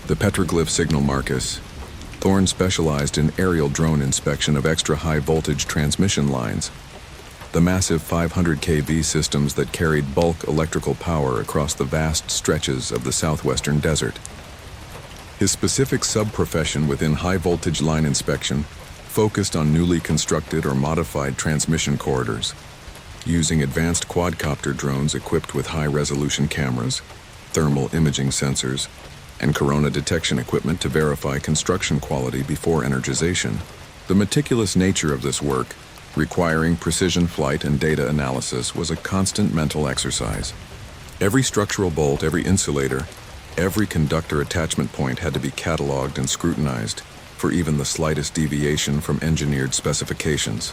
The petroglyph signal Marcus. Thorne specialized in aerial drone inspection of extra-high voltage transmission lines, the massive 500 kV systems that carried bulk electrical power across the vast stretches of the southwestern desert. His specific sub-profession within high-voltage line inspection focused on newly constructed or modified transmission corridors, using advanced quadcopter drones equipped with high-resolution cameras, thermal imaging sensors, and corona detection equipment to verify construction quality before energization. The meticulous nature of this work, requiring precision flight and data analysis, was a constant mental exercise. Every structural bolt, every insulator, every conductor attachment point had to be cataloged and scrutinized for even the slightest deviation from engineered specifications.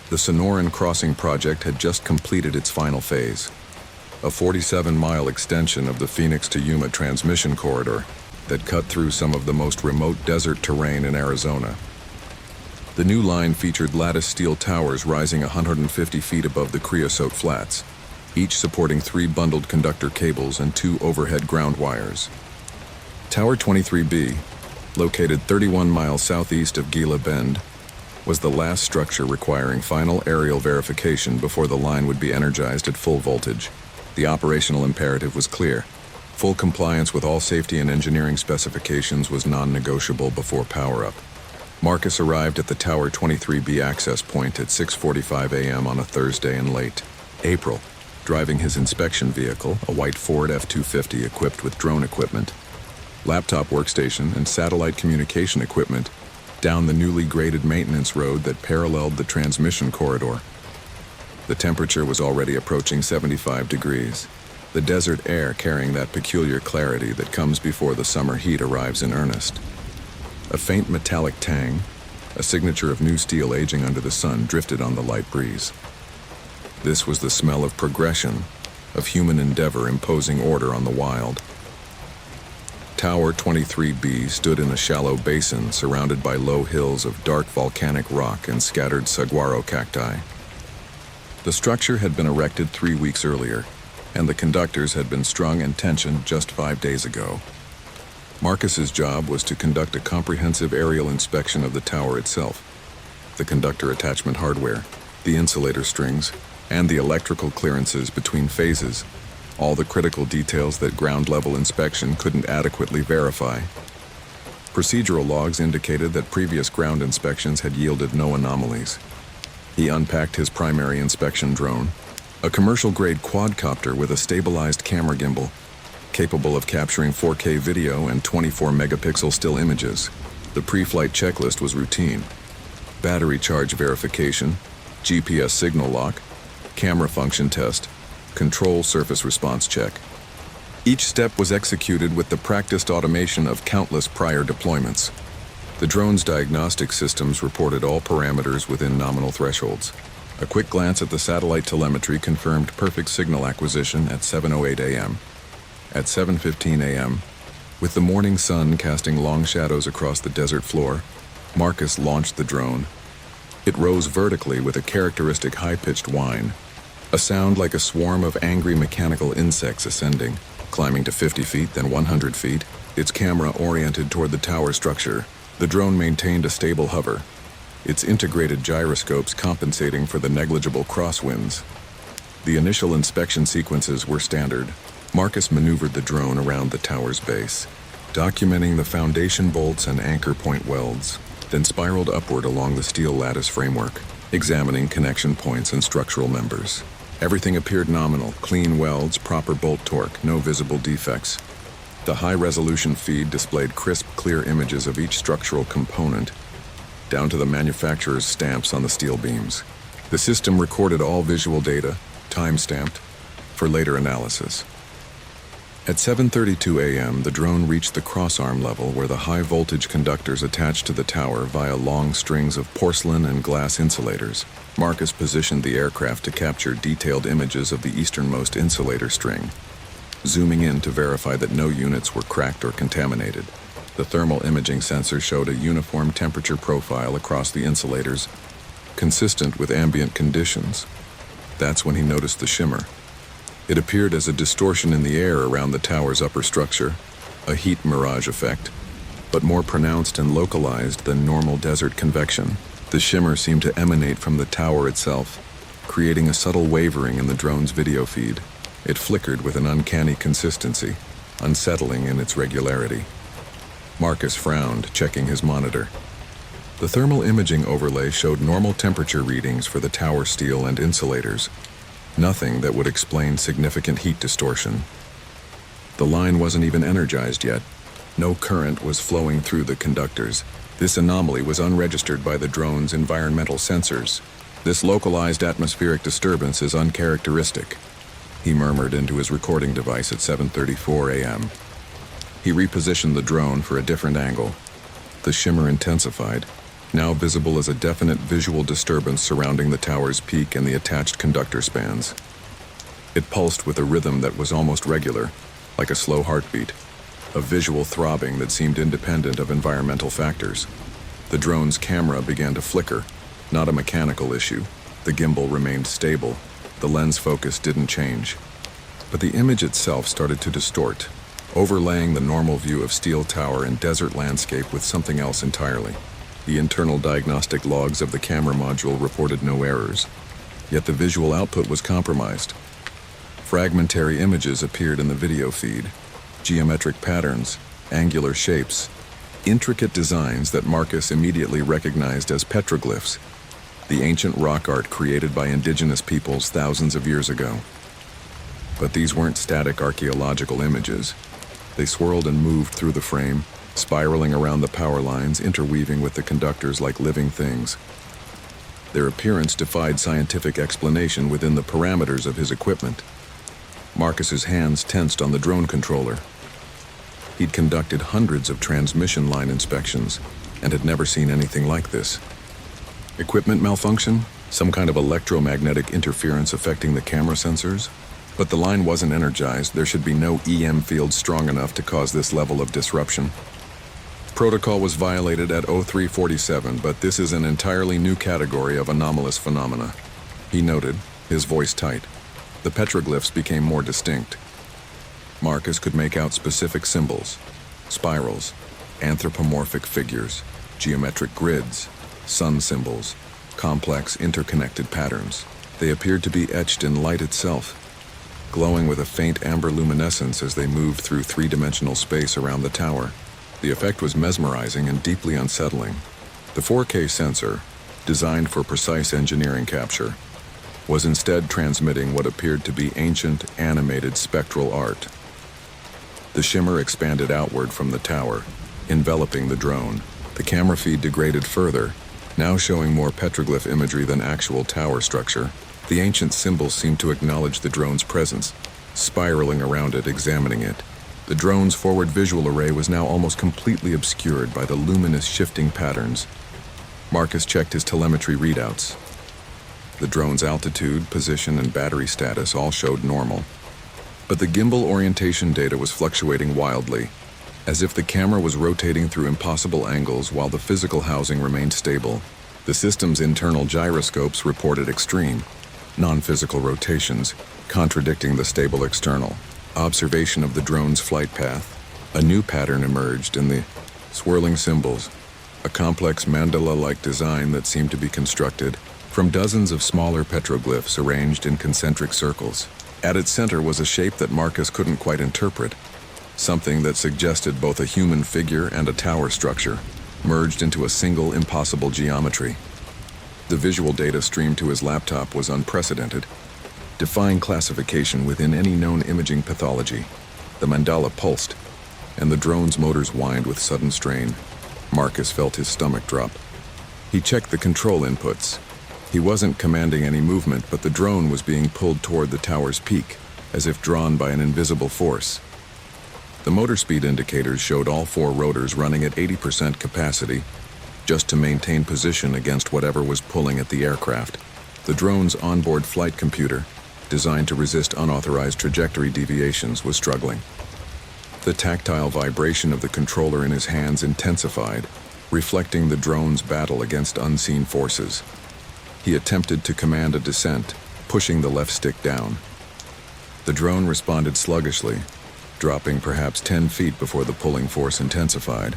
The Sonoran Crossing project had just completed its final phase, a 47-mile extension of the Phoenix to Yuma transmission corridor that cut through some of the most remote desert terrain in Arizona. The new line featured lattice steel towers rising 150 feet above the creosote flats, each supporting 3 bundled conductor cables and 2 overhead ground wires. Tower 23B, located 31 miles southeast of Gila Bend, was the last structure requiring final aerial verification before the line would be energized at full voltage. The operational imperative was clear. Full compliance with all safety and engineering specifications was non-negotiable before power-up. Marcus arrived at the Tower 23B access point at 6:45 a.m. on a Thursday in late April, driving his inspection vehicle, a white Ford F-250 equipped with drone equipment, laptop workstation, and satellite communication equipment, down the newly graded maintenance road that paralleled the transmission corridor. The temperature was already approaching 75 degrees, the desert air carrying that peculiar clarity that comes before the summer heat arrives in earnest. A faint metallic tang, a signature of new steel aging under the sun, drifted on the light breeze. This was the smell of progression, of human endeavor imposing order on the wild. Tower 23B stood in a shallow basin surrounded by low hills of dark volcanic rock and scattered saguaro cacti. The structure had been erected 3 weeks earlier, and the conductors had been strung and tensioned just 5 days ago. Marcus's job was to conduct a comprehensive aerial inspection of the tower itself, the conductor attachment hardware, the insulator strings, and the electrical clearances between phases, all the critical details that ground-level inspection couldn't adequately verify. Procedural logs indicated that previous ground inspections had yielded no anomalies. He unpacked his primary inspection drone, a commercial-grade quadcopter with a stabilized camera gimbal, capable of capturing 4K video and 24-megapixel still images. The pre-flight checklist was routine: battery charge verification, GPS signal lock, camera function test, control surface response check. Each step was executed with the practiced automation of countless prior deployments. The drone's diagnostic systems reported all parameters within nominal thresholds. A quick glance at the satellite telemetry confirmed perfect signal acquisition at 7:08 a.m. At 7:15 a.m., with the morning sun casting long shadows across the desert floor, Marcus launched the drone. It rose vertically with a characteristic high-pitched whine, a sound like a swarm of angry mechanical insects ascending, climbing to 50 feet, then 100 feet, its camera oriented toward the tower structure. The drone maintained a stable hover, its integrated gyroscopes compensating for the negligible crosswinds. The initial inspection sequences were standard. Marcus maneuvered the drone around the tower's base, documenting the foundation bolts and anchor point welds, then spiraled upward along the steel lattice framework, examining connection points and structural members. Everything appeared nominal: clean welds, proper bolt torque, no visible defects. The high-resolution feed displayed crisp, clear images of each structural component, down to the manufacturer's stamps on the steel beams. The system recorded all visual data, time-stamped, for later analysis. At 7:32 a.m., the drone reached the crossarm level where the high-voltage conductors attached to the tower via long strings of porcelain and glass insulators. Marcus positioned the aircraft to capture detailed images of the easternmost insulator string, zooming in to verify that no units were cracked or contaminated. The thermal imaging sensor showed a uniform temperature profile across the insulators, consistent with ambient conditions. That's when he noticed the shimmer. It appeared as a distortion in the air around the tower's upper structure, a heat mirage effect, but more pronounced and localized than normal desert convection. The shimmer seemed to emanate from the tower itself, creating a subtle wavering in the drone's video feed. It flickered with an uncanny consistency, unsettling in its regularity. Marcus frowned, checking his monitor. The thermal imaging overlay showed normal temperature readings for the tower steel and insulators, nothing that would explain significant heat distortion. The line wasn't even energized yet. No current was flowing through the conductors. This anomaly was unregistered by the drone's environmental sensors. This localized atmospheric disturbance is uncharacteristic, he murmured into his recording device at 7:34 a.m. He repositioned the drone for a different angle. The shimmer intensified, now visible as a definite visual disturbance surrounding the tower's peak and the attached conductor spans. It pulsed with a rhythm that was almost regular, like a slow heartbeat, a visual throbbing that seemed independent of environmental factors. The drone's camera began to flicker, not a mechanical issue. The gimbal remained stable. The lens focus didn't change. But the image itself started to distort, overlaying the normal view of steel tower and desert landscape with something else entirely. The internal diagnostic logs of the camera module reported no errors, yet the visual output was compromised. Fragmentary images appeared in the video feed, geometric patterns, angular shapes, intricate designs that Marcus immediately recognized as petroglyphs, the ancient rock art created by indigenous peoples thousands of years ago. But these weren't static archaeological images. They swirled and moved through the frame, spiraling around the power lines, interweaving with the conductors like living things. Their appearance defied scientific explanation within the parameters of his equipment. Marcus's hands tensed on the drone controller. He'd conducted hundreds of transmission line inspections and had never seen anything like this. Equipment malfunction? Some kind of electromagnetic interference affecting the camera sensors? But the line wasn't energized. There should be no EM field strong enough to cause this level of disruption. Protocol was violated at 0347, but this is an entirely new category of anomalous phenomena, he noted, his voice tight. The petroglyphs became more distinct. Marcus could make out specific symbols, spirals, anthropomorphic figures, geometric grids, sun symbols, complex interconnected patterns. They appeared to be etched in light itself, glowing with a faint amber luminescence as they moved through three-dimensional space around the tower. The effect was mesmerizing and deeply unsettling. The 4K sensor, designed for precise engineering capture, was instead transmitting what appeared to be ancient, animated spectral art. The shimmer expanded outward from the tower, enveloping the drone. The camera feed degraded further, now showing more petroglyph imagery than actual tower structure. The ancient symbols seemed to acknowledge the drone's presence, spiraling around it, examining it. The drone's forward visual array was now almost completely obscured by the luminous shifting patterns. Marcus checked his telemetry readouts. The drone's altitude, position, and battery status all showed normal. But the gimbal orientation data was fluctuating wildly, as if the camera was rotating through impossible angles while the physical housing remained stable. The system's internal gyroscopes reported extreme, non-physical rotations, contradicting the stable external. Observation of the drone's flight path. A new pattern emerged in the swirling symbols, a complex mandala-like design that seemed to be constructed from dozens of smaller petroglyphs arranged in concentric circles. At its center was a shape that Marcus couldn't quite interpret, something that suggested both a human figure and a tower structure, merged into a single impossible geometry. The visual data streamed to his laptop was unprecedented, defying classification within any known imaging pathology. The mandala pulsed, and the drone's motors whined with sudden strain. Marcus felt his stomach drop. He checked the control inputs. He wasn't commanding any movement, but the drone was being pulled toward the tower's peak, as if drawn by an invisible force. The motor speed indicators showed all four rotors running at 80% capacity, just to maintain position against whatever was pulling at the aircraft. The drone's onboard flight computer, designed to resist unauthorized trajectory deviations, was struggling. The tactile vibration of the controller in his hands intensified, reflecting the drone's battle against unseen forces. He attempted to command a descent, pushing the left stick down. The drone responded sluggishly, dropping perhaps 10 feet before the pulling force intensified,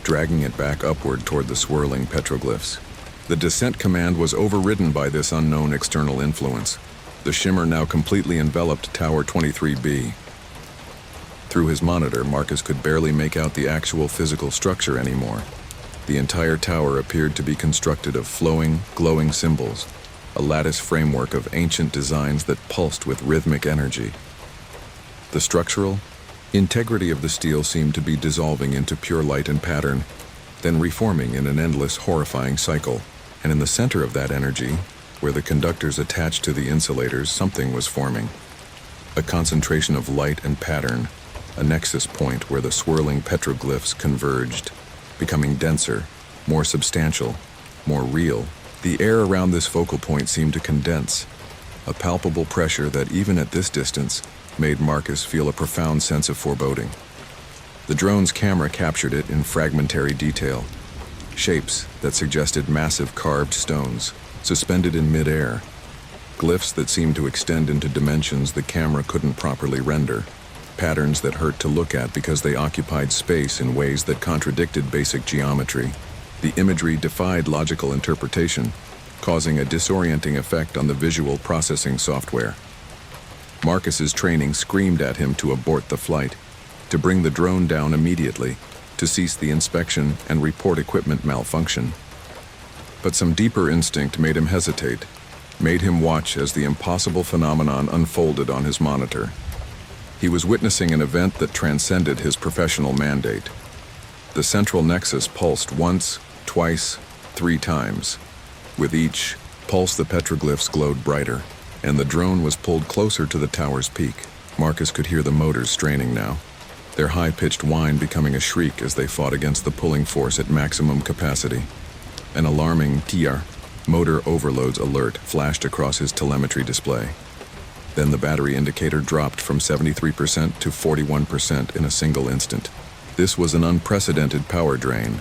dragging it back upward toward the swirling petroglyphs. The descent command was overridden by this unknown external influence. The shimmer now completely enveloped Tower 23B. Through his monitor, Marcus could barely make out the actual physical structure anymore. The entire tower appeared to be constructed of flowing, glowing symbols, a lattice framework of ancient designs that pulsed with rhythmic energy. The structural integrity of the steel seemed to be dissolving into pure light and pattern, then reforming in an endless, horrifying cycle. And in the center of that energy, where the conductors attached to the insulators, something was forming. A concentration of light and pattern, a nexus point where the swirling petroglyphs converged, becoming denser, more substantial, more real. The air around this focal point seemed to condense, a palpable pressure that even at this distance made Marcus feel a profound sense of foreboding. The drone's camera captured it in fragmentary detail, shapes that suggested massive carved stones, suspended in mid-air, glyphs that seemed to extend into dimensions the camera couldn't properly render, patterns that hurt to look at because they occupied space in ways that contradicted basic geometry. The imagery defied logical interpretation, causing a disorienting effect on the visual processing software. Marcus's training screamed at him to abort the flight, to bring the drone down immediately, to cease the inspection and report equipment malfunction. But some deeper instinct made him hesitate, made him watch as the impossible phenomenon unfolded on his monitor. He was witnessing an event that transcended his professional mandate. The central nexus pulsed once, twice, 3 times. With each pulse, the petroglyphs glowed brighter, and the drone was pulled closer to the tower's peak. Marcus could hear the motors straining now, their high-pitched whine becoming a shriek as they fought against the pulling force at maximum capacity. An alarming TR, motor overloads alert, flashed across his telemetry display. Then the battery indicator dropped from 73% to 41% in a single instant. This was an unprecedented power drain,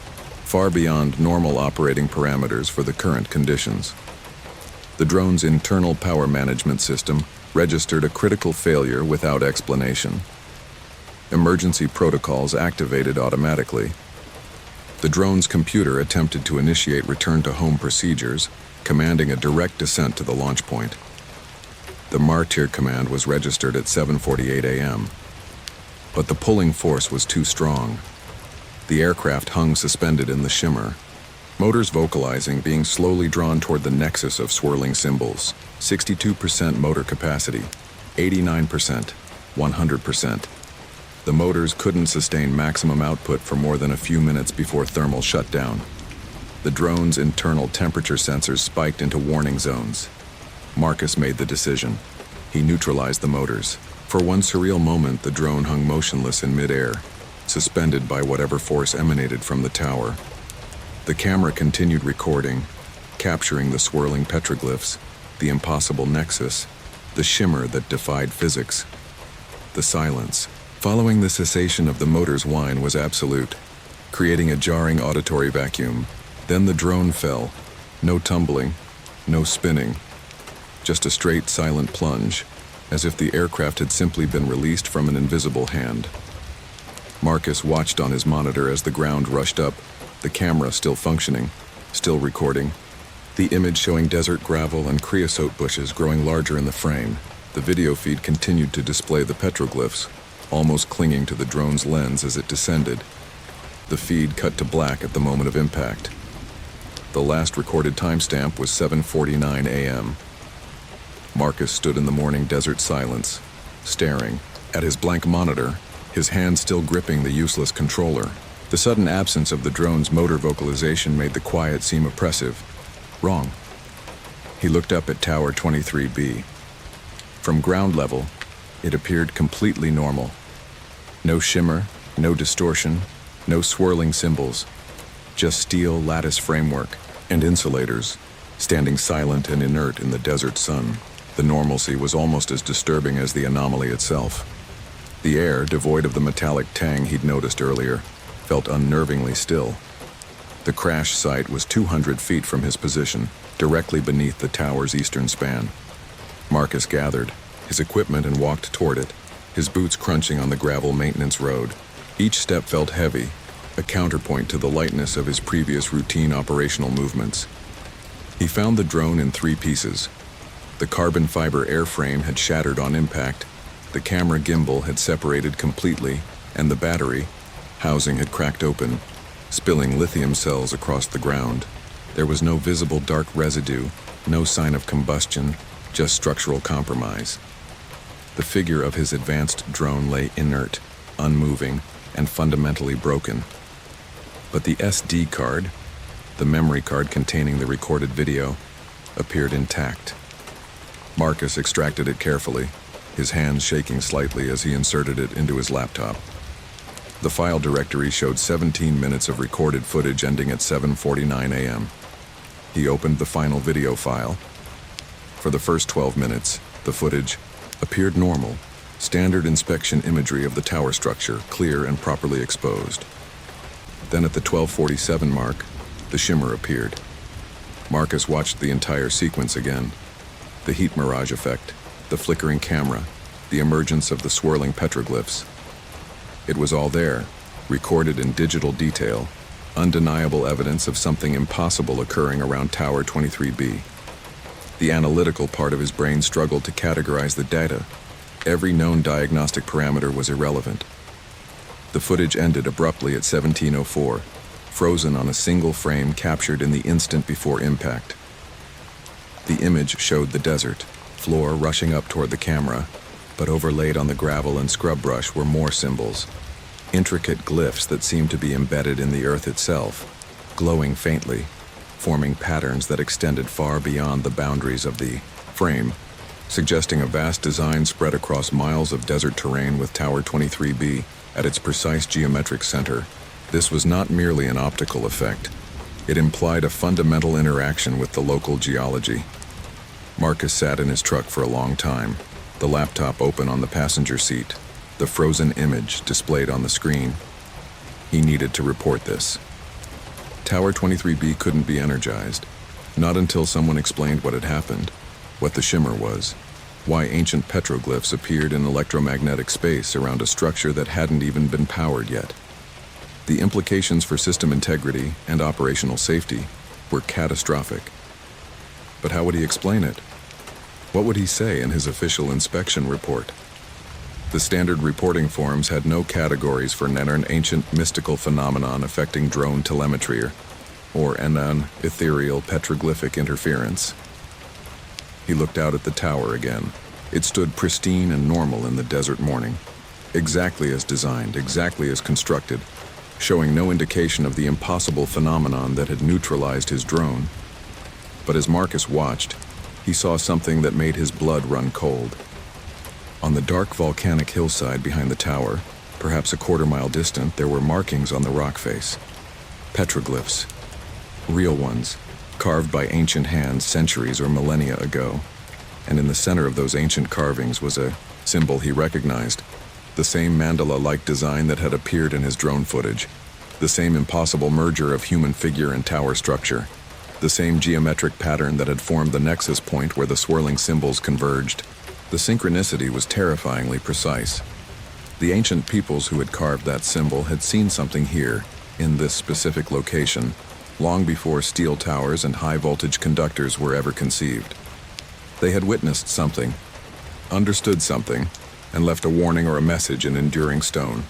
far beyond normal operating parameters for the current conditions. The drone's internal power management system registered a critical failure without explanation. Emergency protocols activated automatically. The drone's computer attempted to initiate return-to-home procedures, commanding a direct descent to the launch point. The Martyr command was registered at 7:48 a.m. But the pulling force was too strong. The aircraft hung suspended in the shimmer, motors vocalizing, being slowly drawn toward the nexus of swirling symbols. 62% motor capacity, 89%, 100%. The motors couldn't sustain maximum output for more than a few minutes before thermal shutdown. The drone's internal temperature sensors spiked into warning zones. Marcus made the decision. He neutralized the motors. For one surreal moment, the drone hung motionless in midair, suspended by whatever force emanated from the tower. The camera continued recording, capturing the swirling petroglyphs, the impossible nexus, the shimmer that defied physics. The silence, following the cessation of the motor's whine, was absolute, creating a jarring auditory vacuum. Then the drone fell. No tumbling, no spinning, just a straight, silent plunge, as if the aircraft had simply been released from an invisible hand. Marcus watched on his monitor as the ground rushed up, the camera still functioning, still recording, the image showing desert gravel and creosote bushes growing larger in the frame. The video feed continued to display the petroglyphs, almost clinging to the drone's lens as it descended. The feed cut to black at the moment of impact. The last recorded timestamp was 7:49 a.m. Marcus stood in the morning desert silence, staring at his blank monitor, his hand still gripping the useless controller. The sudden absence of the drone's motor vocalization made the quiet seem oppressive. Wrong. He looked up at Tower 23B. From ground level, it appeared completely normal. No shimmer, no distortion, no swirling symbols, just steel lattice framework and insulators, standing silent and inert in the desert sun. The normalcy was almost as disturbing as the anomaly itself. The air, devoid of the metallic tang he'd noticed earlier, felt unnervingly still. The crash site was 200 feet from his position, directly beneath the tower's eastern span. Marcus gathered his equipment and walked toward it, his boots crunching on the gravel maintenance road. Each step felt heavy, a counterpoint to the lightness of his previous routine operational movements. He found the drone in 3 pieces. The carbon fiber airframe had shattered on impact, the camera gimbal had separated completely, and the battery housing had cracked open, spilling lithium cells across the ground. There was no visible dark residue, no sign of combustion, just structural compromise. The figure of his advanced drone lay inert, unmoving, and fundamentally broken. But the SD card, the memory card containing the recorded video, appeared intact. Marcus extracted it carefully, his hands shaking slightly as he inserted it into his laptop. The file directory showed 17 minutes of recorded footage ending at 7:49 a.m. He opened the final video file. For the first 12 minutes, the footage appeared normal, standard inspection imagery of the tower structure, clear and properly exposed. Then at the 12:47 mark, the shimmer appeared. Marcus watched the entire sequence again. The heat mirage effect, the flickering camera, the emergence of the swirling petroglyphs. It was all there, recorded in digital detail, undeniable evidence of something impossible occurring around Tower 23B. The analytical part of his brain struggled to categorize the data. Every known diagnostic parameter was irrelevant. The footage ended abruptly at 17:04, frozen on a single frame captured in the instant before impact. The image showed the desert, floor rushing up toward the camera, but overlaid on the gravel and scrub brush were more symbols, intricate glyphs that seemed to be embedded in the earth itself, glowing faintly, forming patterns that extended far beyond the boundaries of the frame, suggesting a vast design spread across miles of desert terrain with Tower 23B at its precise geometric center. This was not merely an optical effect. It implied a fundamental interaction with the local geology. Marcus sat in his truck for a long time, the laptop open on the passenger seat, the frozen image displayed on the screen. He needed to report this. Tower 23B couldn't be energized, not until someone explained what had happened, what the shimmer was, why ancient petroglyphs appeared in electromagnetic space around a structure that hadn't even been powered yet. The implications for system integrity and operational safety were catastrophic. But how would he explain it? What would he say in his official inspection report? The standard reporting forms had no categories for an ancient mystical phenomenon affecting drone telemetry or an ethereal petroglyphic interference. He looked out at the tower again. It stood pristine and normal in the desert morning, exactly as designed, exactly as constructed, showing no indication of the impossible phenomenon that had neutralized his drone. But as Marcus watched, he saw something that made his blood run cold. On the dark volcanic hillside behind the tower, perhaps a quarter-mile distant, there were markings on the rock face. Petroglyphs. Real ones, carved by ancient hands centuries or millennia ago. And in the center of those ancient carvings was a symbol he recognized, the same mandala-like design that had appeared in his drone footage, the same impossible merger of human figure and tower structure, the same geometric pattern that had formed the nexus point where the swirling symbols converged. The synchronicity was terrifyingly precise. The ancient peoples who had carved that symbol had seen something here, in this specific location, long before steel towers and high-voltage conductors were ever conceived. They had witnessed something, understood something, and left a warning or a message in enduring stone.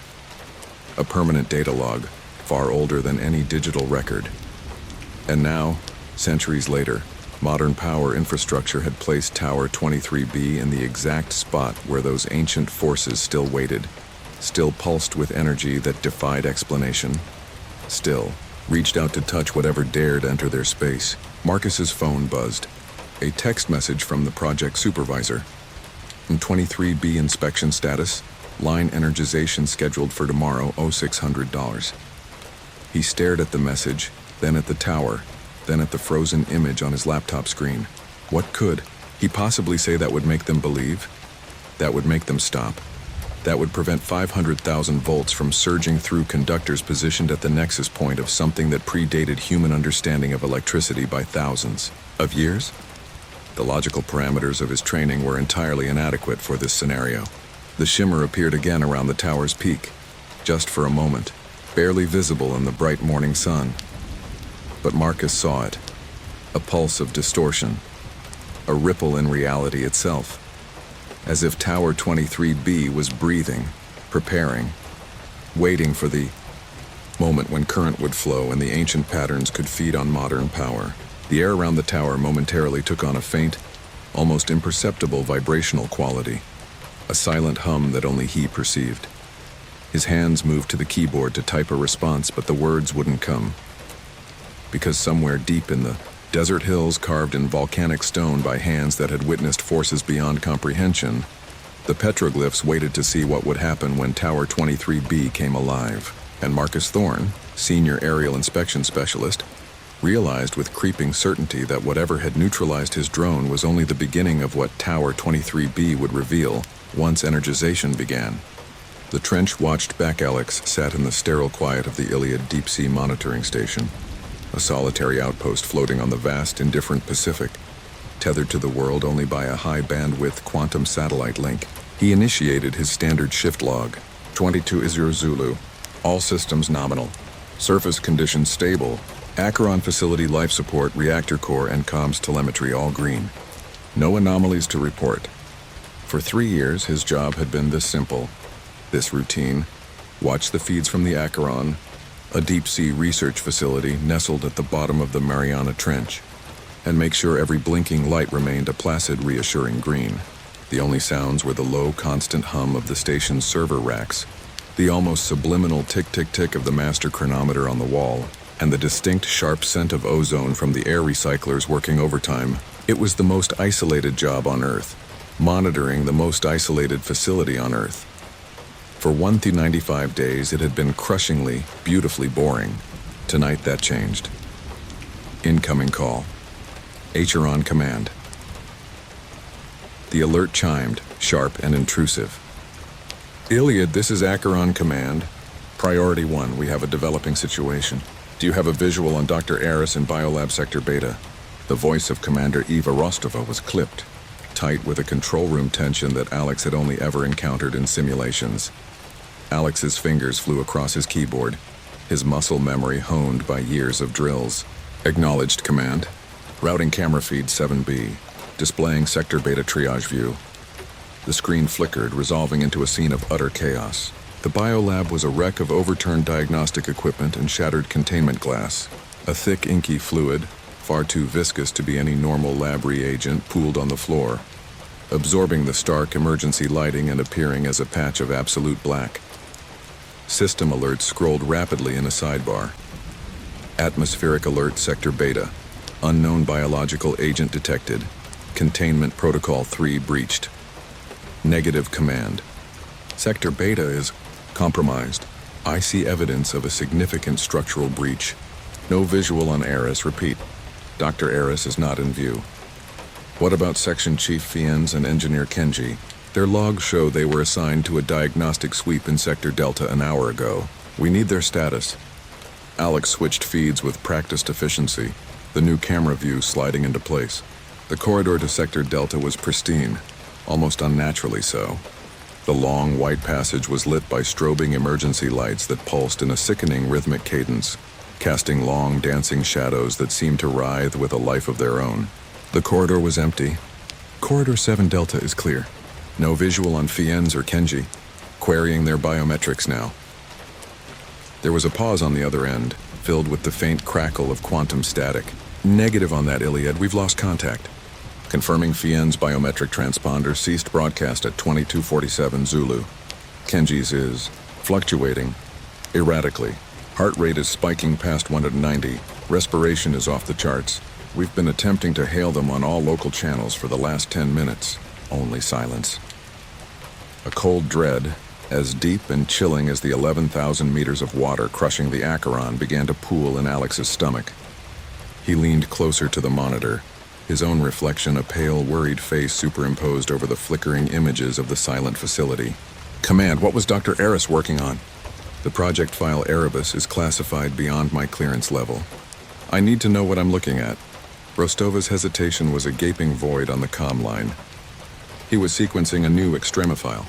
A permanent data log, far older than any digital record. And now, centuries later, modern power infrastructure had placed Tower 23B in the exact spot where those ancient forces still waited, still pulsed with energy that defied explanation, still reached out to touch whatever dared enter their space. Marcus's phone buzzed. A text message from the project supervisor. In 23B inspection status, line energization scheduled for tomorrow, $600. He stared at the message, then at the tower, then at the frozen image on his laptop screen. What could he possibly say that would make them believe? That would make them stop. That would prevent 500,000 volts from surging through conductors positioned at the nexus point of something that predated human understanding of electricity by thousands of years? The logical parameters of his training were entirely inadequate for this scenario. The shimmer appeared again around the tower's peak, just for a moment, barely visible in the bright morning sun. But Marcus saw it, a pulse of distortion, a ripple in reality itself, as if Tower 23B was breathing, preparing, waiting for the moment when current would flow and the ancient patterns could feed on modern power. The air around the tower momentarily took on a faint, almost imperceptible vibrational quality, a silent hum that only he perceived. His hands moved to the keyboard to type a response, but the words wouldn't come. Because somewhere deep in the desert hills carved in volcanic stone by hands that had witnessed forces beyond comprehension, the petroglyphs waited to see what would happen when Tower 23B came alive. And Marcus Thorne, senior aerial inspection specialist, realized with creeping certainty that whatever had neutralized his drone was only the beginning of what Tower 23B would reveal once energization began. The trench-watched back Alex sat in the sterile quiet of the Iliad deep-sea monitoring station, a solitary outpost floating on the vast, indifferent Pacific, tethered to the world only by a high-bandwidth quantum satellite link. He initiated his standard shift log, 22 Izur Zulu, all systems nominal, surface conditions stable, Acheron facility life support, reactor core, and comms telemetry all green. No anomalies to report. For 3 years, his job had been this simple, this routine: watch the feeds from the Acheron, a deep-sea research facility nestled at the bottom of the Mariana Trench, and make sure every blinking light remained a placid, reassuring green. The only sounds were the low, constant hum of the station's server racks, the almost subliminal tick-tick-tick of the master chronometer on the wall, and the distinct, sharp scent of ozone from the air recyclers working overtime. It was the most isolated job on Earth, monitoring the most isolated facility on Earth. For 195 days, it had been crushingly, beautifully boring. Tonight, that changed. Incoming call. Acheron command. The alert chimed, sharp and intrusive. Iliad, this is Acheron command. Priority 1, we have a developing situation. Do you have a visual on Dr. Eris in Biolab Sector Beta? The voice of Commander Eva Rostova was clipped, tight with a control room tension that Alex had only ever encountered in simulations. Alex's fingers flew across his keyboard, his muscle memory honed by years of drills. Acknowledged, command. Routing camera feed 7B, displaying Sector Beta triage view. The screen flickered, resolving into a scene of utter chaos. The biolab was a wreck of overturned diagnostic equipment and shattered containment glass. A thick, inky fluid, far too viscous to be any normal lab reagent, pooled on the floor, absorbing the stark emergency lighting and appearing as a patch of absolute black. System alerts scrolled rapidly in a sidebar. Atmospheric alert Sector Beta. Unknown biological agent detected. Containment Protocol 3 breached. Negative command. Sector Beta is compromised. I see evidence of a significant structural breach. No visual on Eris. Repeat. Dr. Eris is not in view. What about Section Chief Fiennes and Engineer Kenji? Their logs show they were assigned to a diagnostic sweep in Sector Delta an hour ago. We need their status. Alex switched feeds with practiced efficiency, the new camera view sliding into place. The corridor to Sector Delta was pristine, almost unnaturally so. The long, white passage was lit by strobing emergency lights that pulsed in a sickening rhythmic cadence, casting long, dancing shadows that seemed to writhe with a life of their own. The corridor was empty. Corridor 7 Delta is clear. No visual on Fiennes or Kenji, querying their biometrics now. There was a pause on the other end, filled with the faint crackle of quantum static. Negative on that, Iliad. We've lost contact. Confirming Fiennes' biometric transponder ceased broadcast at 2247 Zulu. Kenji's is fluctuating, erratically. Heart rate is spiking past 190. Respiration is off the charts. We've been attempting to hail them on all local channels for the last 10 minutes. Only silence. A cold dread, as deep and chilling as the 11,000 meters of water crushing the Acheron, began to pool in Alex's stomach. He leaned closer to the monitor, his own reflection a pale, worried face superimposed over the flickering images of the silent facility. Command, what was Dr. Eris working on? The project file Erebus is classified beyond my clearance level. I need to know what I'm looking at. Rostova's hesitation was a gaping void on the comm line. He was sequencing a new extremifile.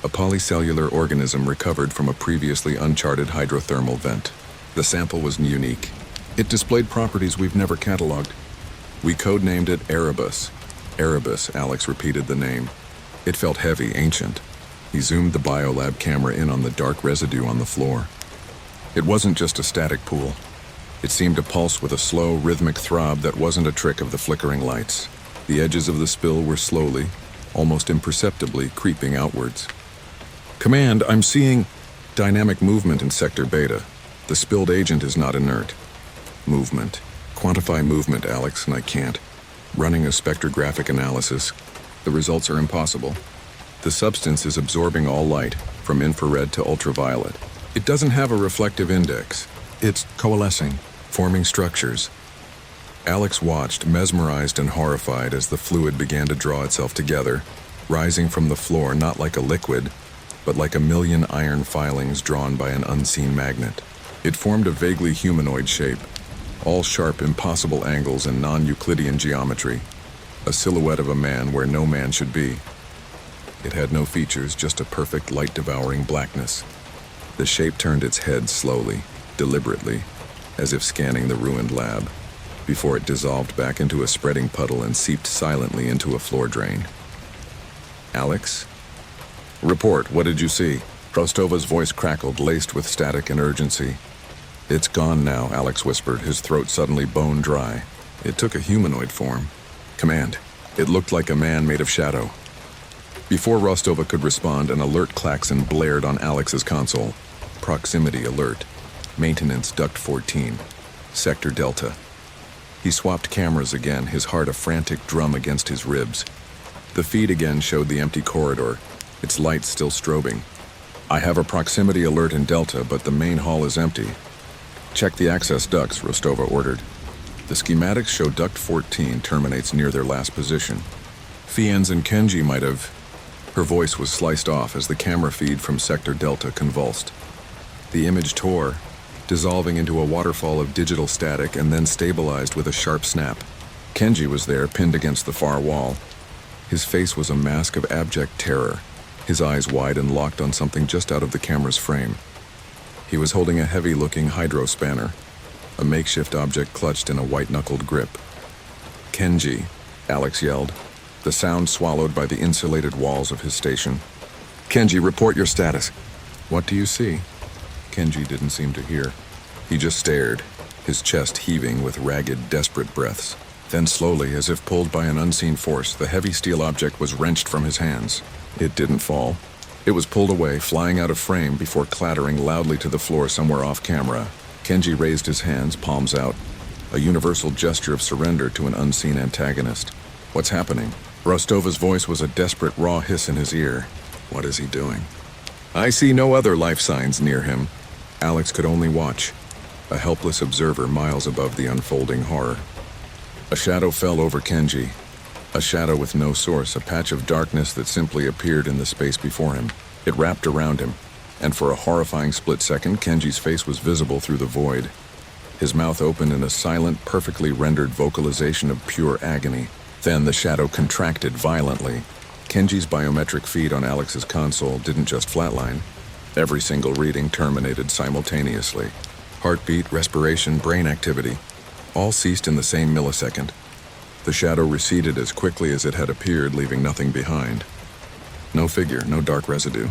A polycellular organism recovered from a previously uncharted hydrothermal vent. The sample was unique. It displayed properties we've never cataloged. We codenamed it Erebus. Erebus, Alex repeated the name. It felt heavy, ancient. He zoomed the biolab camera in on the dark residue on the floor. It wasn't just a static pool. It seemed to pulse with a slow, rhythmic throb that wasn't a trick of the flickering lights. The edges of the spill were slowly, almost imperceptibly, creeping outwards. Command, I'm seeing dynamic movement in Sector Beta. The spilled agent is not inert. Movement. Quantify movement, Alex, and I can't. Running a spectrographic analysis. The results are impossible. The substance is absorbing all light, from infrared to ultraviolet. It doesn't have a reflective index. It's coalescing, forming structures. Alex watched, mesmerized and horrified, as the fluid began to draw itself together, rising from the floor not like a liquid, but like a million iron filings drawn by an unseen magnet. It formed a vaguely humanoid shape, all sharp, impossible angles and non-Euclidean geometry, a silhouette of a man where no man should be. It had no features, just a perfect light-devouring blackness. The shape turned its head slowly, deliberately, as if scanning the ruined lab, before it dissolved back into a spreading puddle and seeped silently into a floor drain. Alex? Report, what did you see? Rostova's voice crackled, laced with static and urgency. It's gone now, Alex whispered, his throat suddenly bone dry. It took a humanoid form. Command. It looked like a man made of shadow. Before Rostova could respond, an alert klaxon blared on Alex's console. Proximity alert. Maintenance duct 14. Sector Delta. He swapped cameras again, his heart a frantic drum against his ribs. The feed again showed the empty corridor, its lights still strobing. I have a proximity alert in Delta, but the main hall is empty. Check the access ducts, Rostova ordered. The schematics show duct 14 terminates near their last position. Fiennes and Kenji might have... Her voice was sliced off as the camera feed from Sector Delta convulsed. The image tore, dissolving into a waterfall of digital static and then stabilized with a sharp snap. Kenji was there, pinned against the far wall. His face was a mask of abject terror, his eyes wide and locked on something just out of the camera's frame. He was holding a heavy-looking hydro spanner, a makeshift object clutched in a white-knuckled grip. Kenji, Alex yelled, the sound swallowed by the insulated walls of his station. Kenji, report your status. What do you see? Kenji didn't seem to hear. He just stared, his chest heaving with ragged, desperate breaths. Then slowly, as if pulled by an unseen force, the heavy steel object was wrenched from his hands. It didn't fall. It was pulled away, flying out of frame before clattering loudly to the floor somewhere off camera. Kenji raised his hands, palms out, a universal gesture of surrender to an unseen antagonist. What's happening? Rostova's voice was a desperate, raw hiss in his ear. What is he doing? I see no other life signs near him. Alex could only watch, a helpless observer miles above the unfolding horror. A shadow fell over Kenji. A shadow with no source, a patch of darkness that simply appeared in the space before him. It wrapped around him, and for a horrifying split second, Kenji's face was visible through the void. His mouth opened in a silent, perfectly rendered vocalization of pure agony. Then the shadow contracted violently. Kenji's biometric feed on Alex's console didn't just flatline. Every single reading terminated simultaneously. Heartbeat, respiration, brain activity, all ceased in the same millisecond. The shadow receded as quickly as it had appeared, leaving nothing behind. No figure, no dark residue.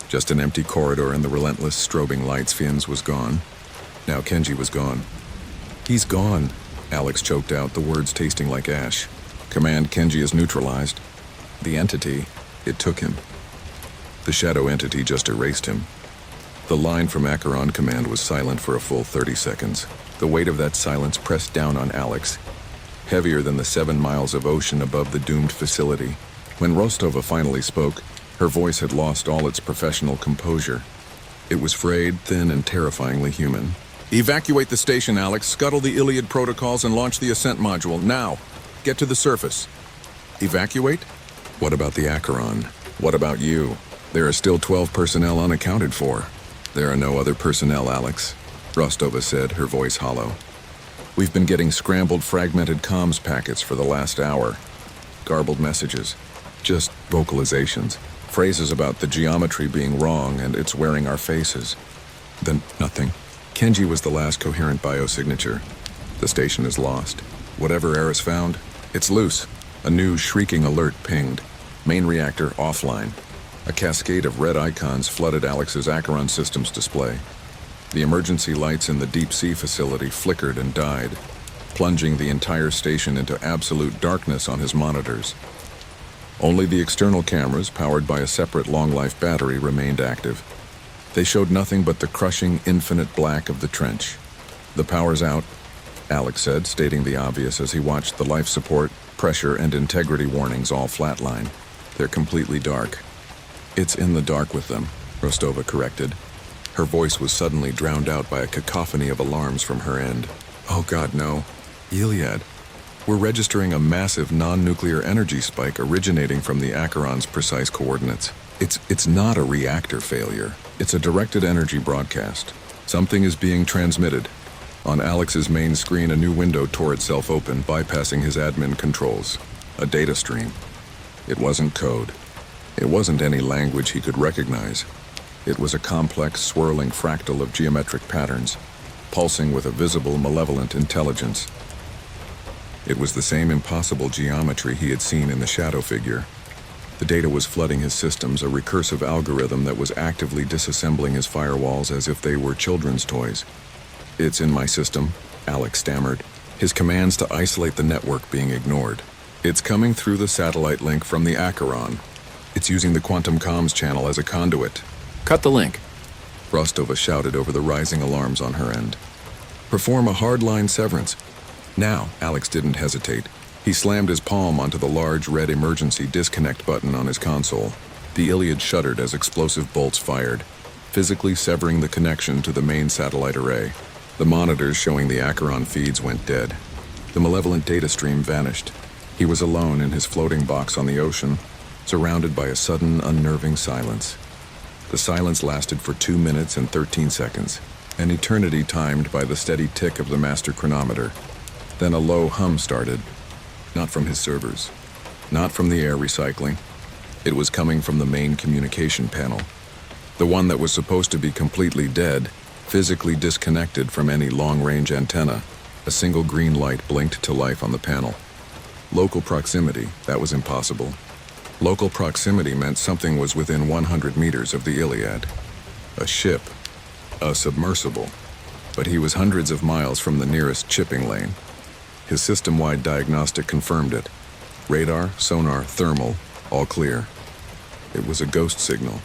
Just an empty corridor and the relentless strobing lights. Fiennes was gone. Now Kenji was gone. He's gone, Alex choked out, the words tasting like ash. Command, Kenji is neutralized. The entity, it took him. The shadow entity just erased him. The line from Acheron Command was silent for a full 30 seconds. The weight of that silence pressed down on Alex, heavier than the 7 miles of ocean above the doomed facility. When Rostova finally spoke, her voice had lost all its professional composure. It was frayed, thin, and terrifyingly human. Evacuate the station, Alex. Scuttle the Iliad protocols and launch the ascent module, now. Get to the surface. Evacuate? What about the Acheron? What about you? There are still 12 personnel unaccounted for. There are no other personnel, Alex, Rostova said, her voice hollow. We've been getting scrambled, fragmented comms packets for the last hour. Garbled messages. Just vocalizations. Phrases about the geometry being wrong and it's wearing our faces. Then nothing. Kenji was the last coherent biosignature. The station is lost. Whatever Eris found, it's loose. A new shrieking alert pinged. Main reactor offline. A cascade of red icons flooded Alex's Acheron system's display. The emergency lights in the deep-sea facility flickered and died, plunging the entire station into absolute darkness on his monitors. Only the external cameras, powered by a separate long-life battery, remained active. They showed nothing but the crushing, infinite black of the trench. "The power's out," Alex said, stating the obvious as he watched the life support, pressure, and integrity warnings all flatline. "They're completely dark." "It's in the dark with them," Rostova corrected. Her voice was suddenly drowned out by a cacophony of alarms from her end. "Oh God, no. Iliad. We're registering a massive non-nuclear energy spike originating from the Acheron's precise coordinates. It's not a reactor failure. It's a directed energy broadcast. Something is being transmitted." On Alex's main screen, a new window tore itself open, bypassing his admin controls. A data stream. It wasn't code. It wasn't any language he could recognize. It was a complex, swirling fractal of geometric patterns, pulsing with a visible, malevolent intelligence. It was the same impossible geometry he had seen in the shadow figure. The data was flooding his systems, a recursive algorithm that was actively disassembling his firewalls as if they were children's toys. "It's in my system," Alex stammered, his commands to isolate the network being ignored. "It's coming through the satellite link from the Acheron. It's using the quantum comms channel as a conduit." "Cut the link," Rostova shouted over the rising alarms on her end. "Perform a hardline severance." Now, Alex didn't hesitate. He slammed his palm onto the large red emergency disconnect button on his console. The Iliad shuddered as explosive bolts fired, physically severing the connection to the main satellite array. The monitors showing the Acheron feeds went dead. The malevolent data stream vanished. He was alone in his floating box on the ocean, surrounded by a sudden, unnerving silence. The silence lasted for 2 minutes and 13 seconds, an eternity timed by the steady tick of the master chronometer. Then a low hum started. Not from his servers. Not from the air recycling. It was coming from the main communication panel. The one that was supposed to be completely dead, physically disconnected from any long-range antenna. A single green light blinked to life on the panel. Local proximity, that was impossible. Local proximity meant something was within 100 meters of the Iliad. A ship. A submersible. But he was hundreds of miles from the nearest shipping lane. His system-wide diagnostic confirmed it. Radar, sonar, thermal, all clear. It was a ghost signal.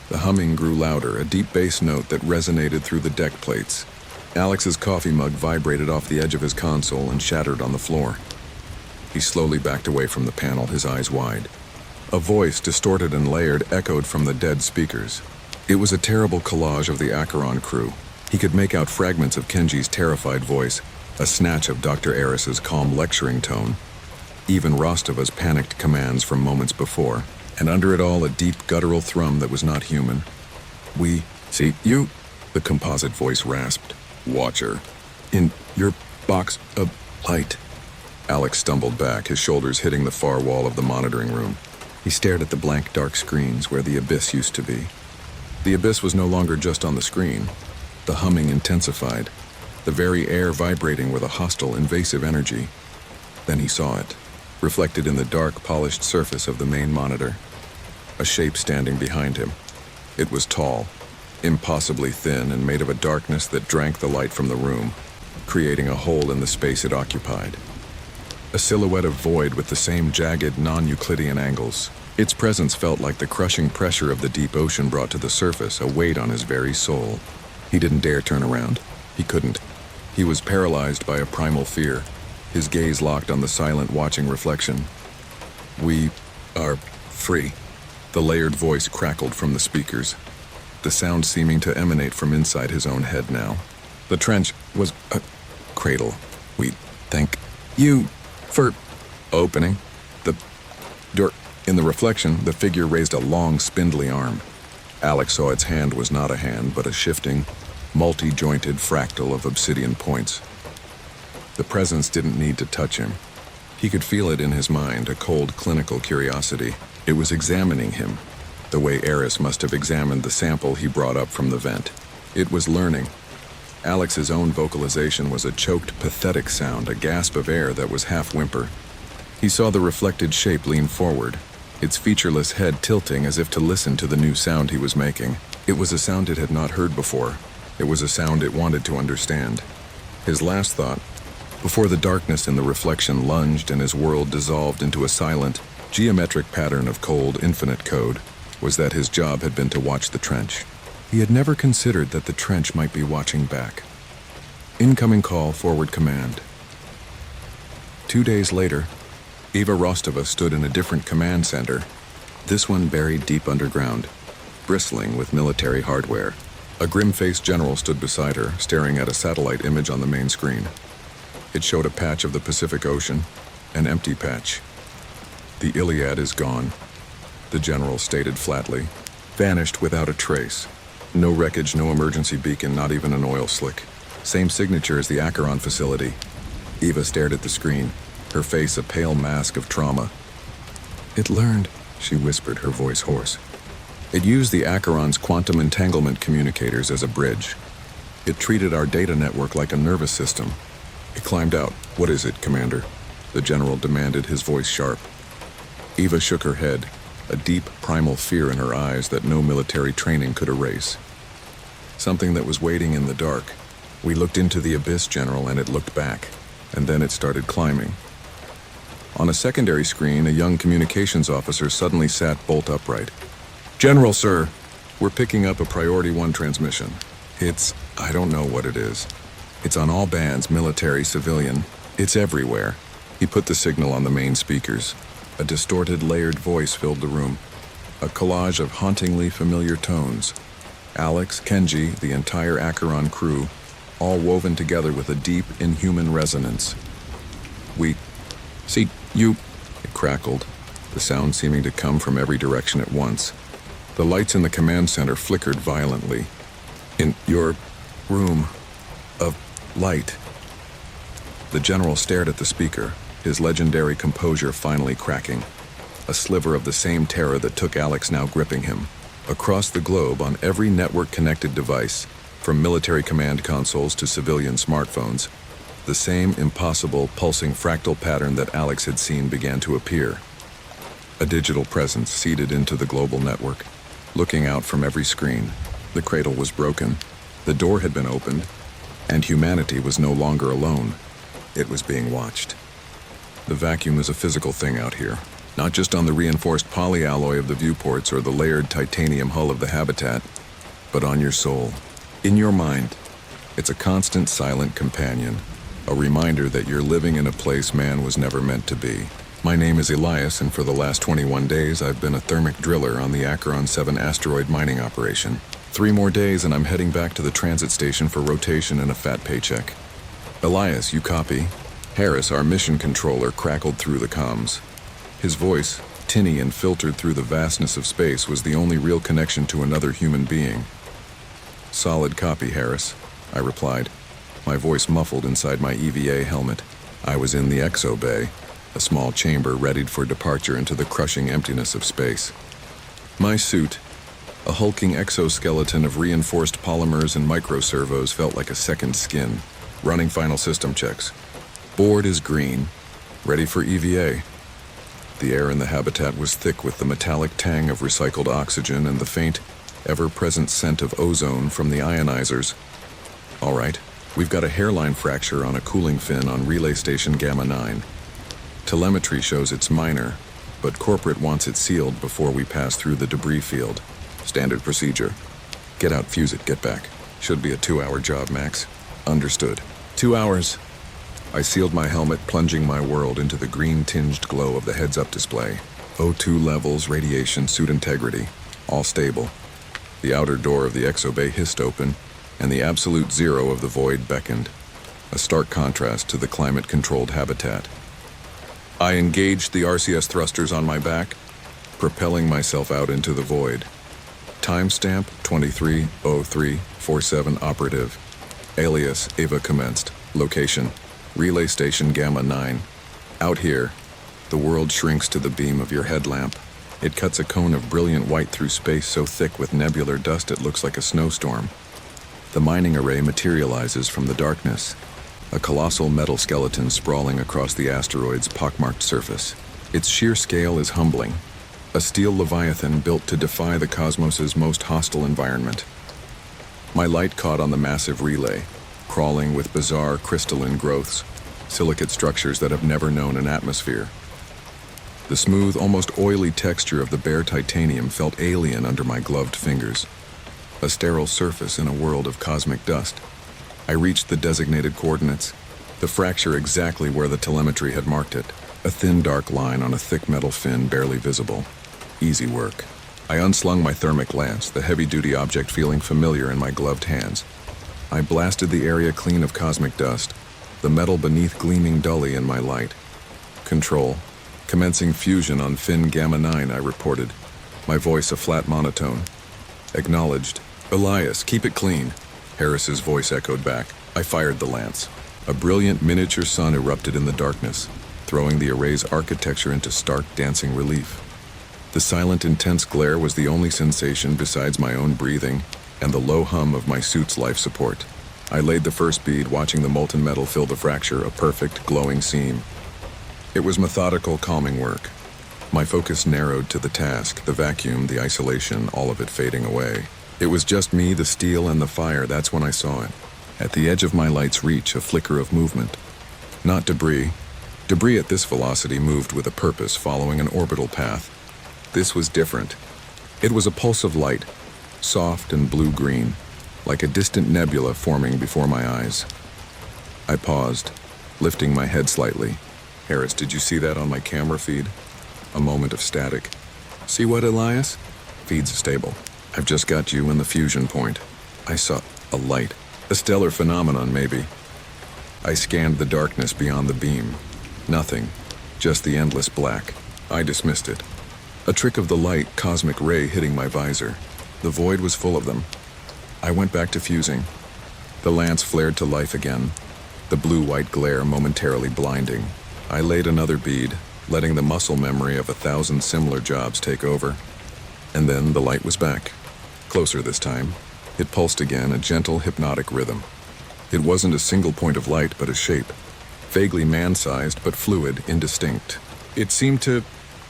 The humming grew louder, a deep bass note that resonated through the deck plates. Alex's coffee mug vibrated off the edge of his console and shattered on the floor. He slowly backed away from the panel, his eyes wide. A voice, distorted and layered, echoed from the dead speakers. It was a terrible collage of the Acheron crew. He could make out fragments of Kenji's terrified voice, a snatch of Dr. Eris's calm lecturing tone, even Rostova's panicked commands from moments before, and under it all a deep guttural thrum that was not human. "We see you," the composite voice rasped. "Watcher. In your box of light." Alex stumbled back, his shoulders hitting the far wall of the monitoring room. He stared at the blank dark screens where the abyss used to be. The abyss was no longer just on the screen. The humming intensified, the very air vibrating with a hostile, invasive energy. Then he saw it, reflected in the dark, polished surface of the main monitor. A shape standing behind him. It was tall, impossibly thin, and made of a darkness that drank the light from the room, creating a hole in the space it occupied. A silhouette of void with the same jagged, non-Euclidean angles. Its presence felt like the crushing pressure of the deep ocean brought to the surface, a weight on his very soul. He didn't dare turn around. He couldn't. He was paralyzed by a primal fear, his gaze locked on the silent, watching reflection. "We are free." The layered voice crackled from the speakers, the sound seeming to emanate from inside his own head now. "The trench was a cradle. We thank you for opening the door." In the reflection, the figure raised a long, spindly arm. Alex saw its hand was not a hand, but a shifting, multi-jointed fractal of obsidian points. The presence didn't need to touch him. He could feel it in his mind, a cold, clinical curiosity. It was examining him, the way Eris must have examined the sample he brought up from the vent. It was learning. Alex's own vocalization was a choked, pathetic sound, a gasp of air that was half whimper. He saw the reflected shape lean forward, its featureless head tilting as if to listen to the new sound he was making. It was a sound it had not heard before. It was a sound it wanted to understand. His last thought, before the darkness in the reflection lunged and his world dissolved into a silent, geometric pattern of cold, infinite code, was that his job had been to watch the trench. He had never considered that the trench might be watching back. Incoming call, forward command. 2 days later, Eva Rostova stood in a different command center, this one buried deep underground, bristling with military hardware. A grim-faced general stood beside her, staring at a satellite image on the main screen. It showed a patch of the Pacific Ocean, an empty patch. "The Iliad is gone," the general stated flatly. "Vanished without a trace. No wreckage, no emergency beacon, not even an oil slick. Same signature as the Acheron facility." Eva stared at the screen, her face a pale mask of trauma. "It learned," she whispered, her voice hoarse. "It used the Acheron's quantum entanglement communicators as a bridge. It treated our data network like a nervous system. It climbed out." "What is it, Commander?" the general demanded, his voice sharp. Eva shook her head, a deep, primal fear in her eyes that no military training could erase. "Something that was waiting in the dark. We looked into the abyss, General, and it looked back. And then it started climbing." On a secondary screen, a young communications officer suddenly sat bolt upright. "General, sir, we're picking up a Priority 1 transmission. I don't know what it is. It's on all bands, military, civilian. It's everywhere." He put the signal on the main speakers. A distorted, layered voice filled the room. A collage of hauntingly familiar tones. Alex, Kenji, the entire Acheron crew, all woven together with a deep, inhuman resonance. "See, you," it crackled, the sound seeming to come from every direction at once. The lights in the command center flickered violently. "In your room of light." The general stared at the speaker, his legendary composure finally cracking. A sliver of the same terror that took Alex now gripping him. Across the globe, on every network-connected device, from military command consoles to civilian smartphones, the same impossible, pulsing fractal pattern that Alex had seen began to appear. A digital presence seeded into the global network, looking out from every screen. The cradle was broken. The door had been opened, and humanity was no longer alone. It was being watched. The vacuum is a physical thing out here, not just on the reinforced polyalloy of the viewports or the layered titanium hull of the habitat, but on your soul, in your mind. It's a constant, silent companion, a reminder that you're living in a place man was never meant to be. My name is Elias, and for the last 21 days I've been a thermic driller on the Acheron 7 asteroid mining operation. 3 more days and I'm heading back to the transit station for rotation and a fat paycheck. Elias, you copy? Harris, our mission controller, crackled through the comms. His voice, tinny and filtered through the vastness of space, was the only real connection to another human being. "Solid copy, Harris," I replied, my voice muffled inside my EVA helmet. I was in the exo bay, a small chamber readied for departure into the crushing emptiness of space. My suit, a hulking exoskeleton of reinforced polymers and microservos, felt like a second skin. Running final system checks. Board is green, ready for EVA. The air in the habitat was thick with the metallic tang of recycled oxygen and the faint, ever-present scent of ozone from the ionizers. All right, we've got a hairline fracture on a cooling fin on relay station Gamma 9. Telemetry shows it's minor, but corporate wants it sealed before we pass through the debris field. Standard procedure. Get out, fuse it, get back. Should be a 2-hour job, Max. Understood. 2 hours. I sealed my helmet, plunging my world into the green-tinged glow of the heads-up display. O2 levels, radiation, suit integrity, all stable. The outer door of the exobay hissed open, and the absolute zero of the void beckoned, a stark contrast to the climate-controlled habitat. I engaged the RCS thrusters on my back, propelling myself out into the void. Timestamp 23:03:47 operative. Alias Ava commenced. Location Relay Station Gamma 9. Out here, the world shrinks to the beam of your headlamp. It cuts a cone of brilliant white through space so thick with nebular dust it looks like a snowstorm. The mining array materializes from the darkness, a colossal metal skeleton sprawling across the asteroid's pockmarked surface. Its sheer scale is humbling, a steel leviathan built to defy the cosmos's most hostile environment. My light caught on the massive relay, crawling with bizarre crystalline growths, silicate structures that have never known an atmosphere. The smooth, almost oily texture of the bare titanium felt alien under my gloved fingers, a sterile surface in a world of cosmic dust. I reached the designated coordinates, the fracture exactly where the telemetry had marked it, a thin dark line on a thick metal fin barely visible. Easy work. I unslung my thermic lance, the heavy-duty object feeling familiar in my gloved hands. I blasted the area clean of cosmic dust, the metal beneath gleaming dully in my light. Control. Commencing fusion on fin Gamma 9, I reported, my voice a flat monotone. Acknowledged. Elias, keep it clean. Harris's voice echoed back. I fired the lance. A brilliant miniature sun erupted in the darkness, throwing the array's architecture into stark dancing relief. The silent, intense glare was the only sensation besides my own breathing and the low hum of my suit's life support. I laid the first bead, watching the molten metal fill the fracture, a perfect, glowing seam. It was methodical, calming work. My focus narrowed to the task, the vacuum, the isolation, all of it fading away. It was just me, the steel, and the fire. That's when I saw it. At the edge of my light's reach, a flicker of movement. Not debris. Debris at this velocity moved with a purpose, following an orbital path. This was different. It was a pulse of light, soft and blue-green, like a distant nebula forming before my eyes. I paused, lifting my head slightly. Harris, did you see that on my camera feed? A moment of static. See what, Elias? Feed's stable. I've just got you in the fusion point. I saw a light. A stellar phenomenon, maybe. I scanned the darkness beyond the beam. Nothing. Just the endless black. I dismissed it. A trick of the light, cosmic ray hitting my visor. The void was full of them. I went back to fusing. The lance flared to life again, the blue-white glare momentarily blinding. I laid another bead, letting the muscle memory of 1,000 similar jobs take over. And then the light was back. Closer this time. It pulsed again, a gentle, hypnotic rhythm. It wasn't a single point of light, but a shape. Vaguely man-sized, but fluid, indistinct. It seemed to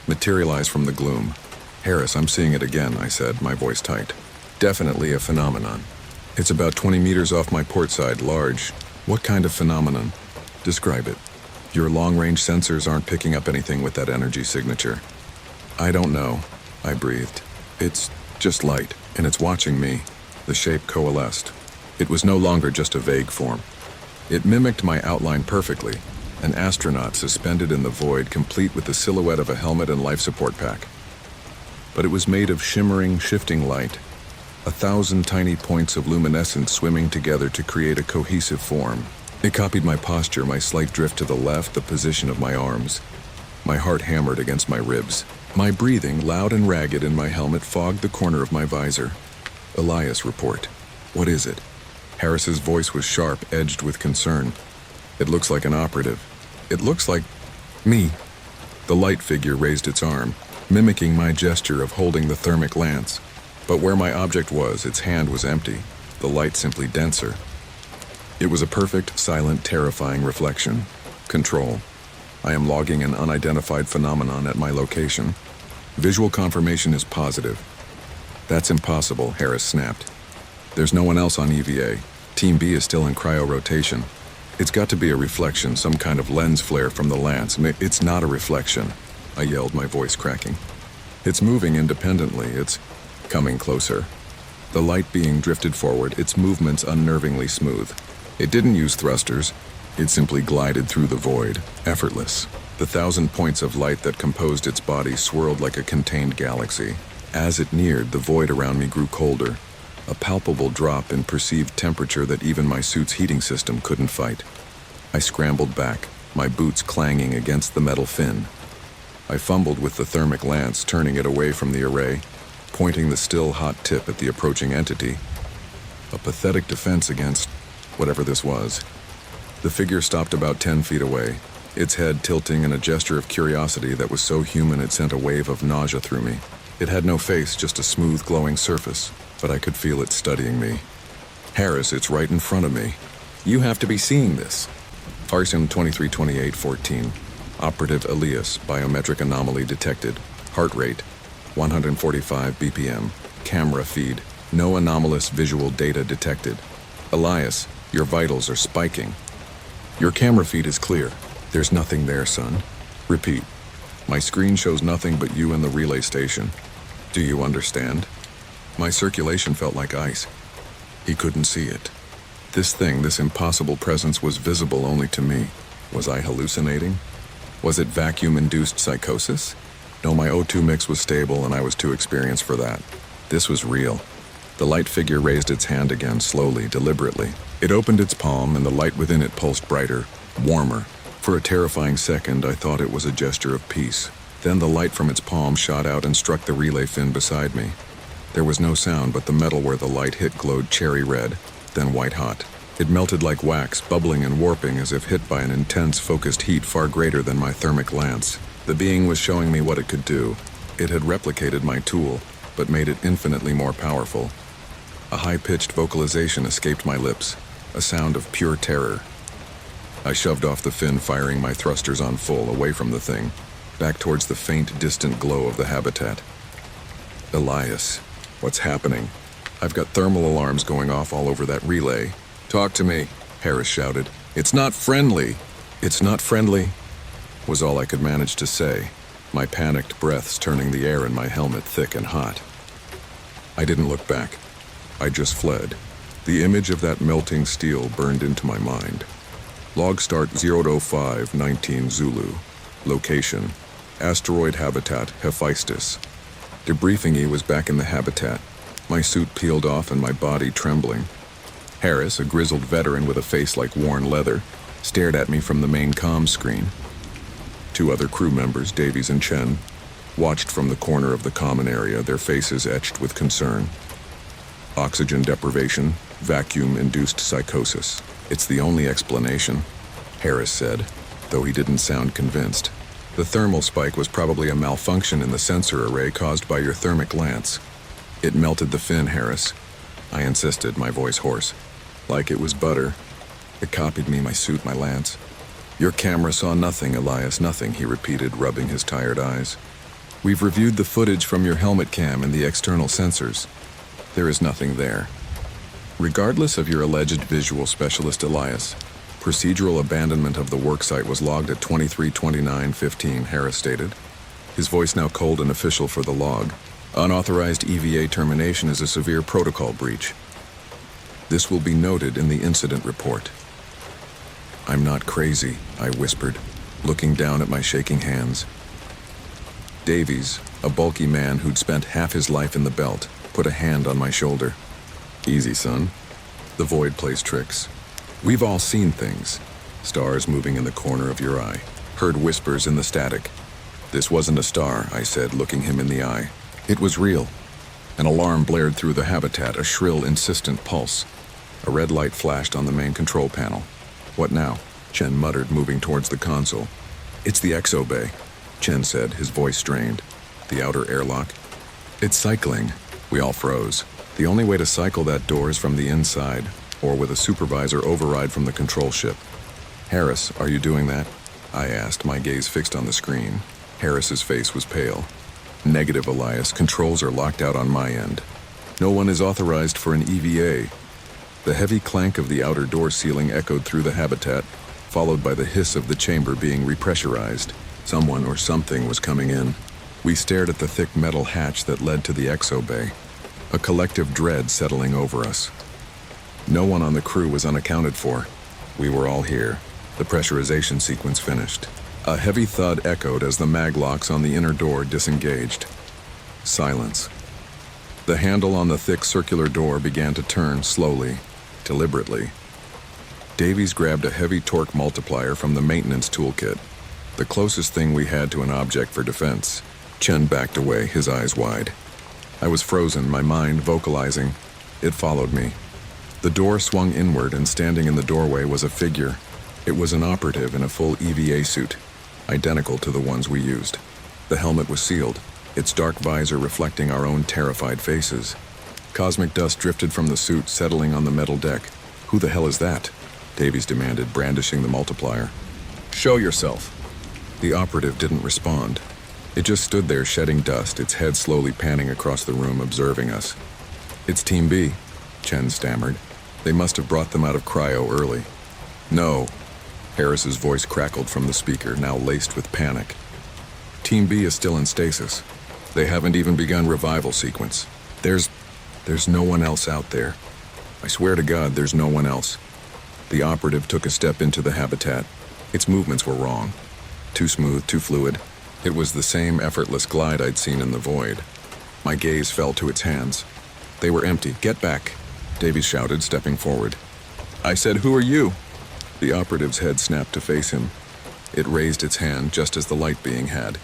materialize from the gloom. Harris, I'm seeing it again, I said, my voice tight. Definitely a phenomenon. It's about 20 meters off my port side, large. What kind of phenomenon? Describe it. Your long-range sensors aren't picking up anything with that energy signature. I don't know, I breathed. It's just light, and it's watching me. The shape coalesced. It was no longer just a vague form. It mimicked my outline perfectly, an astronaut suspended in the void, complete with the silhouette of a helmet and life support pack. But it was made of shimmering, shifting light, 1,000 tiny points of luminescence swimming together to create a cohesive form. It copied my posture, my slight drift to the left, the position of my arms. My heart hammered against my ribs. My breathing, loud and ragged in my helmet, fogged the corner of my visor. Elias, report. What is it? Harris's voice was sharp, edged with concern. It looks like an operative. It looks like me. The light figure raised its arm, mimicking my gesture of holding the thermic lance. But where my object was, its hand was empty, the light simply denser. It was a perfect, silent, terrifying reflection. Control. I am logging an unidentified phenomenon at my location. Visual confirmation is positive. That's impossible, Harris snapped. There's no one else on EVA. Team B is still in cryo-rotation. It's got to be a reflection, some kind of lens flare from the lance. It's not a reflection, I yelled, my voice cracking. It's moving independently. It's coming closer. The light being drifted forward, its movements unnervingly smooth. It didn't use thrusters. It simply glided through the void, effortless. The 1,000 points of light that composed its body swirled like a contained galaxy. As it neared, the void around me grew colder, a palpable drop in perceived temperature that even my suit's heating system couldn't fight. I scrambled back, my boots clanging against the metal fin. I fumbled with the thermic lance, turning it away from the array, pointing the still hot tip at the approaching entity. A pathetic defense against whatever this was. The figure stopped about 10 feet away, its head tilting in a gesture of curiosity that was so human it sent a wave of nausea through me. It had no face, just a smooth, glowing surface, but I could feel it studying me. Harris, it's right in front of me. You have to be seeing this. RSIM 232814. Operative Elias, biometric anomaly detected. Heart rate, 145 BPM. Camera feed, no anomalous visual data detected. Elias, your vitals are spiking. Your camera feed is clear. There's nothing there, son. Repeat. My screen shows nothing but you and the relay station. Do you understand? My circulation felt like ice. He couldn't see it. This thing, this impossible presence was visible only to me. Was I hallucinating? Was it vacuum-induced psychosis? No, my O2 mix was stable and I was too experienced for that. This was real. The light figure raised its hand again, slowly, deliberately. It opened its palm and the light within it pulsed brighter, warmer. For a terrifying second, I thought it was a gesture of peace. Then the light from its palm shot out and struck the relay fin beside me. There was no sound, but the metal where the light hit glowed cherry red, then white hot. It melted like wax, bubbling and warping as if hit by an intense, focused heat far greater than my thermic lance. The being was showing me what it could do. It had replicated my tool, but made it infinitely more powerful. A high-pitched vocalization escaped my lips, a sound of pure terror. I shoved off the fin, firing my thrusters on full, away from the thing, back towards the faint, distant glow of the habitat. Elias, what's happening? I've got thermal alarms going off all over that relay. Talk to me, Harris shouted. It's not friendly. It's not friendly, was all I could manage to say, my panicked breaths turning the air in my helmet thick and hot. I didn't look back. I just fled. The image of that melting steel burned into my mind. Log start 00519 Zulu. Location, asteroid habitat Hephaestus. Debriefing E was back in the habitat, my suit peeled off and my body trembling. Harris, a grizzled veteran with a face like worn leather, stared at me from the main comm screen. Two other crew members, Davies and Chen, watched from the corner of the common area, their faces etched with concern. Oxygen deprivation, vacuum-induced psychosis. It's the only explanation, Harris said, though he didn't sound convinced. The thermal spike was probably a malfunction in the sensor array caused by your thermic lance. It melted the fin, Harris. I insisted, my voice hoarse. Like it was butter. It copied me, my suit, my lance. Your camera saw nothing, Elias, nothing, he repeated, rubbing his tired eyes. We've reviewed the footage from your helmet cam and the external sensors. There is nothing there. Regardless of your alleged visual specialist, Elias, procedural abandonment of the worksite was logged at 23:29:15, Harris stated, his voice now cold and official for the log. Unauthorized EVA termination is a severe protocol breach. This will be noted in the incident report. I'm not crazy, I whispered, looking down at my shaking hands. Davies, a bulky man who'd spent half his life in the belt, put a hand on my shoulder. Easy, son. The void plays tricks. We've all seen things. Stars moving in the corner of your eye. Heard whispers in the static. This wasn't a star, I said, looking him in the eye. It was real. An alarm blared through the habitat, a shrill, insistent pulse. A red light flashed on the main control panel. What now? Chen muttered, moving towards the console. It's the exo bay, Chen said, his voice strained. The outer airlock. It's cycling. We all froze. The only way to cycle that door is from the inside, or with a supervisor override from the control ship. Harris, are you doing that? I asked, my gaze fixed on the screen. Harris's face was pale. Negative, Elias. Controls are locked out on my end. No one is authorized for an EVA. The heavy clank of the outer door ceiling echoed through the habitat, followed by the hiss of the chamber being repressurized. Someone or something was coming in. We stared at the thick metal hatch that led to the exo bay, a collective dread settling over us. No one on the crew was unaccounted for. We were all here. The pressurization sequence finished. A heavy thud echoed as the mag locks on the inner door disengaged. Silence. The handle on the thick circular door began to turn slowly, deliberately. Davies grabbed a heavy torque multiplier from the maintenance toolkit, the closest thing we had to an object for defense. Chen backed away, his eyes wide. I was frozen, my mind vocalizing. It followed me. The door swung inward, and standing in the doorway was a figure, It was an operative in a full EVA suit, identical to the ones we used. The helmet was sealed, its dark visor reflecting our own terrified faces. Cosmic dust drifted from the suit, settling on the metal deck. "Who the hell is that?" Davies demanded, brandishing the multiplier. "Show yourself." The operative didn't respond. It just stood there shedding dust, its head slowly panning across the room, observing us. "It's Team B," Chen stammered. "They must have brought them out of cryo early." "No." Harris's voice crackled from the speaker, now laced with panic. "Team B is still in stasis. They haven't even begun revival sequence. There's no one else out there. I swear to God, there's no one else." The operative took a step into the habitat. Its movements were wrong. Too smooth, too fluid. It was the same effortless glide I'd seen in the void. My gaze fell to its hands. They were empty. "Get back," Davies shouted, stepping forward. "I said, who are you?" The operative's head snapped to face him. It raised its hand just as the light being had.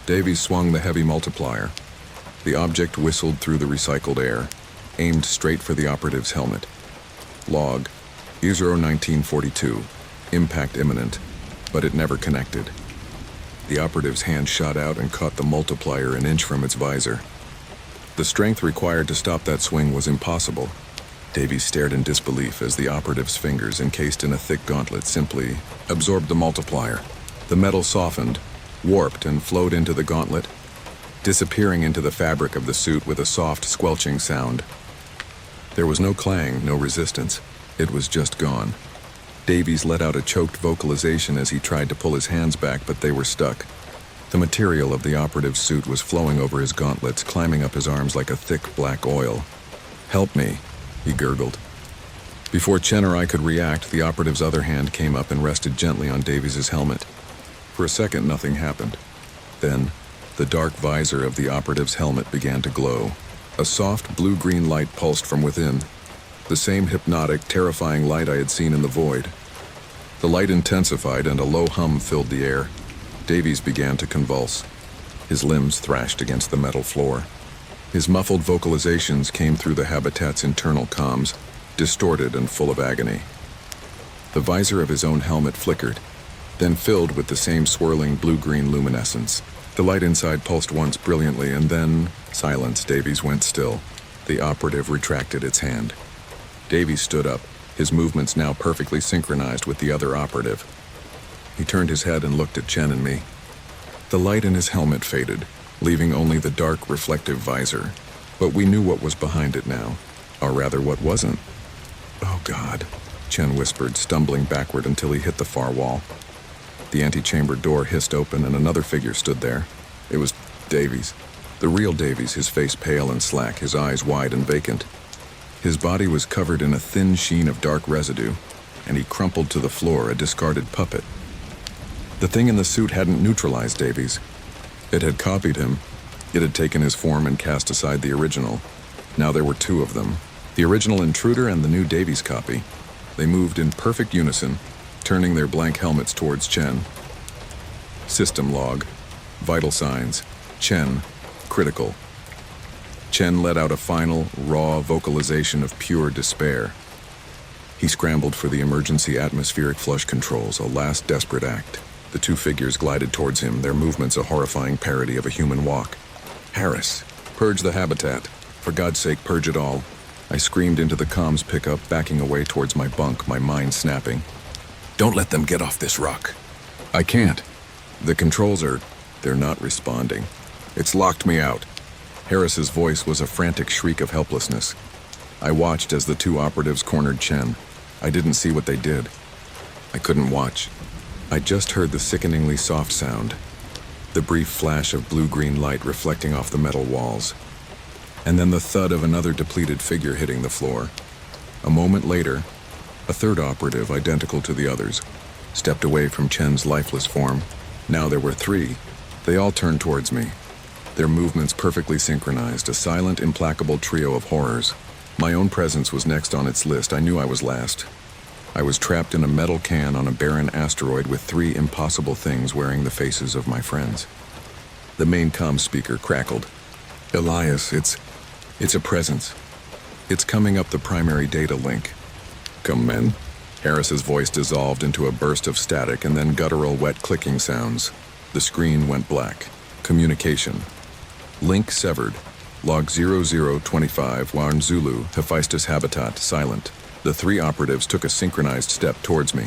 Davies swung the heavy multiplier. The object whistled through the recycled air, aimed straight for the operative's helmet. Log, ISRO 1942, impact imminent, but it never connected. The operative's hand shot out and caught the multiplier an inch from its visor. The strength required to stop that swing was impossible. Davies stared in disbelief as the operative's fingers, encased in a thick gauntlet, simply absorbed the multiplier. The metal softened, warped, and flowed into the gauntlet, disappearing into the fabric of the suit with a soft, squelching sound. There was no clang, no resistance. It was just gone. Davies let out a choked vocalization as he tried to pull his hands back, but they were stuck. The material of the operative's suit was flowing over his gauntlets, climbing up his arms like a thick black oil. "Help me," he gurgled. Before Chen or I could react, the operative's other hand came up and rested gently on Davies' helmet. For a second, nothing happened. Then, the dark visor of the operative's helmet began to glow. A soft blue-green light pulsed from within, the same hypnotic, terrifying light I had seen in the void. The light intensified and a low hum filled the air. Davies began to convulse. His limbs thrashed against the metal floor. His muffled vocalizations came through the habitat's internal comms, distorted and full of agony. The visor of his own helmet flickered, then filled with the same swirling blue-green luminescence. The light inside pulsed once brilliantly, and then silence. Davies went still. The operative retracted its hand. Davies stood up, his movements now perfectly synchronized with the other operative. He turned his head and looked at Chen and me. The light in his helmet faded, leaving only the dark, reflective visor. But we knew what was behind it now, or rather what wasn't. "Oh God," Chen whispered, stumbling backward until he hit the far wall. The antechamber door hissed open and another figure stood there. It was Davies. The real Davies, his face pale and slack, his eyes wide and vacant. His body was covered in a thin sheen of dark residue, and he crumpled to the floor, a discarded puppet. The thing in the suit hadn't neutralized Davies. It had copied him. It had taken his form and cast aside the original. Now there were two of them, the original intruder and the new Davies copy. They moved in perfect unison, turning their blank helmets towards Chen. System log. Vital signs. Chen. Critical. Chen let out a final, raw vocalization of pure despair. He scrambled for the emergency atmospheric flush controls, a last desperate act. The two figures glided towards him, their movements a horrifying parody of a human walk. "Harris, purge the habitat. For God's sake, purge it all." I screamed into the comms pickup, backing away towards my bunk, my mind snapping. "Don't let them get off this rock." "I can't. The controls they're not responding. It's locked me out." Harris's voice was a frantic shriek of helplessness. I watched as the two operatives cornered Chen. I didn't see what they did. I couldn't watch. I just heard the sickeningly soft sound, the brief flash of blue-green light reflecting off the metal walls, and then the thud of another depleted figure hitting the floor. A moment later, a third operative, identical to the others, stepped away from Chen's lifeless form. Now there were three. They all turned towards me, their movements perfectly synchronized, a silent, implacable trio of horrors. My own presence was next on its list. I knew I was last. I was trapped in a metal can on a barren asteroid with three impossible things wearing the faces of my friends. The main comm speaker crackled. "Elias, it's a presence. It's coming up the primary data link." "Come, men." Harris's voice dissolved into a burst of static and then guttural wet clicking sounds. The screen went black. Communication. Link severed. Log 0025 Warn Zulu, Hephaestus habitat, silent. The three operatives took a synchronized step towards me.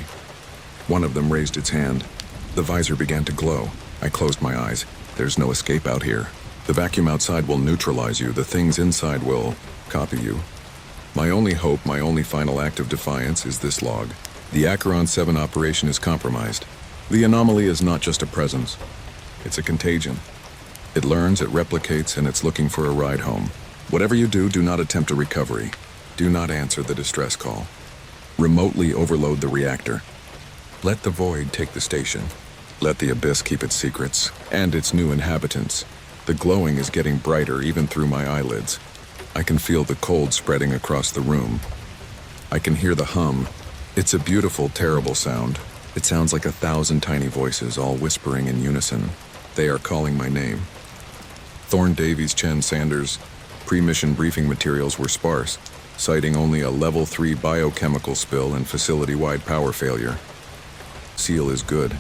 One of them raised its hand. The visor began to glow. I closed my eyes. There's no escape out here. The vacuum outside will neutralize you. The things inside will copy you. My only hope, my only final act of defiance is this log. The Acheron 7 operation is compromised. The anomaly is not just a presence. It's a contagion. It learns, it replicates, and it's looking for a ride home. Whatever you do, do not attempt a recovery. Do not answer the distress call. Remotely overload the reactor. Let the void take the station. Let the abyss keep its secrets and its new inhabitants. The glowing is getting brighter even through my eyelids. I can feel the cold spreading across the room. I can hear the hum. It's a beautiful, terrible sound. It sounds like 1,000 tiny voices all whispering in unison. They are calling my name. Thorne Davies, Chen Sanders. Pre-mission briefing materials were sparse, citing only a level 3 biochemical spill and facility-wide power failure. Seal is good.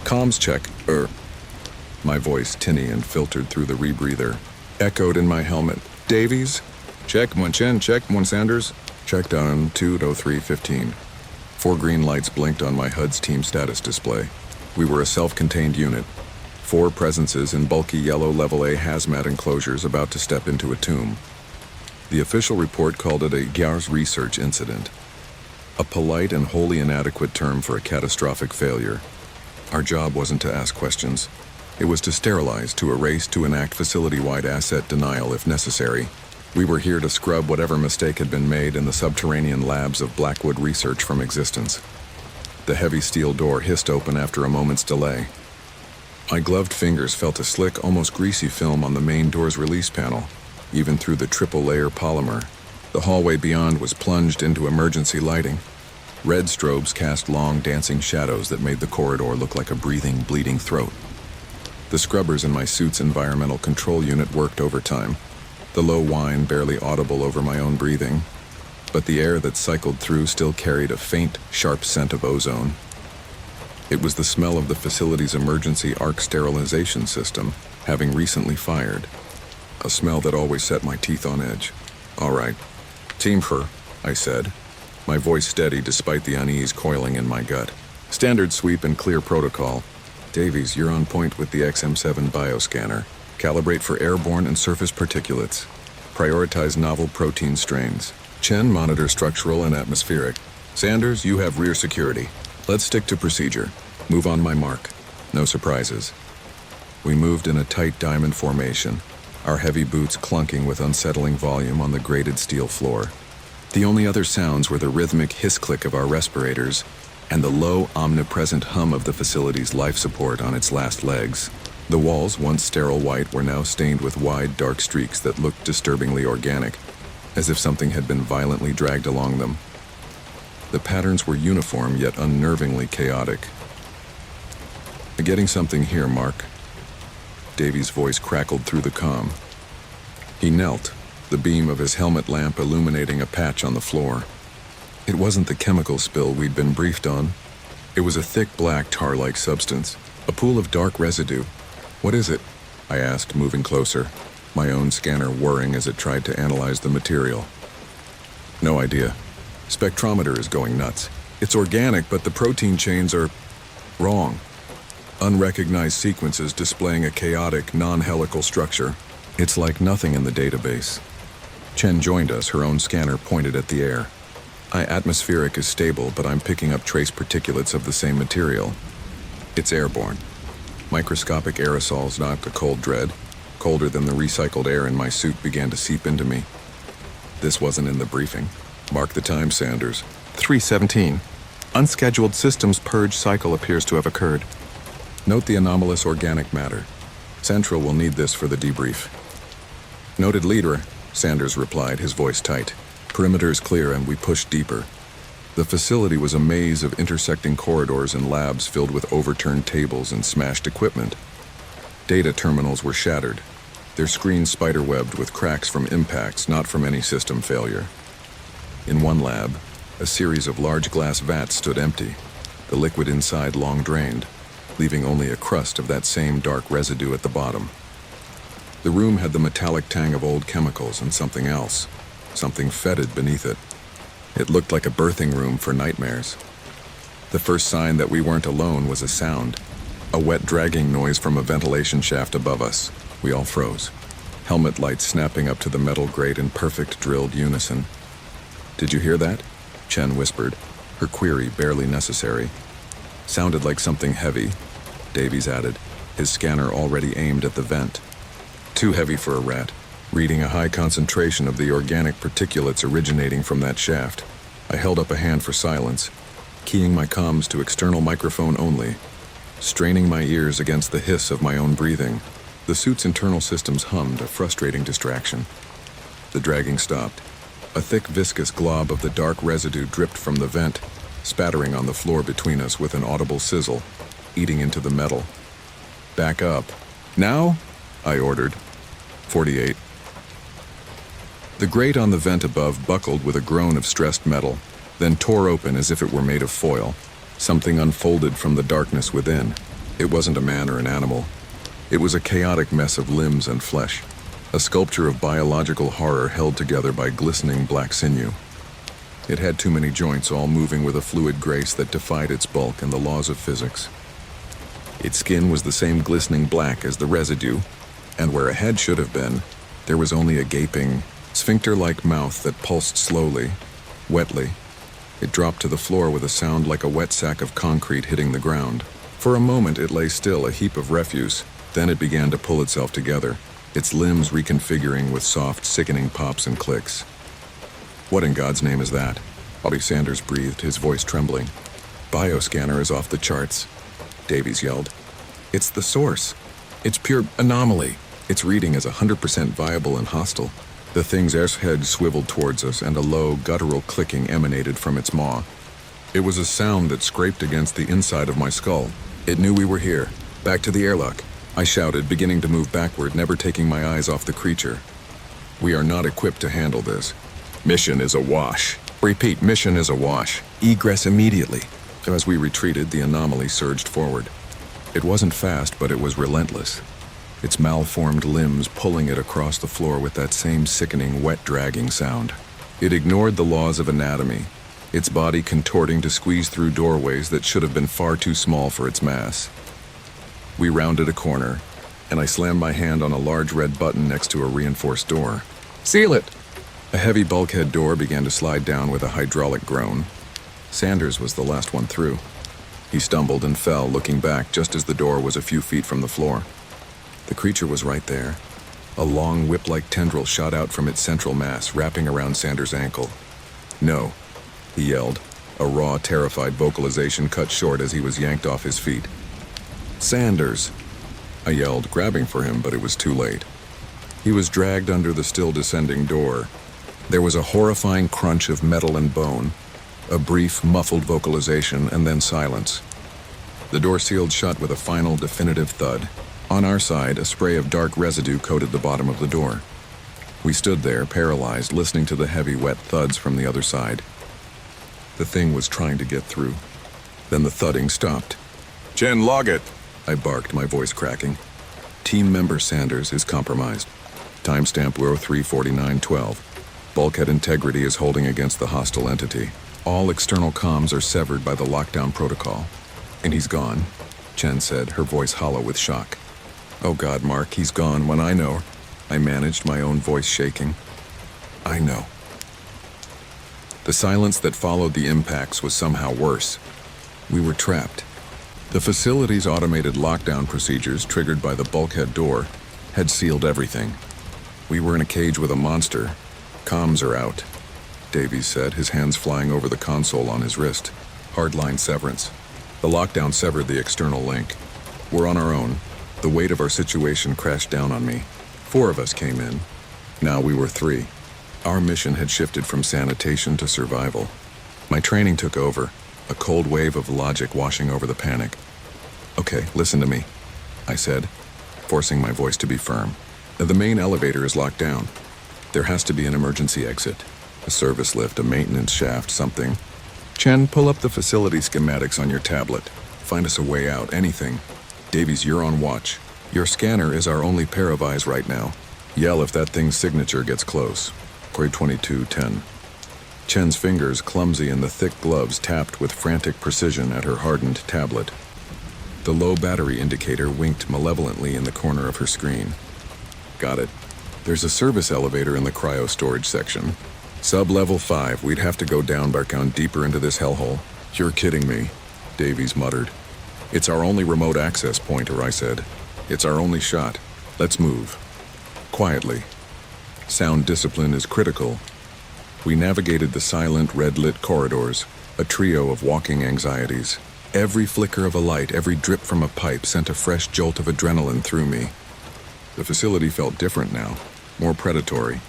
Comms check, My voice, tinny and filtered through the rebreather, echoed in my helmet. Davies? Check, one Chen, check, one Sanders. Checked on 20315. 4 green lights blinked on my HUD's team status display. We were a self-contained unit. 4 presences in bulky yellow level A hazmat enclosures about to step into a tomb. The official report called it a Gyars research incident. A polite and wholly inadequate term for a catastrophic failure. Our job wasn't to ask questions. It was to sterilize, to erase, to enact facility-wide asset denial if necessary. We were here to scrub whatever mistake had been made in the subterranean labs of Blackwood Research from existence. The heavy steel door hissed open after a moment's delay. My gloved fingers felt a slick, almost greasy film on the main door's release panel, even through the triple-layer polymer. The hallway beyond was plunged into emergency lighting. Red strobes cast long, dancing shadows that made the corridor look like a breathing, bleeding throat. The scrubbers in my suit's environmental control unit worked overtime, the low whine barely audible over my own breathing, but the air that cycled through still carried a faint, sharp scent of ozone. It was the smell of the facility's emergency arc sterilization system, having recently fired. A smell that always set my teeth on edge. All right. Team Fur, I said, my voice steady despite the unease coiling in my gut. Standard sweep and clear protocol. Davies, you're on point with the XM7 bioscanner. Calibrate for airborne and surface particulates. Prioritize novel protein strains. Chen, monitor structural and atmospheric. Sanders, you have rear security. Let's stick to procedure. Move on my mark. No surprises. We moved in a tight diamond formation, our heavy boots clunking with unsettling volume on the grated steel floor. The only other sounds were the rhythmic hiss-click of our respirators and the low, omnipresent hum of the facility's life support on its last legs. The walls, once sterile white, were now stained with wide, dark streaks that looked disturbingly organic, as if something had been violently dragged along them. The patterns were uniform, yet unnervingly chaotic. Getting something here, Mark. Davies' voice crackled through the comm. He knelt, the beam of his helmet lamp illuminating a patch on the floor. It wasn't the chemical spill we'd been briefed on. It was a thick black tar-like substance, a pool of dark residue. What is it? I asked, moving closer, my own scanner whirring as it tried to analyze the material. No idea. Spectrometer is going nuts. It's organic, but the protein chains are wrong. Unrecognized sequences displaying a chaotic, non-helical structure. It's like nothing in the database. Chen joined us, her own scanner pointed at the air. My atmospheric is stable, but I'm picking up trace particulates of the same material. It's airborne. Microscopic aerosols knocked a cold dread, colder than the recycled air in my suit began to seep into me. This wasn't in the briefing. Mark the time, Sanders. 3:17. Unscheduled systems purge cycle appears to have occurred. Note the anomalous organic matter. Central will need this for the debrief. Noted, leader, Sanders replied, his voice tight. Perimeter is clear and we push deeper. The facility was a maze of intersecting corridors and labs filled with overturned tables and smashed equipment. Data terminals were shattered, their screens spiderwebbed with cracks from impacts, not from any system failure. In one lab, A series of large glass vats stood empty, the liquid inside long drained, leaving only a crust of that same dark residue at the bottom. The room had the metallic tang of old chemicals and something else, something fetid beneath it. It looked like a birthing room for nightmares. The first sign that we weren't alone was a sound, a wet dragging noise from a ventilation shaft above us. We all froze, helmet lights snapping up to the metal grate in perfect drilled unison. "Did you hear that?" Chen whispered, her query barely necessary. "Sounded like something heavy," Davies added, his scanner already aimed at the vent. "Too heavy for a rat," reading a high concentration of the organic particulates originating from that shaft. I held up a hand for silence, keying my comms to external microphone only, straining my ears against the hiss of my own breathing. The suit's internal systems hummed, a frustrating distraction. The dragging stopped. A thick, viscous glob of the dark residue dripped from the vent, spattering on the floor between us with an audible sizzle, eating into the metal. "Back up. Now?" I ordered. 48. The grate on the vent above buckled with a groan of stressed metal, then tore open as if it were made of foil. Something unfolded from the darkness within. It wasn't a man or an animal. It was a chaotic mess of limbs and flesh, a sculpture of biological horror held together by glistening black sinew. It had too many joints, all moving with a fluid grace that defied its bulk and the laws of physics. Its skin was the same glistening black as the residue, and where a head should have been, there was only a gaping, sphincter-like mouth that pulsed slowly, wetly. It dropped to the floor with a sound like a wet sack of concrete hitting the ground. For a moment it lay still, a heap of refuse. Then it began to pull itself together, its limbs reconfiguring with soft, sickening pops and clicks. "What in God's name is that?" Bobby Sanders breathed, his voice trembling. "Bioscanner is off the charts," Davies yelled. "It's the source. It's pure anomaly. Its reading is 100% viable and hostile." The thing's head swiveled towards us, and a low, guttural clicking emanated from its maw. It was a sound that scraped against the inside of my skull. It knew we were here. "Back to the airlock," I shouted, beginning to move backward, never taking my eyes off the creature. "We are not equipped to handle this. Mission is a wash. Repeat, mission is a wash. Egress immediately." As we retreated, the anomaly surged forward. It wasn't fast, but it was relentless, its malformed limbs pulling it across the floor with that same sickening, wet dragging sound. It ignored the laws of anatomy, its body contorting to squeeze through doorways that should have been far too small for its mass. We rounded a corner, and I slammed my hand on a large red button next to a reinforced door. "Seal it!" A heavy bulkhead door began to slide down with a hydraulic groan. Sanders was the last one through. He stumbled and fell, looking back just as the door was a few feet from the floor. The creature was right there. A long whip-like tendril shot out from its central mass, wrapping around Sanders' ankle. "No," he yelled, a raw, terrified vocalization cut short as he was yanked off his feet. "Sanders!" I yelled, grabbing for him, but it was too late. He was dragged under the still descending door. There was a horrifying crunch of metal and bone, a brief, muffled vocalization, and then silence. The door sealed shut with a final, definitive thud. On our side, a spray of dark residue coated the bottom of the door. We stood there, paralyzed, listening to the heavy, wet thuds from the other side. The thing was trying to get through. Then the thudding stopped. "Chen, log it!" I barked, my voice cracking. "Team member Sanders is compromised. Timestamp 034912. Bulkhead integrity is holding against the hostile entity. All external comms are severed by the lockdown protocol." "And he's gone," Chen said, her voice hollow with shock. "Oh God, Mark, he's gone when I know." I managed, my own voice shaking. "I know." The silence that followed the impacts was somehow worse. We were trapped. The facility's automated lockdown procedures, triggered by the bulkhead door, had sealed everything. We were in a cage with a monster. "Comms are out," Davies said, his hands flying over the console on his wrist. "Hardline severance." The lockdown severed the external link. We're on our own. The weight of our situation crashed down on me. 4 of us came in. Now we were 3. Our mission had shifted from sanitation to survival. My training took over, a cold wave of logic washing over the panic. "Okay, listen to me," I said, forcing my voice to be firm. "The main elevator is locked down. There has to be an emergency exit. A service lift, a maintenance shaft, something. Chen, pull up the facility schematics on your tablet. Find us a way out, anything. Davies, you're on watch. Your scanner is our only pair of eyes right now. Yell if that thing's signature gets close. Grade 2210. Chen's fingers, clumsy in the thick gloves, tapped with frantic precision at her hardened tablet. The low battery indicator winked malevolently in the corner of her screen. Got it. There's a service elevator in the cryo storage section. Sub-level 5, we'd have to go down deeper into this hellhole. You're kidding me, Davies muttered. It's our only remote access pointer, I said. It's our only shot. Let's move. Quietly. Sound discipline is critical. We navigated the silent, red-lit corridors, a trio of walking anxieties. Every flicker of a light, every drip from a pipe sent a fresh jolt of adrenaline through me. The facility felt different now, more predatory.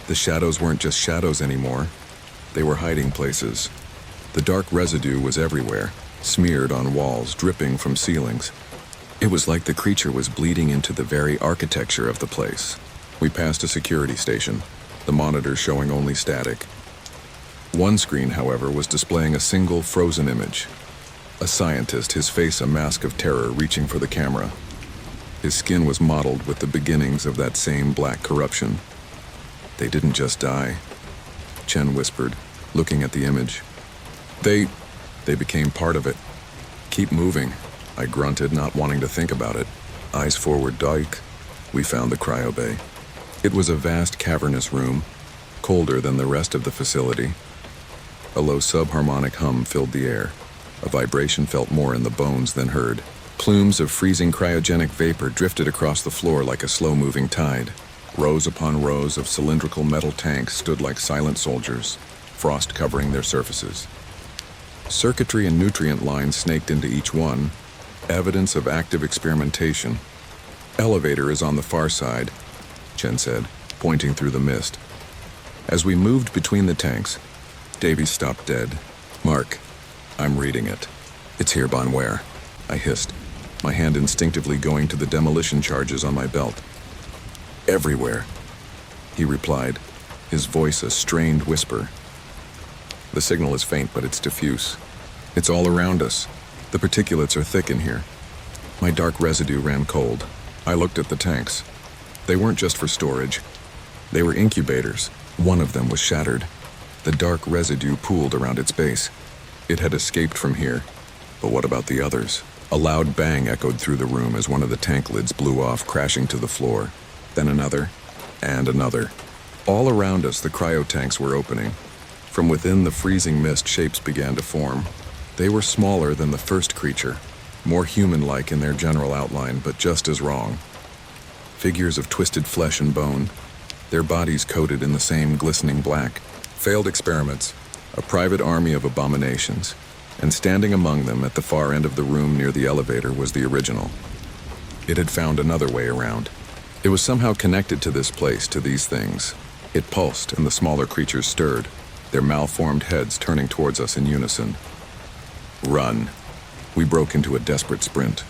The shadows weren't just shadows anymore. They were hiding places. The dark residue was everywhere, smeared on walls, dripping from ceilings. It was like the creature was bleeding into the very architecture of the place. We passed a security station, the monitors showing only static. One screen, however, was displaying a single frozen image. A scientist, his face a mask of terror, reaching for the camera. His skin was mottled with the beginnings of that same black corruption. They didn't just die, Chen whispered, looking at the image. They became part of it. Keep moving, I grunted, not wanting to think about it. Eyes forward, Dyke. We found the cryo bay. It was a vast cavernous room, colder than the rest of the facility. A low subharmonic hum filled the air. A vibration felt more in the bones than heard. Plumes of freezing cryogenic vapor drifted across the floor like a slow-moving tide. Rows upon rows of cylindrical metal tanks stood like silent soldiers, frost covering their surfaces. Circuitry and nutrient lines snaked into each one, evidence of active experimentation. Elevator is on the far side, Chen said, pointing through the mist. As we moved between the tanks, Davies stopped dead. Mark, I'm reading it. It's here, Bonware, I hissed, my hand instinctively going to the demolition charges on my belt. Everywhere, he replied, his voice a strained whisper. The signal is faint, but it's diffuse. It's all around us. The particulates are thick in here. My dark residue ran cold. I looked at the tanks. They weren't just for storage. They were incubators. One of them was shattered. The dark residue pooled around its base. It had escaped from here. But what about the others? A loud bang echoed through the room as one of the tank lids blew off, crashing to the floor. Then another, and another. All around us, the cryotanks were opening. From within the freezing mist, shapes began to form. They were smaller than the first creature, more human-like in their general outline, but just as wrong. Figures of twisted flesh and bone, their bodies coated in the same glistening black. Failed experiments, a private army of abominations, and standing among them at the far end of the room near the elevator was the original. It had found another way around. It was somehow connected to this place, to these things. It pulsed, and the smaller creatures stirred, their malformed heads turning towards us in unison. Run. We broke into a desperate sprint.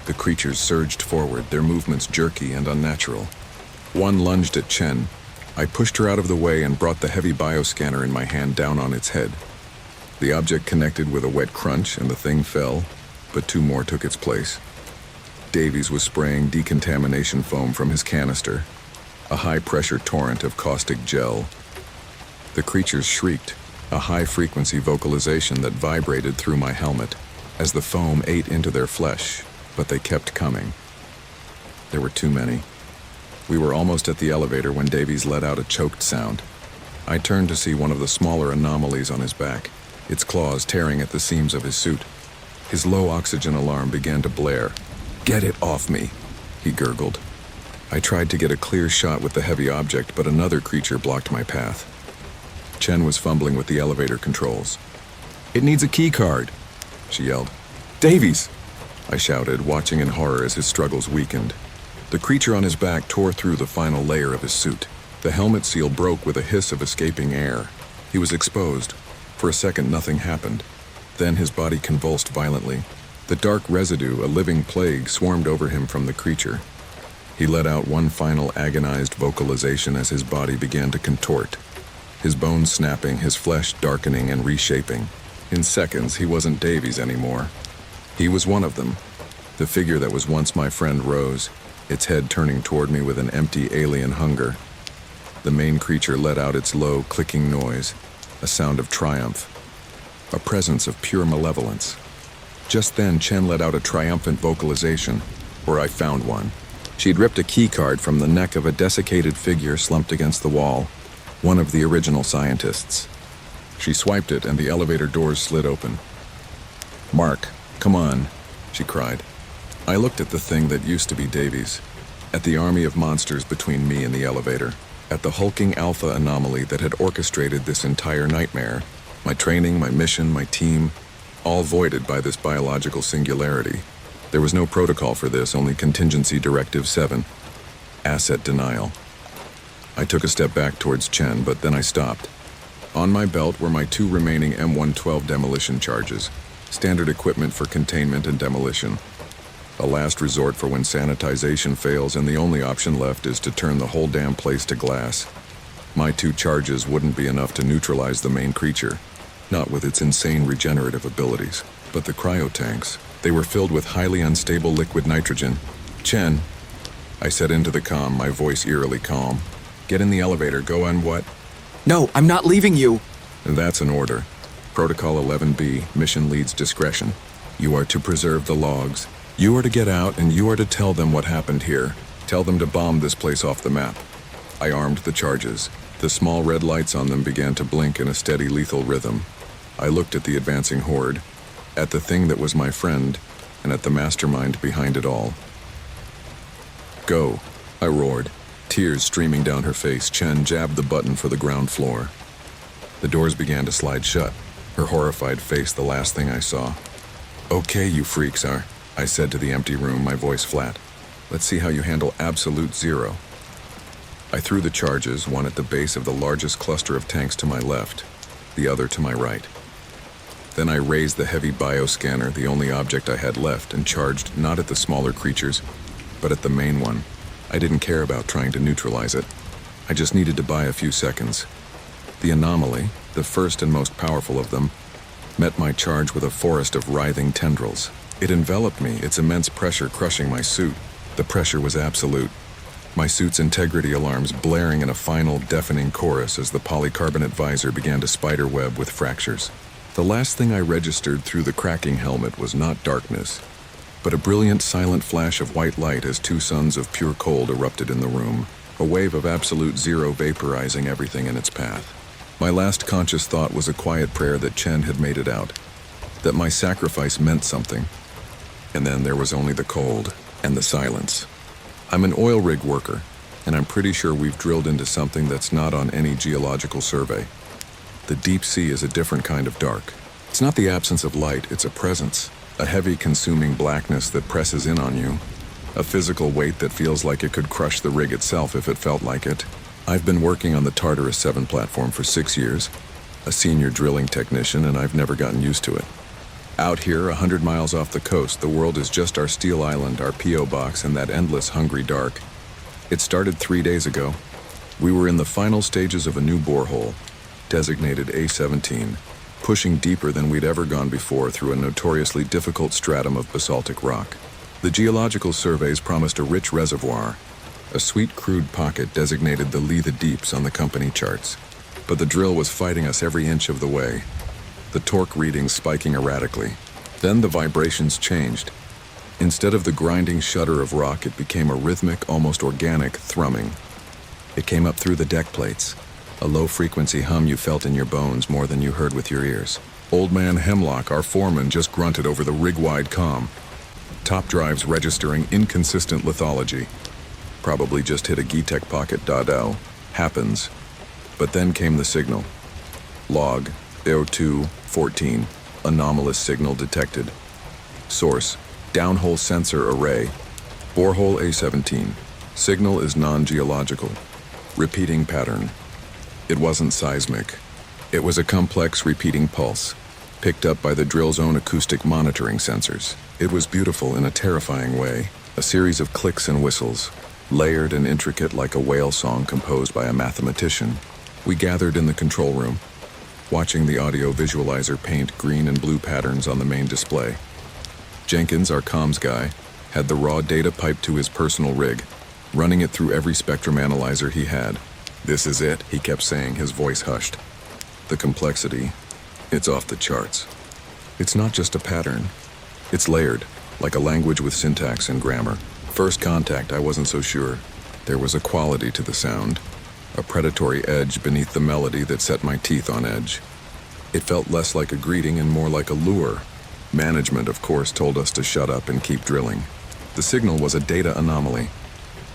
The creatures surged forward, their movements jerky and unnatural. One lunged at Chen. I pushed her out of the way and brought the heavy bioscanner in my hand down on its head. The object connected with a wet crunch, and the thing fell, but two more took its place. Davies was spraying decontamination foam from his canister, a high-pressure torrent of caustic gel. The creatures shrieked, a high-frequency vocalization that vibrated through my helmet as the foam ate into their flesh, but they kept coming. There were too many. We were almost at the elevator when Davies let out a choked sound. I turned to see one of the smaller anomalies on his back, its claws tearing at the seams of his suit. His low oxygen alarm began to blare. "Get it off me," he gurgled. I tried to get a clear shot with the heavy object, but another creature blocked my path. Chen was fumbling with the elevator controls. "It needs a key card," she yelled. "Davies!" I shouted, watching in horror as his struggles weakened. The creature on his back tore through the final layer of his suit. The helmet seal broke with a hiss of escaping air. He was exposed. For a second, nothing happened. Then his body convulsed violently. The dark residue, a living plague, swarmed over him from the creature. He let out one final agonized vocalization as his body began to contort. his bones snapping, his flesh darkening and reshaping. In seconds, he wasn't Davies anymore. He was one of them. The figure that was once my friend rose, its head turning toward me with an empty alien hunger. The main creature let out its low, clicking noise, a sound of triumph, a presence of pure malevolence. Just then, Chen let out a triumphant vocalization, or I found one. She'd ripped a key card from the neck of a desiccated figure slumped against the wall, one of the original scientists. She swiped it and the elevator doors slid open. "Mark, come on," she cried. I looked at the thing that used to be Davies, at the army of monsters between me and the elevator, at the hulking alpha anomaly that had orchestrated this entire nightmare, my training, my mission, my team, all voided by this biological singularity. There was no protocol for this, only Contingency Directive 7, asset denial. I took a step back towards Chen, but then I stopped. On my belt were my 2 remaining M112 demolition charges, standard equipment for containment and demolition. A last resort for when sanitization fails and the only option left is to turn the whole damn place to glass. My 2 charges wouldn't be enough to neutralize the main creature, not with its insane regenerative abilities. But the cryotanks, they were filled with highly unstable liquid nitrogen. "Chen," I said into the comm, my voice eerily calm. "Get in the elevator, go on what?" "No, I'm not leaving you." "That's an order. Protocol 11B, mission leads discretion. You are to preserve the logs. You are to get out and you are to tell them what happened here. Tell them to bomb this place off the map." I armed the charges. The small red lights on them began to blink in a steady lethal rhythm. I looked at the advancing horde, at the thing that was my friend, and at the mastermind behind it all. "Go," I roared. Tears streaming down her face, Chen jabbed the button for the ground floor. The doors began to slide shut, her horrified face the last thing I saw. "Okay, you freaks are," I said to the empty room, my voice flat. "Let's see how you handle absolute zero." I threw the charges, one at the base of the largest cluster of tanks to my left, the other to my right. Then I raised the heavy bioscanner, the only object I had left, and charged not at the smaller creatures, but at the main one. I didn't care about trying to neutralize it. I just needed to buy a few seconds. The anomaly, the first and most powerful of them, met my charge with a forest of writhing tendrils. It enveloped me, its immense pressure crushing my suit. The pressure was absolute. My suit's integrity alarms blaring in a final, deafening chorus as the polycarbonate visor began to spiderweb with fractures. The last thing I registered through the cracking helmet was not darkness, but a brilliant, silent flash of white light as 2 suns of pure cold erupted in the room, a wave of absolute zero vaporizing everything in its path. My last conscious thought was a quiet prayer that Chen had made it out, that my sacrifice meant something. And then there was only the cold and the silence. I'm an oil rig worker, and I'm pretty sure we've drilled into something that's not on any geological survey. The deep sea is a different kind of dark. It's not the absence of light, it's a presence, a heavy consuming blackness that presses in on you, a physical weight that feels like it could crush the rig itself if it felt like it. I've been working on the Tartarus 7 platform for 6 years, a senior drilling technician, and I've never gotten used to it. Out here, 100 miles off the coast, the world is just our steel island, our P.O. box, and that endless hungry dark. It started 3 days ago. We were in the final stages of a new borehole, designated A17, pushing deeper than we'd ever gone before through a notoriously difficult stratum of basaltic rock. The geological surveys promised a rich reservoir, a sweet crude pocket designated the Lee the Deeps on the company charts. But the drill was fighting us every inch of the way, the torque readings spiking erratically. Then the vibrations changed. Instead of the grinding shudder of rock, it became a rhythmic, almost organic thrumming. It came up through the deck plates, a low-frequency hum you felt in your bones more than you heard with your ears. Old Man Hemlock, our foreman, just grunted over the rig-wide comm. Top drives registering inconsistent lithology. Probably just hit a Getek pocket .0. Happens. But then came the signal. Log, AO2-14, anomalous signal detected. Source, downhole sensor array. Borehole A17. Signal is non-geological. Repeating pattern. It wasn't seismic. It was a complex repeating pulse, picked up by the drill's own acoustic monitoring sensors. It was beautiful in a terrifying way, a series of clicks and whistles, layered and intricate like a whale song composed by a mathematician. We gathered in the control room, watching the audio visualizer paint green and blue patterns on the main display. Jenkins, our comms guy, had the raw data piped to his personal rig, running it through every spectrum analyzer he had. "This is it," he kept saying, his voice hushed. "The complexity, it's off the charts. It's not just a pattern. It's layered, like a language with syntax and grammar. First contact, I wasn't so sure. There was a quality to the sound, a predatory edge beneath the melody that set my teeth on edge. It felt less like a greeting and more like a lure. Management, of course, told us to shut up and keep drilling. The signal was a data anomaly,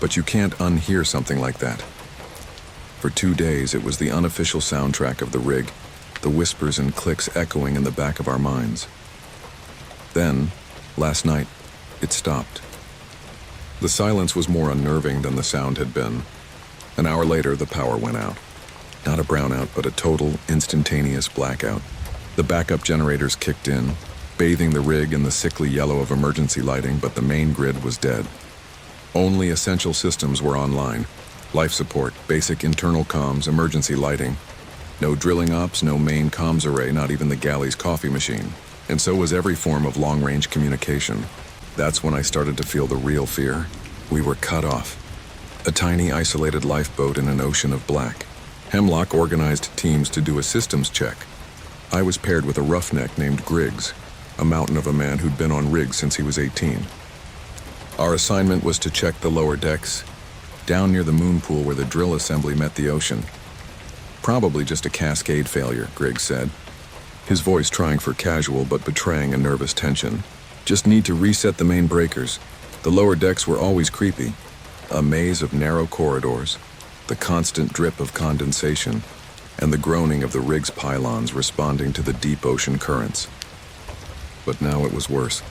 but you can't unhear something like that. For 2 days, it was the unofficial soundtrack of the rig, the whispers and clicks echoing in the back of our minds. Then, last night, it stopped. The silence was more unnerving than the sound had been. An hour later, the power went out. Not a brownout, but a total, instantaneous blackout. The backup generators kicked in, bathing the rig in the sickly yellow of emergency lighting, but the main grid was dead. Only essential systems were online. Life support, basic internal comms, emergency lighting. No drilling ops, no main comms array, not even the galley's coffee machine. And so was every form of long-range communication. That's when I started to feel the real fear. We were cut off. A tiny, isolated lifeboat in an ocean of black. Hemlock organized teams to do a systems check. I was paired with a roughneck named Griggs, a mountain of a man who'd been on rigs since he was 18. Our assignment was to check the lower decks, down near the moon pool where the drill assembly met the ocean. "Probably just a cascade failure," Griggs said, his voice trying for casual but betraying a nervous tension. "Just need to reset the main breakers. The lower decks were always creepy. A maze of narrow corridors, the constant drip of condensation, and the groaning of the rig's pylons responding to the deep ocean currents." But now it was worse.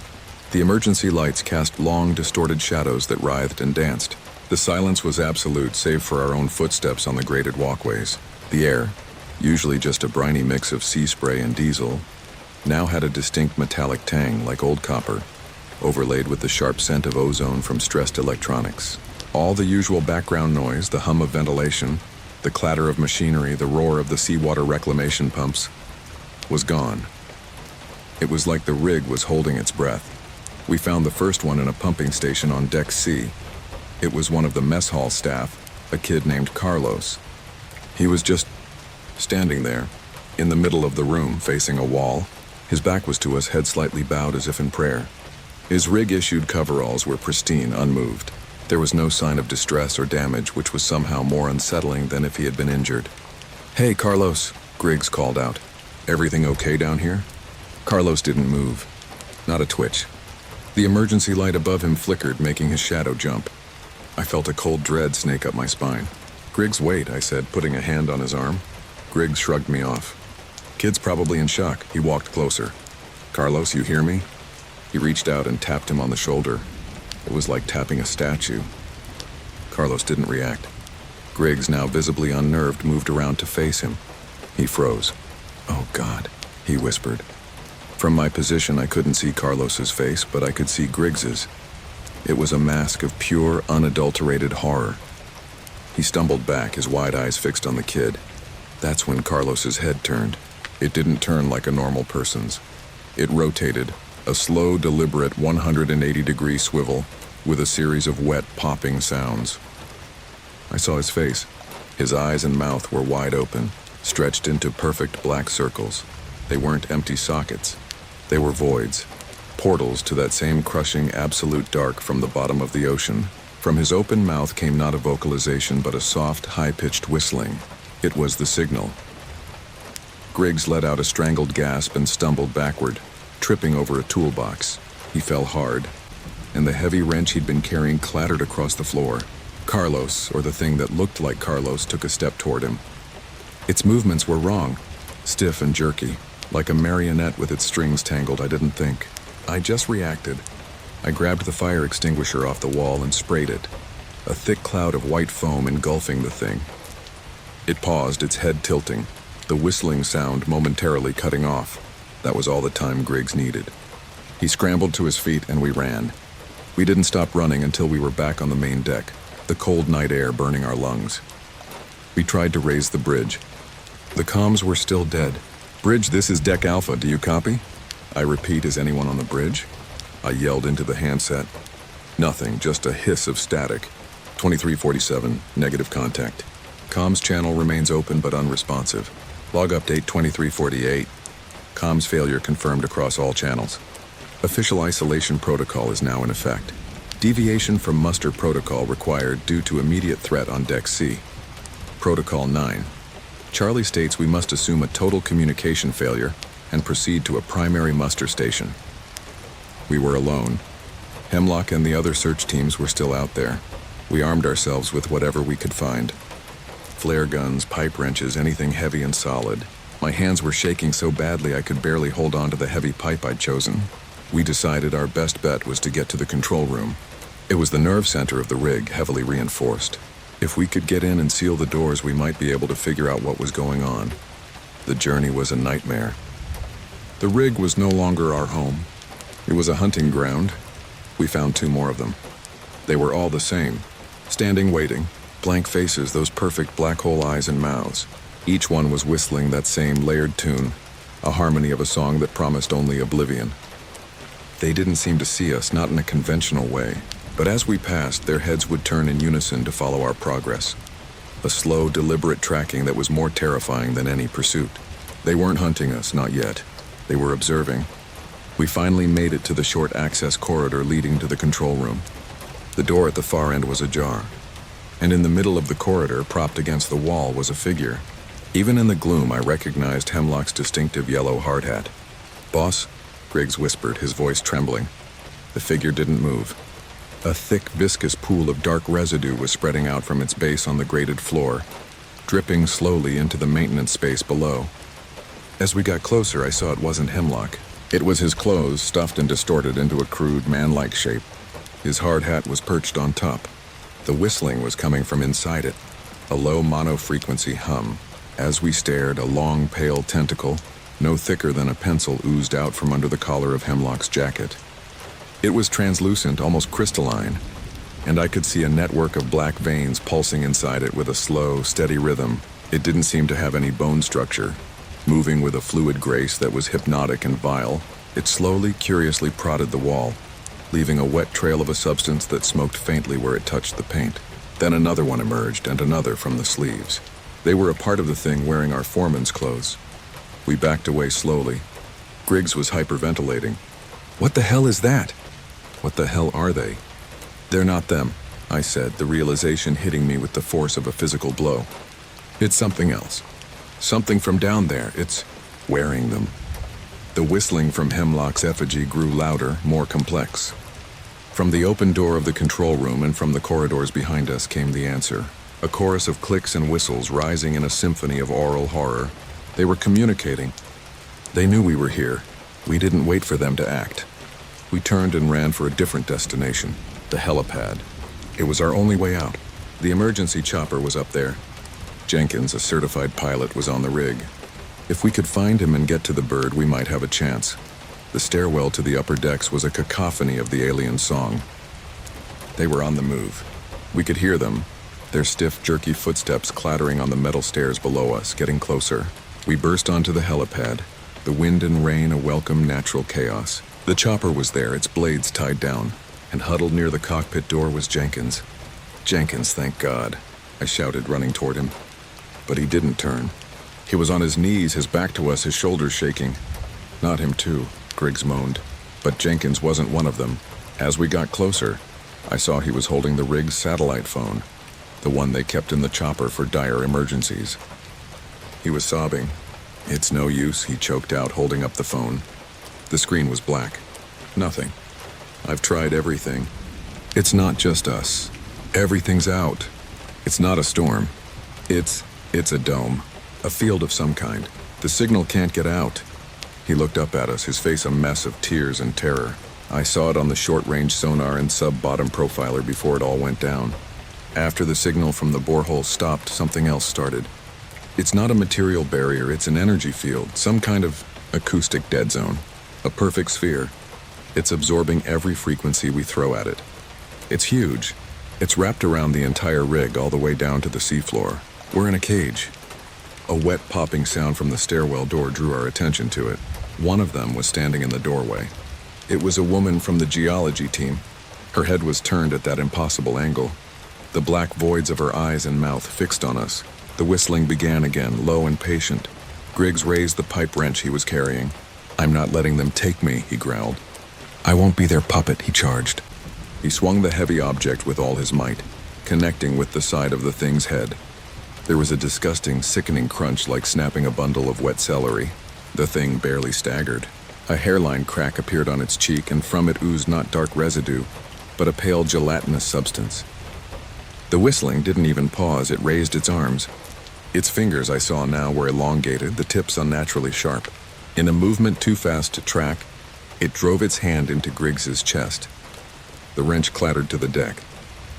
The emergency lights cast long, distorted shadows that writhed and danced. The silence was absolute, save for our own footsteps on the graded walkways. The air, usually just a briny mix of sea spray and diesel, now had a distinct metallic tang like old copper, overlaid with the sharp scent of ozone from stressed electronics. All the usual background noise, the hum of ventilation, the clatter of machinery, the roar of the seawater reclamation pumps, was gone. It was like the rig was holding its breath. We found the first one in a pumping station on Deck C. It was one of the mess hall staff, a kid named Carlos. He was just standing there, in the middle of the room, facing a wall. His back was to us, head slightly bowed as if in prayer. His rig-issued coveralls were pristine, unmoved. There was no sign of distress or damage, which was somehow more unsettling than if he had been injured. "Hey, Carlos," Griggs called out. "Everything okay down here?" Carlos didn't move. Not a twitch. The emergency light above him flickered, making his shadow jump. I felt a cold dread snake up my spine. "Griggs, wait," I said, putting a hand on his arm. Griggs shrugged me off. "Kid's probably in shock." He walked closer. "Carlos, you hear me?" He reached out and tapped him on the shoulder. It was like tapping a statue. Carlos didn't react. Griggs, now visibly unnerved, moved around to face him. He froze. "Oh, God," he whispered. From my position, I couldn't see Carlos's face, but I could see Griggs's. It was a mask of pure, unadulterated horror. He stumbled back, his wide eyes fixed on the kid. That's when Carlos's head turned. It didn't turn like a normal person's. It rotated, a slow, deliberate 180-degree swivel with a series of wet, popping sounds. I saw his face. His eyes and mouth were wide open, stretched into perfect black circles. They weren't empty sockets. They were voids, portals to that same crushing absolute dark from the bottom of the ocean. From his open mouth came not a vocalization, but a soft, high-pitched whistling. It was the signal. Griggs let out a strangled gasp and stumbled backward, tripping over a toolbox. He fell hard, and the heavy wrench he'd been carrying clattered across the floor. Carlos, or the thing that looked like Carlos, took a step toward him. Its movements were wrong, stiff and jerky. Like a marionette with its strings tangled. I didn't think. I just reacted. I grabbed the fire extinguisher off the wall and sprayed it, a thick cloud of white foam engulfing the thing. It paused, its head tilting, the whistling sound momentarily cutting off. That was all the time Griggs needed. He scrambled to his feet and we ran. We didn't stop running until we were back on the main deck, the cold night air burning our lungs. We tried to raise the bridge. The comms were still dead. "Bridge, this is Deck Alpha, do you copy?" I repeat, "Is anyone on the bridge?" I yelled into the handset. Nothing, just a hiss of static. 2347, negative contact. Comms channel remains open but unresponsive. Log update 2348. Comms failure confirmed across all channels. Official isolation protocol is now in effect. Deviation from muster protocol required due to immediate threat on Deck C. Protocol 9. Charlie states we must assume a total communication failure and proceed to a primary muster station. We were alone. Hemlock and the other search teams were still out there. We armed ourselves with whatever we could find. Flare guns, pipe wrenches, anything heavy and solid. My hands were shaking so badly I could barely hold on to the heavy pipe I'd chosen. We decided our best bet was to get to the control room. It was the nerve center of the rig, heavily reinforced. If we could get in and seal the doors, we might be able to figure out what was going on. The journey was a nightmare. The rig was no longer our home. It was a hunting ground. We found 2 more of them. They were all the same. Standing waiting, blank faces, those perfect black hole eyes and mouths. Each one was whistling that same layered tune, a harmony of a song that promised only oblivion. They didn't seem to see us, not in a conventional way, but as we passed, their heads would turn in unison to follow our progress. A slow, deliberate tracking that was more terrifying than any pursuit. They weren't hunting us, not yet. They were observing. We finally made it to the short access corridor leading to the control room. The door at the far end was ajar, and in the middle of the corridor, propped against the wall, was a figure. Even in the gloom, I recognized Hemlock's distinctive yellow hard hat. "Boss?" Griggs whispered, his voice trembling. The figure didn't move. A thick, viscous pool of dark residue was spreading out from its base on the grated floor, dripping slowly into the maintenance space below. As we got closer, I saw it wasn't Hemlock. It was his clothes, stuffed and distorted into a crude, man-like shape. His hard hat was perched on top. The whistling was coming from inside it, a low mono-frequency hum. As we stared, a long, pale tentacle, no thicker than a pencil, oozed out from under the collar of Hemlock's jacket. It was translucent, almost crystalline, and I could see a network of black veins pulsing inside it with a slow, steady rhythm. It didn't seem to have any bone structure. Moving with a fluid grace that was hypnotic and vile, it slowly, curiously prodded the wall, leaving a wet trail of a substance that smoked faintly where it touched the paint. Then another one emerged, and another from the sleeves. They were a part of the thing wearing our foreman's clothes. We backed away slowly. Griggs was hyperventilating. "What the hell is that?" "What the hell are they?" "They're not them," I said, the realization hitting me with the force of a physical blow. "It's something else. Something from down there. It's wearing them." The whistling from Hemlock's effigy grew louder, more complex. From the open door of the control room and from the corridors behind us came the answer. A chorus of clicks and whistles rising in a symphony of oral horror. They were communicating. They knew we were here. We didn't wait for them to act. We turned and ran for a different destination, the helipad. It was our only way out. The emergency chopper was up there. Jenkins, a certified pilot, was on the rig. If we could find him and get to the bird, we might have a chance. The stairwell to the upper decks was a cacophony of the alien song. They were on the move. We could hear them, their stiff, jerky footsteps clattering on the metal stairs below us, getting closer. We burst onto the helipad, the wind and rain a welcome natural chaos. The chopper was there, its blades tied down, and huddled near the cockpit door was Jenkins. "Jenkins, thank God," I shouted, running toward him. But he didn't turn. He was on his knees, his back to us, his shoulders shaking. "Not him too," Griggs moaned. But Jenkins wasn't one of them. As we got closer, I saw he was holding the rig's satellite phone, the one they kept in the chopper for dire emergencies. He was sobbing. "It's no use," he choked out, holding up the phone. The screen was black. Nothing. "I've tried everything. It's not just us. Everything's out. It's not a storm. It's a dome. A field of some kind. The signal can't get out." He looked up at us, his face a mess of tears and terror. I saw it on the short-range sonar and sub-bottom profiler before it all went down. After the signal from the borehole stopped, something else started. It's not a material barrier, it's an energy field, some kind of acoustic dead zone. A perfect sphere. It's absorbing every frequency we throw at it. It's huge. It's wrapped around the entire rig all the way down to the seafloor. We're in a cage. A wet popping sound from the stairwell door drew our attention to it. One of them was standing in the doorway. It was a woman from the geology team. Her head was turned at that impossible angle. The black voids of her eyes and mouth fixed on us. The whistling began again, low and patient. Griggs raised the pipe wrench he was carrying. "I'm not letting them take me," he growled. "I won't be their puppet," he charged. He swung the heavy object with all his might, connecting with the side of the thing's head. There was a disgusting, sickening crunch like snapping a bundle of wet celery. The thing barely staggered. A hairline crack appeared on its cheek, and from it oozed not dark residue, but a pale gelatinous substance. The whistling didn't even pause. It raised its arms. Its fingers, I saw now, were elongated, the tips unnaturally sharp. In a movement too fast to track, it drove its hand into Griggs's chest. The wrench clattered to the deck.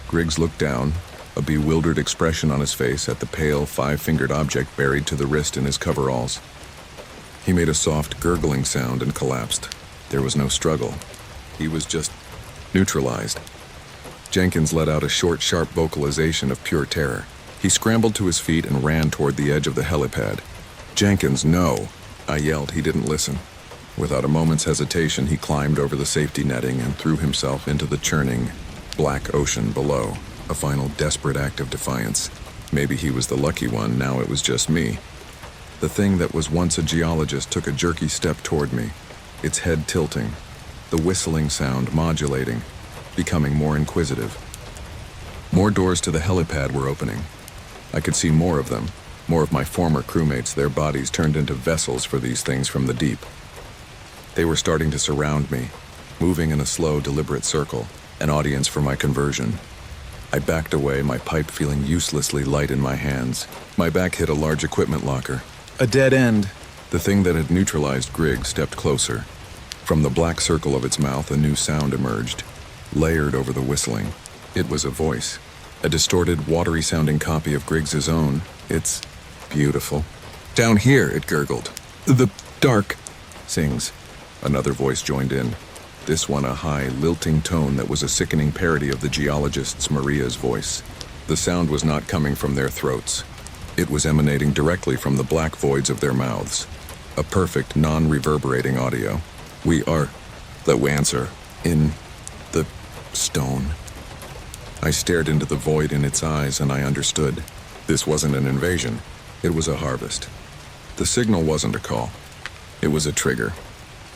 Griggs looked down, a bewildered expression on his face at the pale, five-fingered object buried to the wrist in his coveralls. He made a soft, gurgling sound and collapsed. There was no struggle. He was just neutralized. Jenkins let out a short, sharp vocalization of pure terror. He scrambled to his feet and ran toward the edge of the helipad. "Jenkins, no!" I yelled. He didn't listen. Without a moment's hesitation, he climbed over the safety netting and threw himself into the churning, black ocean below. A final desperate act of defiance. Maybe he was the lucky one, now it was just me. The thing that was once a geologist took a jerky step toward me, its head tilting, the whistling sound modulating, becoming more inquisitive. More doors to the helipad were opening. I could see more of them, more of my former crewmates, their bodies turned into vessels for these things from the deep. They were starting to surround me, moving in a slow, deliberate circle, an audience for my conversion. I backed away, my pipe feeling uselessly light in my hands. My back hit a large equipment locker. A dead end! The thing that had neutralized Griggs stepped closer. From the black circle of its mouth, a new sound emerged, layered over the whistling. It was a voice, a distorted, watery-sounding copy of Griggs's own. "It's beautiful." "Down here," it gurgled. "The dark sings." Another voice joined in, this one a high, lilting tone that was a sickening parody of the geologist's Maria's voice. The sound was not coming from their throats. It was emanating directly from the black voids of their mouths. A perfect, non-reverberating audio. "We are," the answer, "in the stone." I stared into the void in its eyes and I understood. This wasn't an invasion. It was a harvest. The signal wasn't a call. It was a trigger.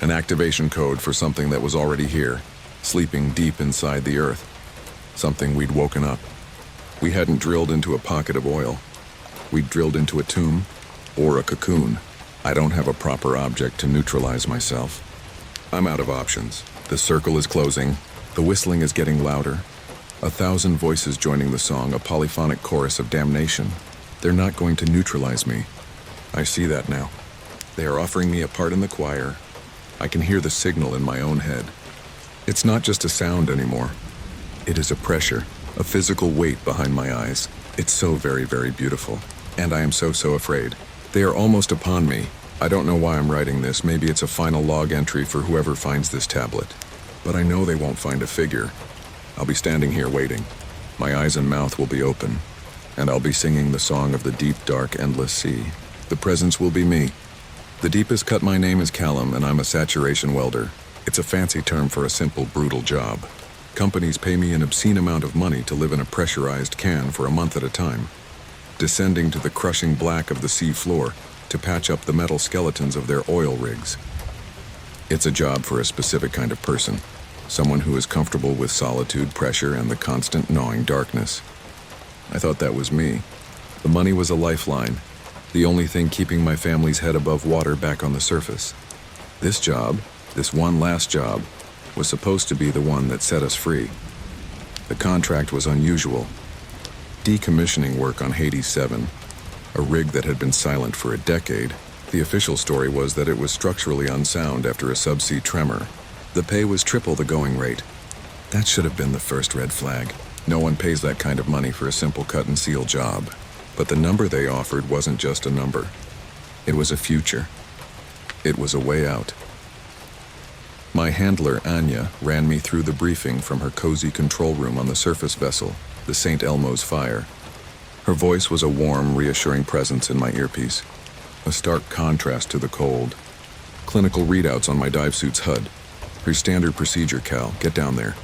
An activation code for something that was already here, sleeping deep inside the earth. Something we'd woken up. We hadn't drilled into a pocket of oil. We'd drilled into a tomb or a cocoon. I don't have a proper object to neutralize myself. I'm out of options. The circle is closing. The whistling is getting louder. 1,000 voices joining the song, a polyphonic chorus of damnation. They're not going to neutralize me. I see that now. They are offering me a part in the choir. I can hear the signal in my own head. It's not just a sound anymore. It is a pressure, a physical weight behind my eyes. It's so very, very beautiful. And I am so afraid. They are almost upon me. I don't know why I'm writing this. Maybe it's a final log entry for whoever finds this tablet. But I know they won't find a figure. I'll be standing here waiting. My eyes and mouth will be open. And I'll be singing the song of the deep, dark, endless sea. The presence will be me. The deepest cut my name is Callum, and I'm a saturation welder. It's a fancy term for a simple, brutal job. Companies pay me an obscene amount of money to live in a pressurized can for a month at a time, descending to the crushing black of the sea floor to patch up the metal skeletons of their oil rigs. It's a job for a specific kind of person, someone who is comfortable with solitude, pressure, and the constant gnawing darkness. I thought that was me. The money was a lifeline, the only thing keeping my family's head above water back on the surface. This job, this one last job, was supposed to be the one that set us free. The contract was unusual. Decommissioning work on Hades 7, a rig that had been silent for a decade. The official story was that it was structurally unsound after a subsea tremor. The pay was triple the going rate. That should have been the first red flag. No one pays that kind of money for a simple cut and seal job. But the number they offered wasn't just a number. It was a future. It was a way out. My handler, Anya, ran me through the briefing from her cozy control room on the surface vessel, the St. Elmo's Fire. Her voice was a warm, reassuring presence in my earpiece, a stark contrast to the cold. Clinical readouts on my dive suit's HUD. Her standard procedure, Cal. Get down there.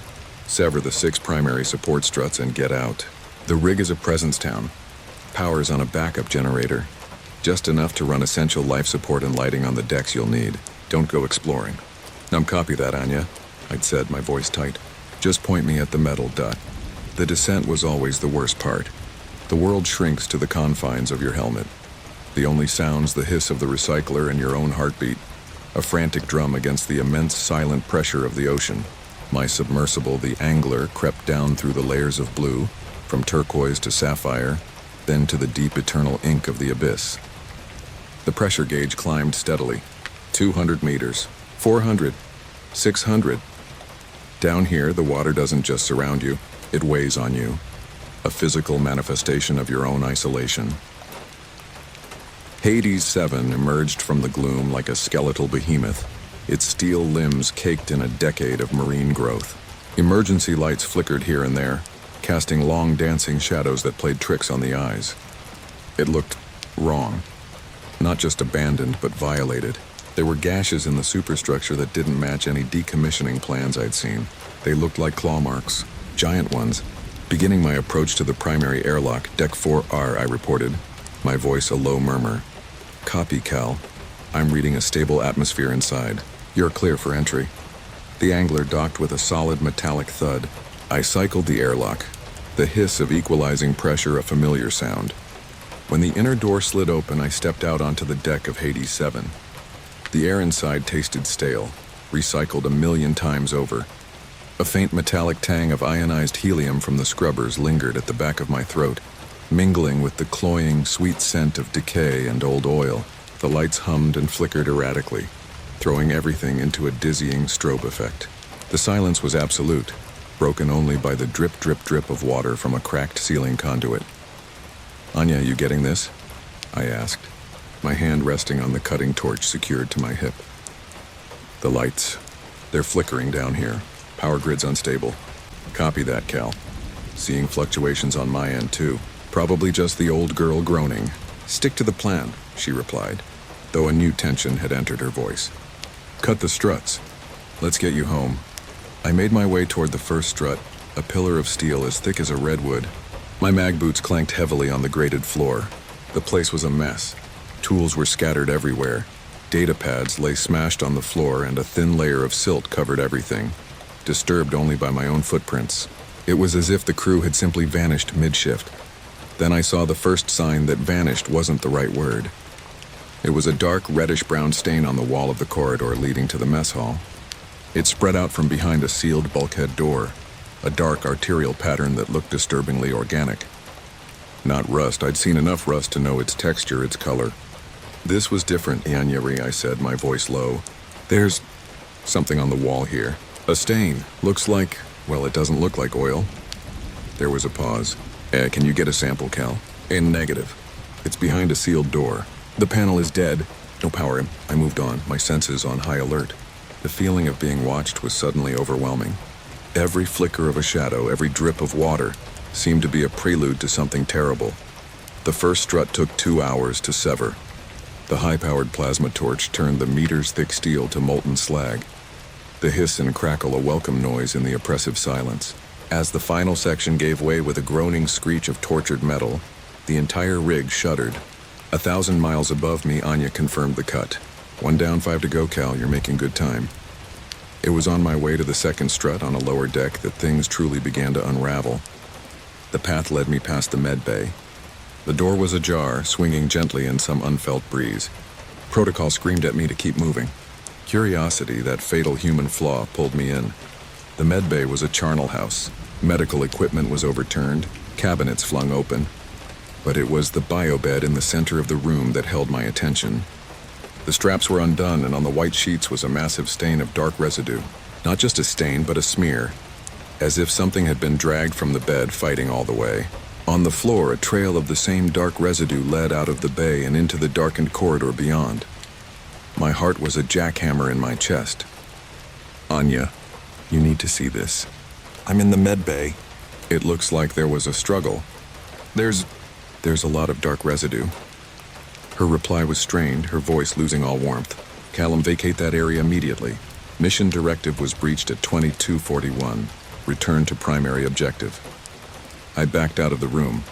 Sever the 6 primary support struts and get out. The rig is a presence town. Power's on a backup generator. Just enough to run essential life support and lighting on the decks you'll need. Don't go exploring. Copy that, Anya, I'd said, my voice tight. Just point me at the metal dot. The descent was always the worst part. The world shrinks to the confines of your helmet. The only sounds the hiss of the recycler and your own heartbeat. A frantic drum against the immense silent pressure of the ocean. My submersible, the Angler, crept down through the layers of blue, from turquoise to sapphire, then to the deep eternal ink of the abyss. The pressure gauge climbed steadily. 200 meters, 400, 600. Down here, the water doesn't just surround you, it weighs on you. A physical manifestation of your own isolation. Hades 7 emerged from the gloom like a skeletal behemoth, its steel limbs caked in a decade of marine growth. Emergency lights flickered here and there, casting long dancing shadows that played tricks on the eyes. It looked wrong. Not just abandoned, but violated. There were gashes in the superstructure that didn't match any decommissioning plans I'd seen. They looked like claw marks, giant ones. Beginning my approach to the primary airlock, Deck 4R, I reported, my voice a low murmur. Copy, Cal. I'm reading a stable atmosphere inside. You're clear for entry. The Angler docked with a solid metallic thud. I cycled the airlock, the hiss of equalizing pressure a familiar sound. When the inner door slid open, I stepped out onto the deck of Hades 7. The air inside tasted stale, recycled a million times over. A faint metallic tang of ionized helium from the scrubbers lingered at the back of my throat, mingling with the cloying, sweet scent of decay and old oil. The lights hummed and flickered erratically, throwing everything into a dizzying strobe effect. The silence was absolute, broken only by the drip, drip, drip of water from a cracked ceiling conduit. Anya, you getting this? I asked, my hand resting on the cutting torch secured to my hip. The lights, they're flickering down here. Power grid's unstable. Copy that, Cal. Seeing fluctuations on my end, too. Probably just the old girl groaning. Stick to the plan, she replied, though a new tension had entered her voice. Cut the struts. Let's get you home. I made my way toward the first strut, a pillar of steel as thick as a redwood. My mag boots clanked heavily on the grated floor. The place was a mess. Tools were scattered everywhere. Data pads lay smashed on the floor and a thin layer of silt covered everything, disturbed only by my own footprints. It was as if the crew had simply vanished mid-shift. Then I saw the first sign that vanished wasn't the right word. It was a dark reddish-brown stain on the wall of the corridor leading to the mess hall. It spread out from behind a sealed bulkhead door, a dark arterial pattern that looked disturbingly organic. Not rust. I'd seen enough rust to know its texture, its color. This was different, Ianyari, I said, my voice low. There's something on the wall here. A stain. Looks like, well, it doesn't look like oil. There was a pause. Can you get a sample, Cal? In negative. It's behind a sealed door. The panel is dead. No power. I moved on, my senses on high alert. The feeling of being watched was suddenly overwhelming. Every flicker of a shadow, every drip of water, seemed to be a prelude to something terrible. The first strut took 2 hours to sever. The high-powered plasma torch turned the meters-thick steel to molten slag. The hiss and crackle a welcome noise in the oppressive silence. As the final section gave way with a groaning screech of tortured metal, the entire rig shuddered. 1,000 miles above me, Anya confirmed the cut. 1 down, 5 to go, Cal. You're making good time. It was on my way to the second strut on a lower deck that things truly began to unravel. The path led me past the med bay. The door was ajar, swinging gently in some unfelt breeze. Protocol screamed at me to keep moving. Curiosity, that fatal human flaw, pulled me in. The med bay was a charnel house. Medical equipment was overturned, cabinets flung open. But it was the biobed in the center of the room that held my attention. The straps were undone, and on the white sheets was a massive stain of dark residue. Not just a stain, but a smear, as if something had been dragged from the bed, fighting all the way. On the floor, a trail of the same dark residue led out of the bay and into the darkened corridor beyond. My heart was a jackhammer in my chest. Anya, you need to see this. I'm in the med bay. It looks like there was a struggle. There's There's a lot of dark residue. Her reply was strained, her voice losing all warmth. Callum, vacate that area immediately. Mission directive was breached at 2241. Return to primary objective. I backed out of the room,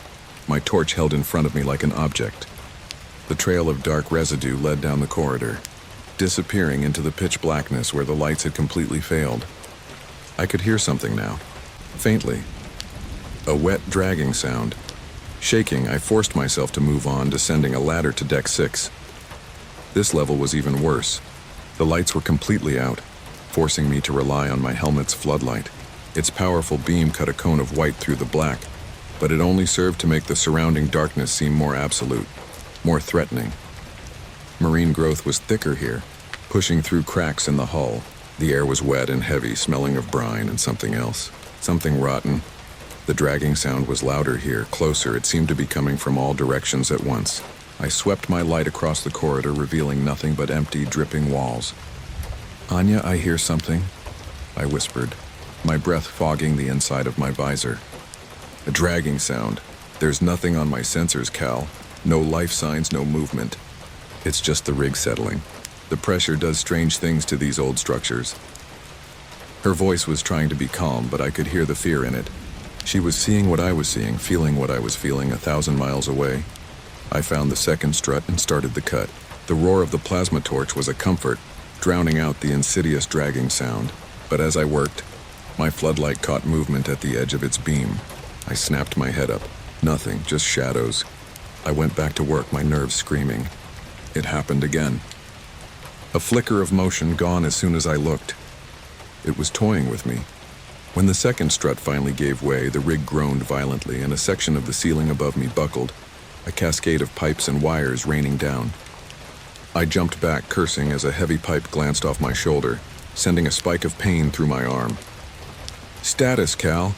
my torch held in front of me like an object. The trail of dark residue led down the corridor, disappearing into the pitch blackness where the lights had completely failed. I could hear something now, faintly. A wet, dragging sound. Shaking, I forced myself to move on, descending a ladder to deck 6. This level was even worse. The lights were completely out, forcing me to rely on my helmet's floodlight. Its powerful beam cut a cone of white through the black, but it only served to make the surrounding darkness seem more absolute, more threatening. Marine growth was thicker here, pushing through cracks in the hull. The air was wet and heavy, smelling of brine and something else, something rotten. The dragging sound was louder here, closer. It seemed to be coming from all directions at once. I swept my light across the corridor, revealing nothing but empty, dripping walls. "Anya, I hear something," I whispered, my breath fogging the inside of my visor. A dragging sound. There's nothing on my sensors, Cal. No life signs, no movement. It's just the rig settling. The pressure does strange things to these old structures. Her voice was trying to be calm, but I could hear the fear in it. She was seeing what I was seeing, feeling what I was feeling 1,000 miles away. I found the second strut and started the cut. The roar of the plasma torch was a comfort, drowning out the insidious dragging sound. But as I worked, my floodlight caught movement at the edge of its beam. I snapped my head up. Nothing, just shadows. I went back to work, my nerves screaming. It happened again. A flicker of motion gone as soon as I looked. It was toying with me. When the second strut finally gave way, the rig groaned violently and a section of the ceiling above me buckled, a cascade of pipes and wires raining down. I jumped back, cursing, as a heavy pipe glanced off my shoulder, sending a spike of pain through my arm. "Status, Cal."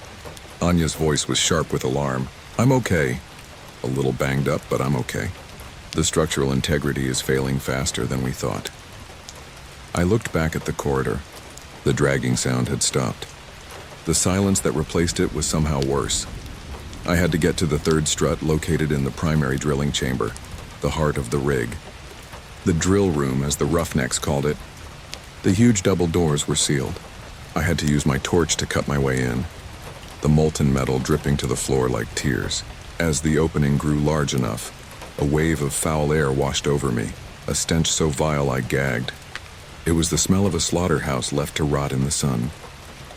Anya's voice was sharp with alarm. "I'm okay. A little banged up, but I'm okay. The structural integrity is failing faster than we thought." I looked back at the corridor. The dragging sound had stopped. The silence that replaced it was somehow worse. I had to get to the third strut located in the primary drilling chamber, the heart of the rig. The drill room, as the roughnecks called it. The huge double doors were sealed. I had to use my torch to cut my way in, the molten metal dripping to the floor like tears. As the opening grew large enough, a wave of foul air washed over me, a stench so vile I gagged. It was the smell of a slaughterhouse left to rot in the sun.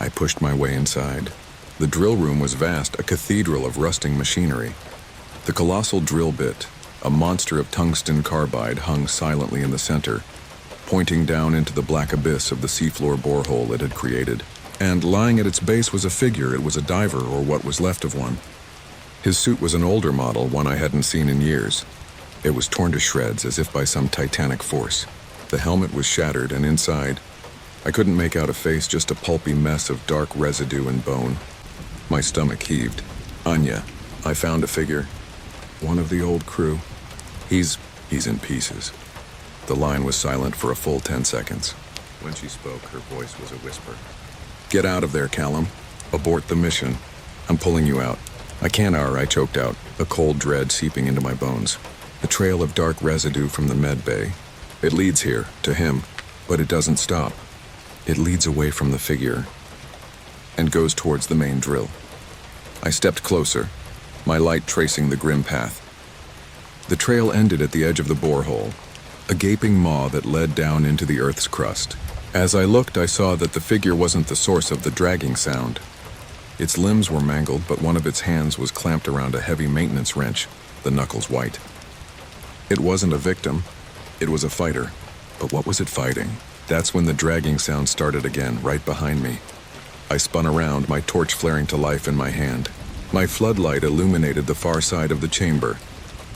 I pushed my way inside. The drill room was vast, a cathedral of rusting machinery. The colossal drill bit, a monster of tungsten carbide, hung silently in the center, pointing down into the black abyss of the seafloor borehole it had created. And lying at its base was a figure. It was a diver, or what was left of one. His suit was an older model, one I hadn't seen in years. It was torn to shreds as if by some titanic force. The helmet was shattered, and inside, I couldn't make out a face, just a pulpy mess of dark residue and bone. My stomach heaved. "Anya, I found a figure. One of the old crew. He's in pieces." The line was silent for a full 10 seconds. When she spoke, her voice was a whisper. "Get out of there, Callum. Abort the mission. I'm pulling you out." "I can't," I choked out, a cold dread seeping into my bones. The trail of dark residue from the med bay. It leads here, to him, but it doesn't stop. It leads away from the figure and goes towards the main drill. I stepped closer, my light tracing the grim path. The trail ended at the edge of the borehole, a gaping maw that led down into the Earth's crust. As I looked, I saw that the figure wasn't the source of the dragging sound. Its limbs were mangled, but one of its hands was clamped around a heavy maintenance wrench, the knuckles white. It wasn't a victim, it was a fighter. But what was it fighting? That's when the dragging sound started again, right behind me. I spun around, my torch flaring to life in my hand. My floodlight illuminated the far side of the chamber.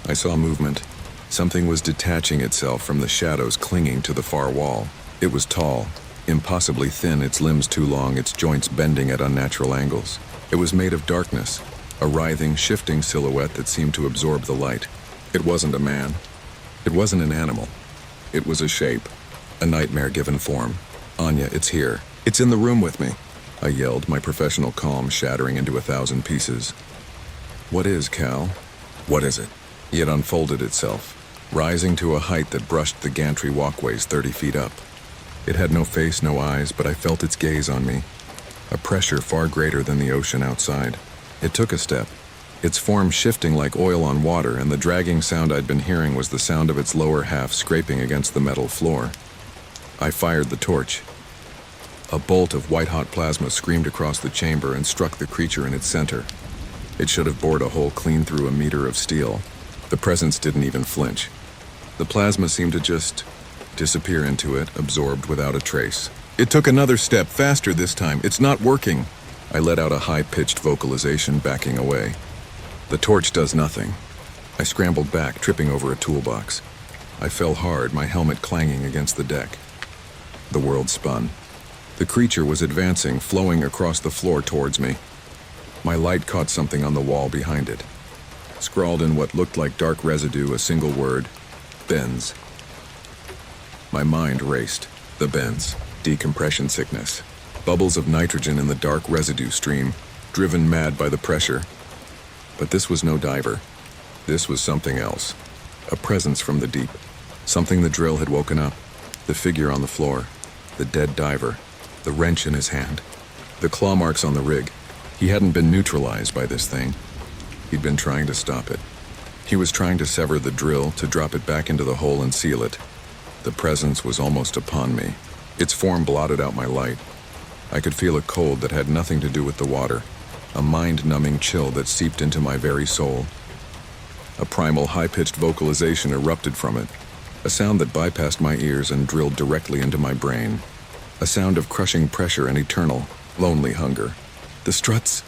I saw movement. Something was detaching itself from the shadows clinging to the far wall. It was tall, impossibly thin, its limbs too long, its joints bending at unnatural angles. It was made of darkness, a writhing, shifting silhouette that seemed to absorb the light. It wasn't a man. It wasn't an animal. It was a shape, a nightmare given form. "Anya, it's here. It's in the room with me," I yelled, my professional calm shattering into 1,000 pieces. "What is, Cal?" What is it? It unfolded itself, rising to a height that brushed the gantry walkways 30 feet up. It had no face, no eyes, but I felt its gaze on me, a pressure far greater than the ocean outside. It took a step, its form shifting like oil on water, and the dragging sound I'd been hearing was the sound of its lower half scraping against the metal floor. I fired the torch. A bolt of white-hot plasma screamed across the chamber and struck the creature in its center. It should have bored a hole clean through a meter of steel. The presence didn't even flinch. The plasma seemed to just disappear into it, absorbed without a trace. It took another step, faster this time. It's not working. I let out a high-pitched vocalization, backing away. The torch does nothing. I scrambled back, tripping over a toolbox. I fell hard, my helmet clanging against the deck. The world spun. The creature was advancing, flowing across the floor towards me. My light caught something on the wall behind it. Scrawled in what looked like dark residue, a single word: Benz. My mind raced. The Benz. Decompression sickness. Bubbles of nitrogen in the dark residue stream, driven mad by the pressure. But this was no diver. This was something else. A presence from the deep. Something the drill had woken up. The figure on the floor. The dead diver. The wrench in his hand. The claw marks on the rig. He hadn't been neutralized by this thing. He'd been trying to stop it. He was trying to sever the drill, to drop it back into the hole and seal it. The presence was almost upon me. Its form blotted out my light. I could feel a cold that had nothing to do with the water, a mind-numbing chill that seeped into my very soul. A primal, high-pitched vocalization erupted from it, a sound that bypassed my ears and drilled directly into my brain. A sound of crushing pressure and eternal, lonely hunger. The struts?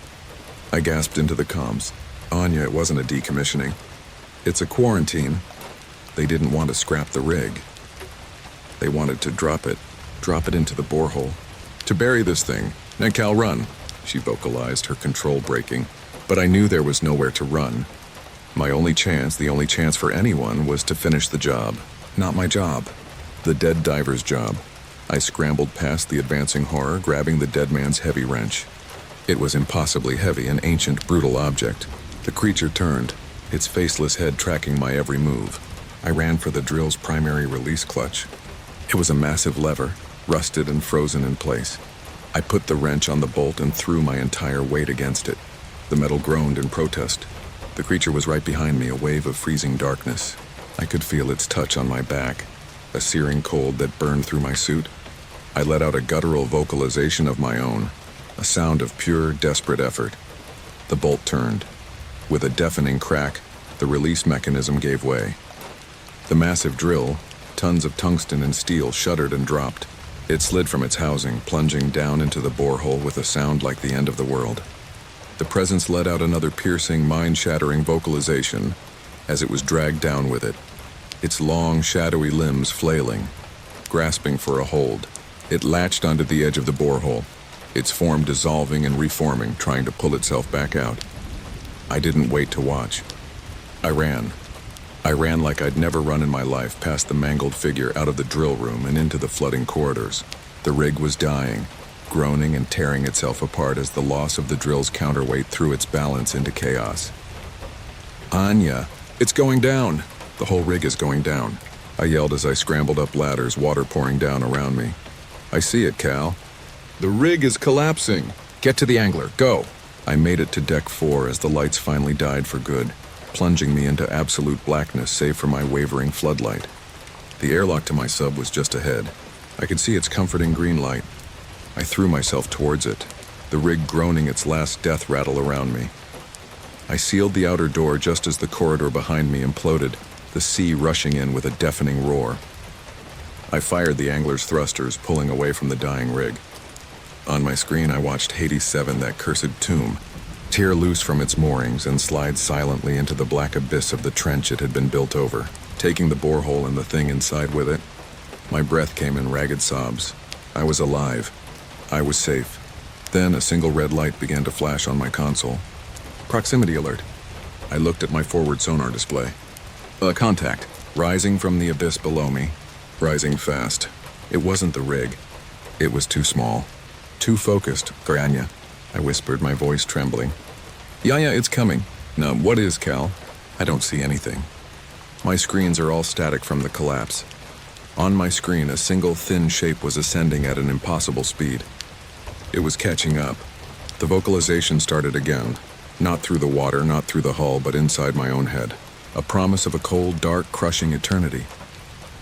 I gasped into the comms. Anya, it wasn't a decommissioning. It's a quarantine. They didn't want to scrap the rig. They wanted to drop it into the borehole. To bury this thing. Now, Cal, run, she vocalized, her control breaking. But I knew there was nowhere to run. My only chance, the only chance for anyone, was to finish the job. Not my job. The dead diver's job. I scrambled past the advancing horror, grabbing the dead man's heavy wrench. It was impossibly heavy, an ancient, brutal object. The creature turned, its faceless head tracking my every move. I ran for the drill's primary release clutch. It was a massive lever, rusted and frozen in place. I put the wrench on the bolt and threw my entire weight against it. The metal groaned in protest. The creature was right behind me, a wave of freezing darkness. I could feel its touch on my back, a searing cold that burned through my suit. I let out a guttural vocalization of my own, a sound of pure, desperate effort. The bolt turned. With a deafening crack, the release mechanism gave way. The massive drill, tons of tungsten and steel, shuddered and dropped. It slid from its housing, plunging down into the borehole with a sound like the end of the world. The presence let out another piercing, mind-shattering vocalization as it was dragged down with it, its long, shadowy limbs flailing, grasping for a hold. It latched onto the edge of the borehole, its form dissolving and reforming, trying to pull itself back out. I didn't wait to watch. I ran. I ran like I'd never run in my life, past the mangled figure, out of the drill room and into the flooding corridors. The rig was dying, groaning and tearing itself apart as the loss of the drill's counterweight threw its balance into chaos. Anya, it's going down! The whole rig is going down. I yelled as I scrambled up ladders, water pouring down around me. I see it, Cal. The rig is collapsing. Get to the angler, go! I made it to deck 4 as the lights finally died for good, plunging me into absolute blackness save for my wavering floodlight. The airlock to my sub was just ahead. I could see its comforting green light. I threw myself towards it, the rig groaning its last death rattle around me. I sealed the outer door just as the corridor behind me imploded, the sea rushing in with a deafening roar. I fired the angler's thrusters, pulling away from the dying rig. On my screen, I watched Hades 7, that cursed tomb, tear loose from its moorings and slide silently into the black abyss of the trench it had been built over, taking the borehole and the thing inside with it. My breath came in ragged sobs. I was alive. I was safe. Then a single red light began to flash on my console. Proximity alert. I looked at my forward sonar display. Contact. Rising from the abyss below me. Rising fast. It wasn't the rig. It was too small. Too focused. Anya, I whispered, my voice trembling. Yeah, it's coming. Now, what is, Cal? I don't see anything. My screens are all static from the collapse. On my screen, a single thin shape was ascending at an impossible speed. It was catching up. The vocalization started again, not through the water, not through the hull, but inside my own head. A promise of a cold, dark, crushing eternity.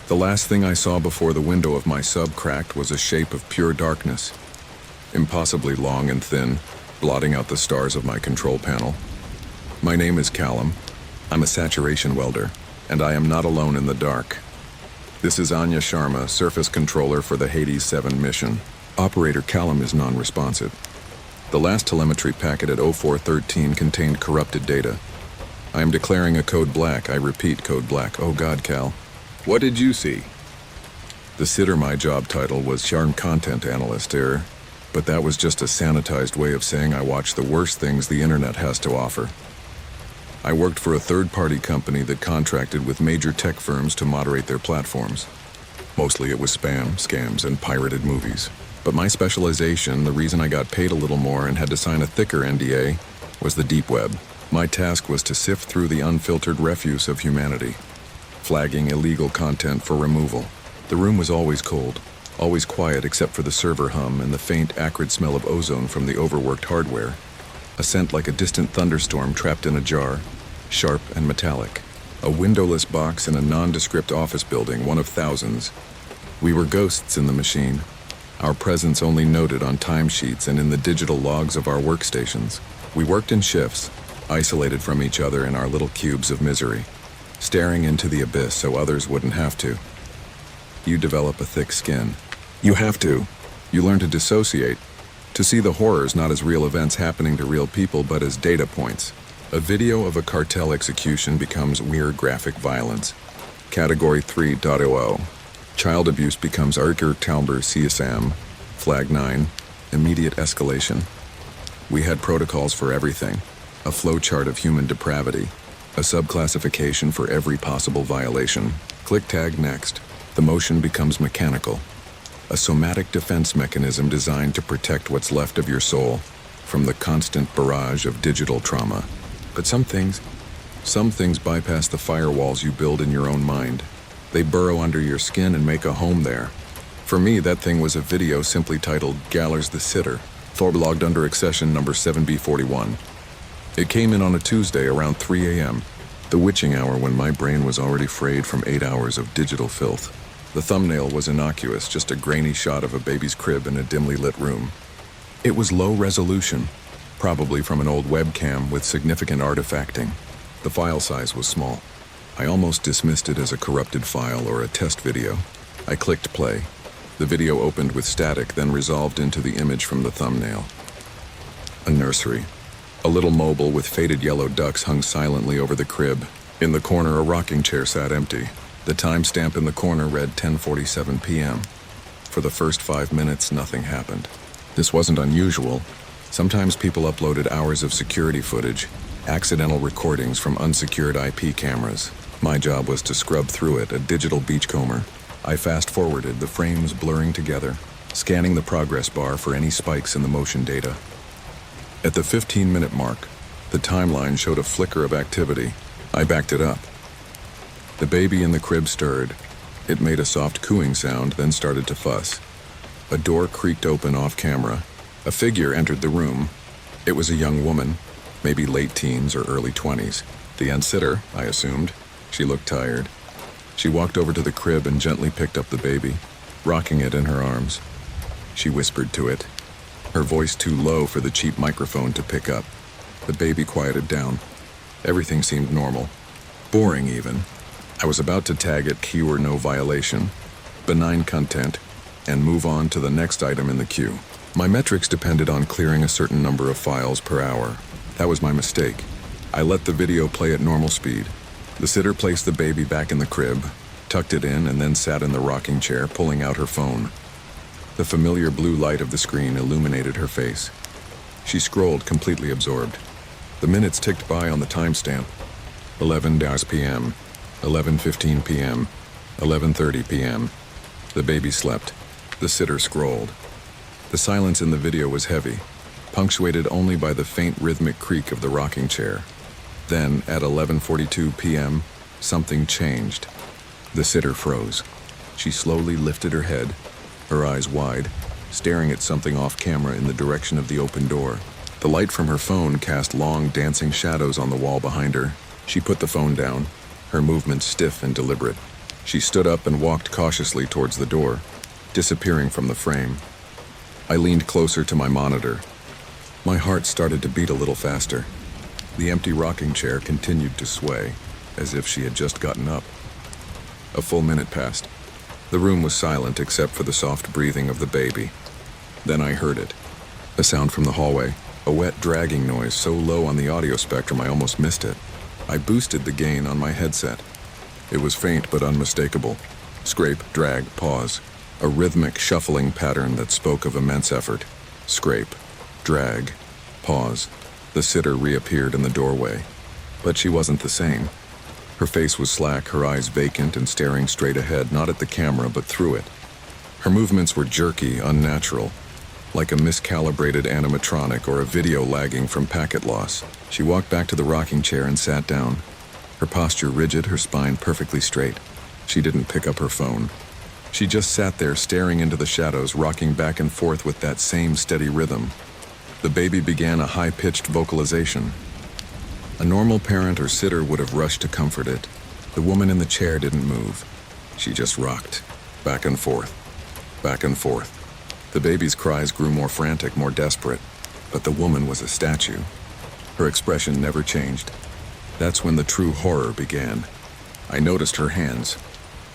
The last thing I saw before the window of my sub cracked was a shape of pure darkness, impossibly long and thin, blotting out the stars of my control panel. My name is Callum. I'm a saturation welder, and I am not alone in the dark. This is Anya Sharma, surface controller for the Hades 7 mission. Operator Callum is non-responsive. The last telemetry packet at 0413 contained corrupted data. I am declaring a code black. I repeat, code black. Oh God, Cal. What did you see? The sitter, my job title was Charm Content Analyst, but that was just a sanitized way of saying I watched the worst things the internet has to offer. I worked for a third-party company that contracted with major tech firms to moderate their platforms. Mostly it was spam, scams, and pirated movies. But my specialization, the reason I got paid a little more and had to sign a thicker NDA, was the deep web. My task was to sift through the unfiltered refuse of humanity, flagging illegal content for removal. The room was always cold, always quiet except for the server hum and the faint, acrid smell of ozone from the overworked hardware. A scent like a distant thunderstorm trapped in a jar, sharp and metallic. A windowless box in a nondescript office building, one of thousands. We were ghosts in the machine, our presence only noted on timesheets and in the digital logs of our workstations. We worked in shifts, isolated from each other in our little cubes of misery, staring into the abyss so others wouldn't have to. You develop a thick skin. You have to. You learn to dissociate, to see the horrors not as real events happening to real people but as data points. A video of a cartel execution becomes weird graphic violence. Category 3.00. Child abuse becomes Archer Talber CSAM. Flag 9. Immediate escalation. We had protocols for everything. A flowchart of human depravity. A subclassification for every possible violation. Click tag next. The motion becomes mechanical. A somatic defense mechanism designed to protect what's left of your soul from the constant barrage of digital trauma. But some things bypass the firewalls you build in your own mind. They burrow under your skin and make a home there. For me, that thing was a video simply titled Gallers the Sitter, logged under accession number 7B41. It came in on a Tuesday around 3 a.m., the witching hour when my brain was already frayed from 8 hours of digital filth. The thumbnail was innocuous, just a grainy shot of a baby's crib in a dimly lit room. It was low resolution, probably from an old webcam with significant artifacting. The file size was small. I almost dismissed it as a corrupted file or a test video. I clicked play. The video opened with static, then resolved into the image from the thumbnail. A nursery. A little mobile with faded yellow ducks hung silently over the crib. In the corner, a rocking chair sat empty. The timestamp in the corner read 10:47 p.m. For the first 5 minutes, nothing happened. This wasn't unusual. Sometimes people uploaded hours of security footage, accidental recordings from unsecured IP cameras. My job was to scrub through it, a digital beachcomber. I fast-forwarded, the frames blurring together, scanning the progress bar for any spikes in the motion data. At the 15-minute mark, the timeline showed a flicker of activity. I backed it up. The baby in the crib stirred. It made a soft cooing sound, then started to fuss. A door creaked open off camera. A figure entered the room. It was a young woman, maybe late teens or early 20s. The unsitter, I assumed. She looked tired. She walked over to the crib and gently picked up the baby, rocking it in her arms. She whispered to it, her voice too low for the cheap microphone to pick up. The baby quieted down. Everything seemed normal. Boring, even. I was about to tag it keyword no violation, benign content, and move on to the next item in the queue. My metrics depended on clearing a certain number of files per hour. That was my mistake. I let the video play at normal speed. The sitter placed the baby back in the crib, tucked it in, and then sat in the rocking chair, pulling out her phone. The familiar blue light of the screen illuminated her face. She scrolled, completely absorbed. The minutes ticked by on the timestamp. 11 p.m., 11:15 p.m., 11:30 p.m. The baby slept. The sitter scrolled. The silence in the video was heavy, punctuated only by the faint rhythmic creak of the rocking chair. Then, at 11:42 p.m., something changed. The sitter froze. She slowly lifted her head, her eyes wide, staring at something off camera in the direction of the open door. The light from her phone cast long, dancing shadows on the wall behind her. She put the phone down, her movements stiff and deliberate. She stood up and walked cautiously towards the door, disappearing from the frame. I leaned closer to my monitor. My heart started to beat a little faster. The empty rocking chair continued to sway, as if she had just gotten up. A full minute passed. The room was silent except for the soft breathing of the baby. Then I heard it. A sound from the hallway, a wet dragging noise so low on the audio spectrum I almost missed it. I boosted the gain on my headset. It was faint but unmistakable. Scrape, drag, pause. A rhythmic shuffling pattern that spoke of immense effort. Scrape, drag, pause. The sitter reappeared in the doorway. But she wasn't the same. Her face was slack, her eyes vacant and staring straight ahead, not at the camera but through it. Her movements were jerky, unnatural, like a miscalibrated animatronic or a video lagging from packet loss. She walked back to the rocking chair and sat down. Her posture rigid, her spine perfectly straight. She didn't pick up her phone. She just sat there staring into the shadows, rocking back and forth with that same steady rhythm. The baby began a high-pitched vocalization. A normal parent or sitter would have rushed to comfort it. The woman in the chair didn't move. She just rocked, back and forth, back and forth. The baby's cries grew more frantic, more desperate, but the woman was a statue. Her expression never changed. That's when the true horror began. I noticed her hands.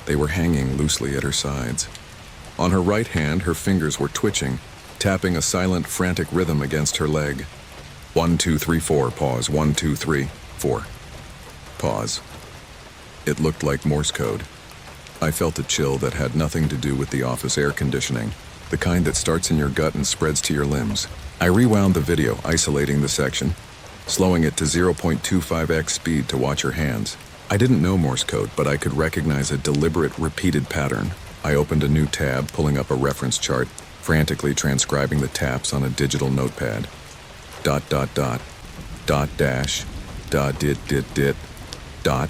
They were hanging loosely at her sides. On her right hand, her fingers were twitching, tapping a silent, frantic rhythm against her leg. 1, 2, 3, 4, pause. 1, 2, 3, 4. Pause. It looked like Morse code. I felt a chill that had nothing to do with the office air conditioning, the kind that starts in your gut and spreads to your limbs. I rewound the video, isolating the section, slowing it to 0.25x speed to watch her hands. I didn't know Morse code, but I could recognize a deliberate, repeated pattern. I opened a new tab, pulling up a reference chart, frantically transcribing the taps on a digital notepad. Dot, dot, dot, dot, dash, dot, dit, dot,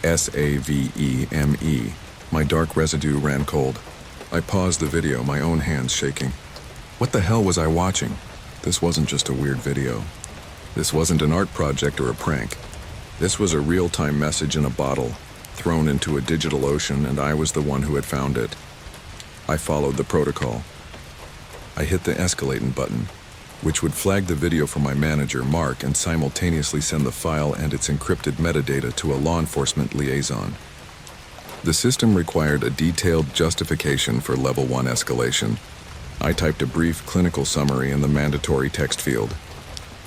SAVEME. My dark residue ran cold. I paused the video, my own hands shaking. What the hell was I watching? This wasn't just a weird video. This wasn't an art project or a prank. This was a real-time message in a bottle, thrown into a digital ocean, and I was the one who had found it. I followed the protocol. I hit the escalating button, which would flag the video for my manager, Mark, and simultaneously send the file and its encrypted metadata to a law enforcement liaison. The system required a detailed justification for Level 1 escalation. I typed a brief clinical summary in the mandatory text field.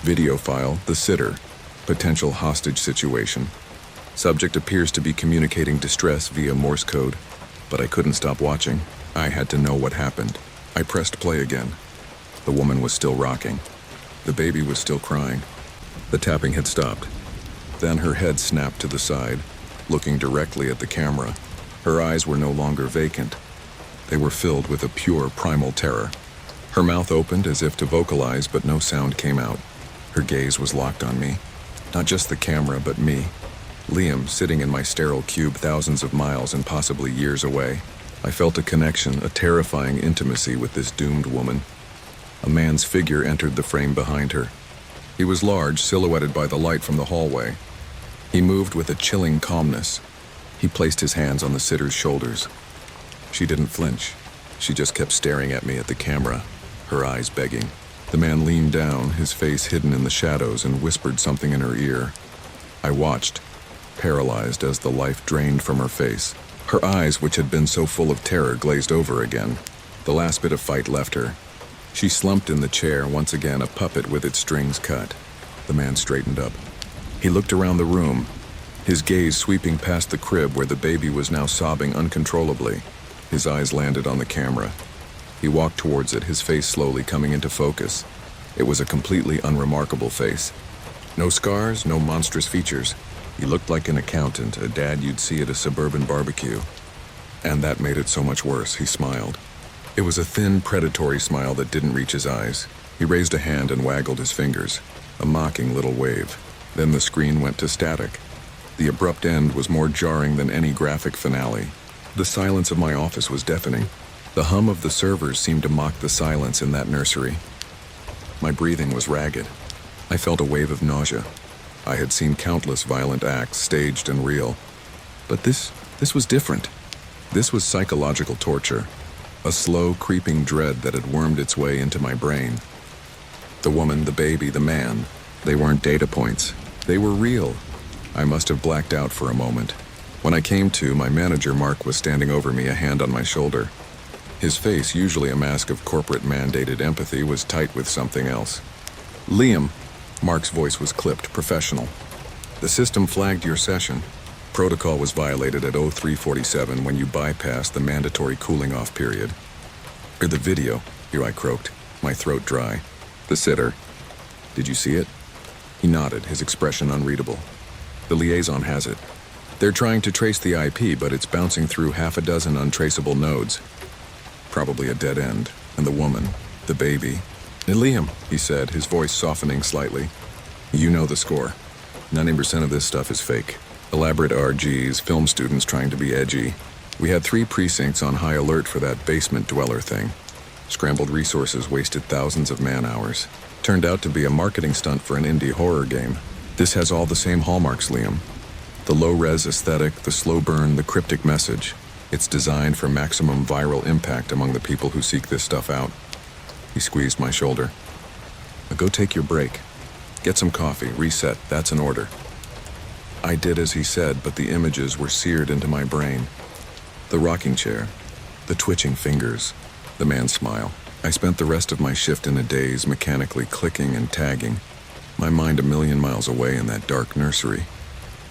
Video file, the sitter. Potential hostage situation. Subject appears to be communicating distress via Morse code, but I couldn't stop watching. I had to know what happened. I pressed play again. The woman was still rocking. The baby was still crying. The tapping had stopped. Then her head snapped to the side, looking directly at the camera. Her eyes were no longer vacant. They were filled with a pure primal terror. Her mouth opened as if to vocalize, but no sound came out. Her gaze was locked on me. Not just the camera, but me. Liam, sitting in my sterile cube thousands of miles and possibly years away. I felt a connection, a terrifying intimacy with this doomed woman. A man's figure entered the frame behind her. He was large, silhouetted by the light from the hallway. He moved with a chilling calmness. He placed his hands on the sitter's shoulders. She didn't flinch. She just kept staring at me at the camera, her eyes begging. The man leaned down, his face hidden in the shadows, and whispered something in her ear. I watched, paralyzed as the life drained from her face. Her eyes, which had been so full of terror, glazed over again. The last bit of fight left her. She slumped in the chair, once again a puppet with its strings cut. The man straightened up. He looked around the room, his gaze sweeping past the crib where the baby was now sobbing uncontrollably. His eyes landed on the camera. He walked towards it, his face slowly coming into focus. It was a completely unremarkable face. No scars, no monstrous features. He looked like an accountant, a dad you'd see at a suburban barbecue. And that made it so much worse, he smiled. It was a thin, predatory smile that didn't reach his eyes. He raised a hand and waggled his fingers, a mocking little wave. Then the screen went to static. The abrupt end was more jarring than any graphic finale. The silence of my office was deafening. The hum of the servers seemed to mock the silence in that nursery. My breathing was ragged. I felt a wave of nausea. I had seen countless violent acts, staged and real. But this was different. This was psychological torture. A slow, creeping dread that had wormed its way into my brain. The woman, the baby, the man, they weren't data points. They were real. I must have blacked out for a moment. When I came to, my manager, Mark, was standing over me, a hand on my shoulder. His face, usually a mask of corporate-mandated empathy, was tight with something else. Liam, Mark's voice was clipped, professional. The system flagged your session. Protocol was violated at 0347 when you bypassed the mandatory cooling-off period. Or the video, here I croaked, my throat dry. The sitter. Did you see it? He nodded, his expression unreadable. The liaison has it. They're trying to trace the IP, but it's bouncing through half a dozen untraceable nodes. Probably a dead end. And the woman, the baby. Liam, he said, his voice softening slightly. You know the score. 90% of this stuff is fake. Elaborate RGs, film students trying to be edgy. We had 3 precincts on high alert for that basement dweller thing. Scrambled resources wasted thousands of man-hours. Turned out to be a marketing stunt for an indie horror game. This has all the same hallmarks, Liam. The low-res aesthetic, the slow burn, the cryptic message. It's designed for maximum viral impact among the people who seek this stuff out. He squeezed my shoulder. Go take your break. Get some coffee, reset, that's an order. I did as he said, but the images were seared into my brain. The rocking chair, the twitching fingers, the man's smile. I spent the rest of my shift in a daze, mechanically clicking and tagging, my mind a million miles away in that dark nursery.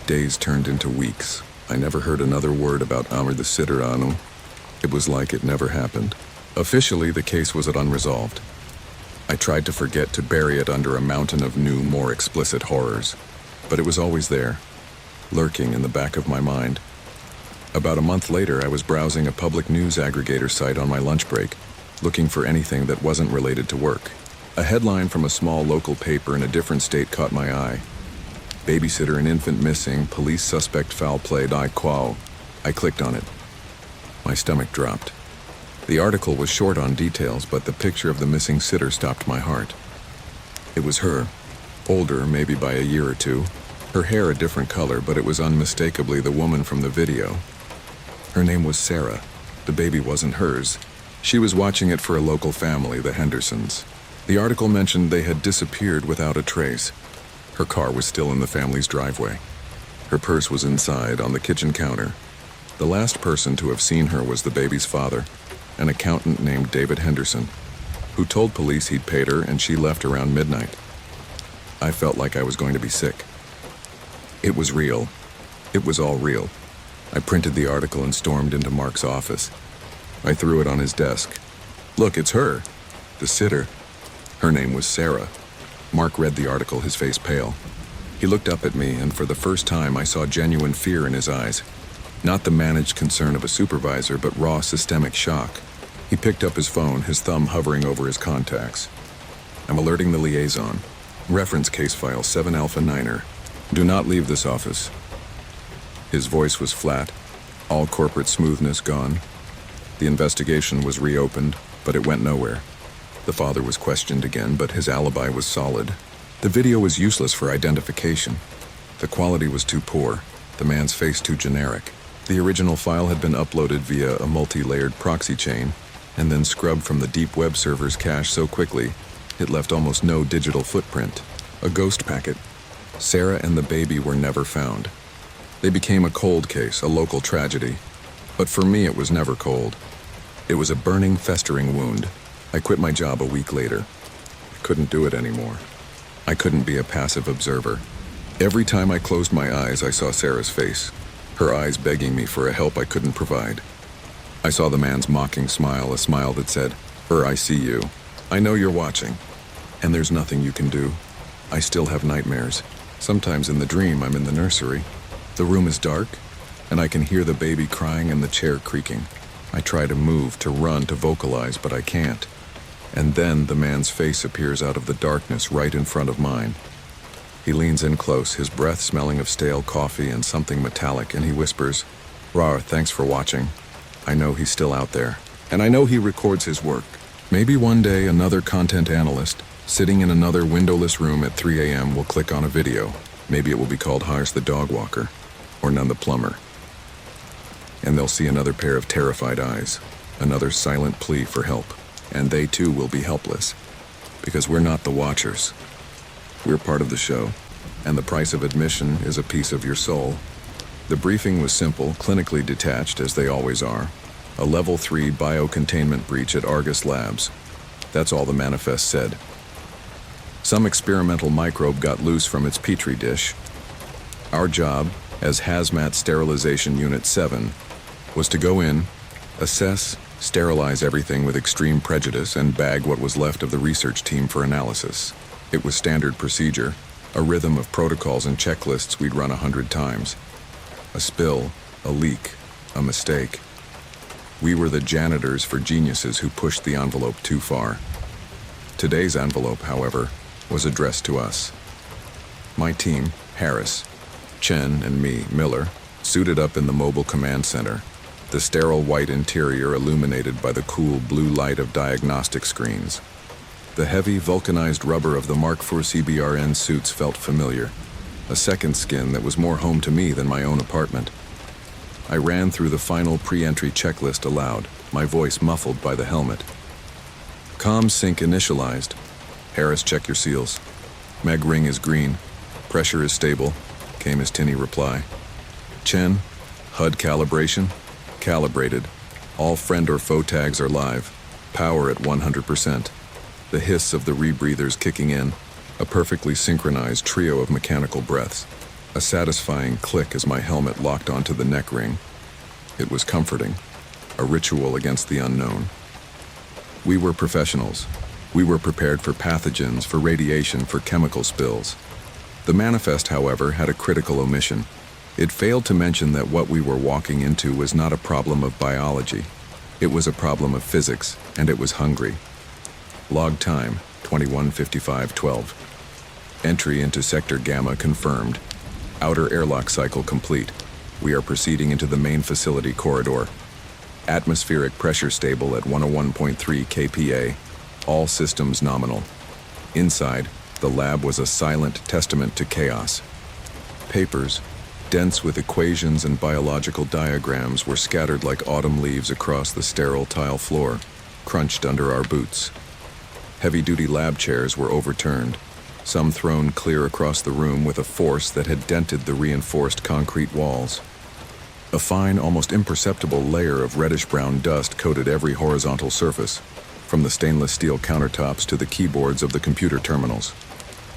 Days turned into weeks. I never heard another word about Amr the sitter Anu. It was like it never happened. Officially, the case was unresolved. I tried to forget, to bury it under a mountain of new, more explicit horrors. But it was always there, lurking in the back of my mind. About a month later, I was browsing a public news aggregator site on my lunch break, looking for anything that wasn't related to work. A headline from a small local paper in a different state caught my eye. Babysitter and infant missing, police suspect foul play, die quo. I clicked on it. My stomach dropped. The article was short on details, but the picture of the missing sitter stopped my heart. It was her, older maybe by a year or two. Her hair a different color, but it was unmistakably the woman from the video. Her name was Sarah. The baby wasn't hers. She was watching it for a local family, the Hendersons. The article mentioned they had disappeared without a trace. Her car was still in the family's driveway. Her purse was inside, on the kitchen counter. The last person to have seen her was the baby's father, an accountant named David Henderson, who told police he'd paid her and she left around midnight. I felt like I was going to be sick. It was real. It was all real. I printed the article and stormed into Mark's office. I threw it on his desk. Look, it's her. The sitter. Her name was Sarah. Mark read the article, his face pale. He looked up at me, and for the first time I saw genuine fear in his eyes. Not the managed concern of a supervisor, but raw systemic shock. He picked up his phone, his thumb hovering over his contacts. I'm alerting the liaison. Reference case file 7 Alpha 9er. Do not leave this office. His voice was flat, all corporate smoothness gone. The investigation was reopened, but it went nowhere. The father was questioned again, but his alibi was solid. The video was useless for identification. The quality was too poor, the man's face too generic. The original file had been uploaded via a multi-layered proxy chain, and then scrubbed from the deep web server's cache so quickly, it left almost no digital footprint. A ghost packet. Sarah and the baby were never found. They became a cold case, a local tragedy. But for me, it was never cold. It was a burning, festering wound. I quit my job a week later. I couldn't do it anymore. I couldn't be a passive observer. Every time I closed my eyes, I saw Sarah's face, her eyes begging me for a help I couldn't provide. I saw the man's mocking smile, a smile that said, I see you. I know you're watching. And there's nothing you can do. I still have nightmares. Sometimes in the dream, I'm in the nursery. The room is dark, and I can hear the baby crying and the chair creaking. I try to move, to run, to vocalize, but I can't. And then the man's face appears out of the darkness right in front of mine. He leans in close, his breath smelling of stale coffee and something metallic, and he whispers, "Rar, thanks for watching. I know he's still out there, and I know he records his work. Maybe one day another content analyst, sitting in another windowless room at 3 a.m. will click on a video. Maybe it will be called Harsh the Dog Walker, or None the Plumber. And they'll see another pair of terrified eyes, another silent plea for help. And they too will be helpless, because we're not the watchers. We're part of the show, and the price of admission is a piece of your soul." The briefing was simple, clinically detached, as they always are. A level 3 biocontainment breach at Argus Labs. That's all the manifest said. Some experimental microbe got loose from its petri dish. Our job, as Hazmat Sterilization Unit 7, was to go in, assess, sterilize everything with extreme prejudice, and bag what was left of the research team for analysis. It was standard procedure, a rhythm of protocols and checklists we'd run 100 times. A spill, a leak, a mistake. We were the janitors for geniuses who pushed the envelope too far. Today's envelope, however, was addressed to us. My team, Harris, Chen, and me, Miller, suited up in the mobile command center, the sterile white interior illuminated by the cool blue light of diagnostic screens. The heavy, vulcanized rubber of the Mark IV CBRN suits felt familiar, a second skin that was more home to me than my own apartment. I ran through the final pre-entry checklist aloud, my voice muffled by the helmet. "Comm sync initialized. Harris, check your seals. Meg ring is green. Pressure is stable," came his tinny reply. "Chen, HUD calibration? Calibrated. All friend or foe tags are live. Power at 100%. The hiss of the rebreathers kicking in, a perfectly synchronized trio of mechanical breaths. A satisfying click as my helmet locked onto the neck ring. It was comforting, a ritual against the unknown. We were professionals. We were prepared for pathogens, for radiation, for chemical spills. The manifest, however, had a critical omission. It failed to mention that what we were walking into was not a problem of biology. It was a problem of physics, and it was hungry. Log time, 21:55:12. Entry into Sector Gamma confirmed. Outer airlock cycle complete. We are proceeding into the main facility corridor. Atmospheric pressure stable at 101.3 kPa. All systems nominal. Inside, the lab was a silent testament to chaos. Papers, dense with equations and biological diagrams, were scattered like autumn leaves across the sterile tile floor, crunched under our boots. Heavy-duty lab chairs were overturned, some thrown clear across the room with a force that had dented the reinforced concrete walls. A fine, almost imperceptible layer of reddish-brown dust coated every horizontal surface, from the stainless steel countertops to the keyboards of the computer terminals.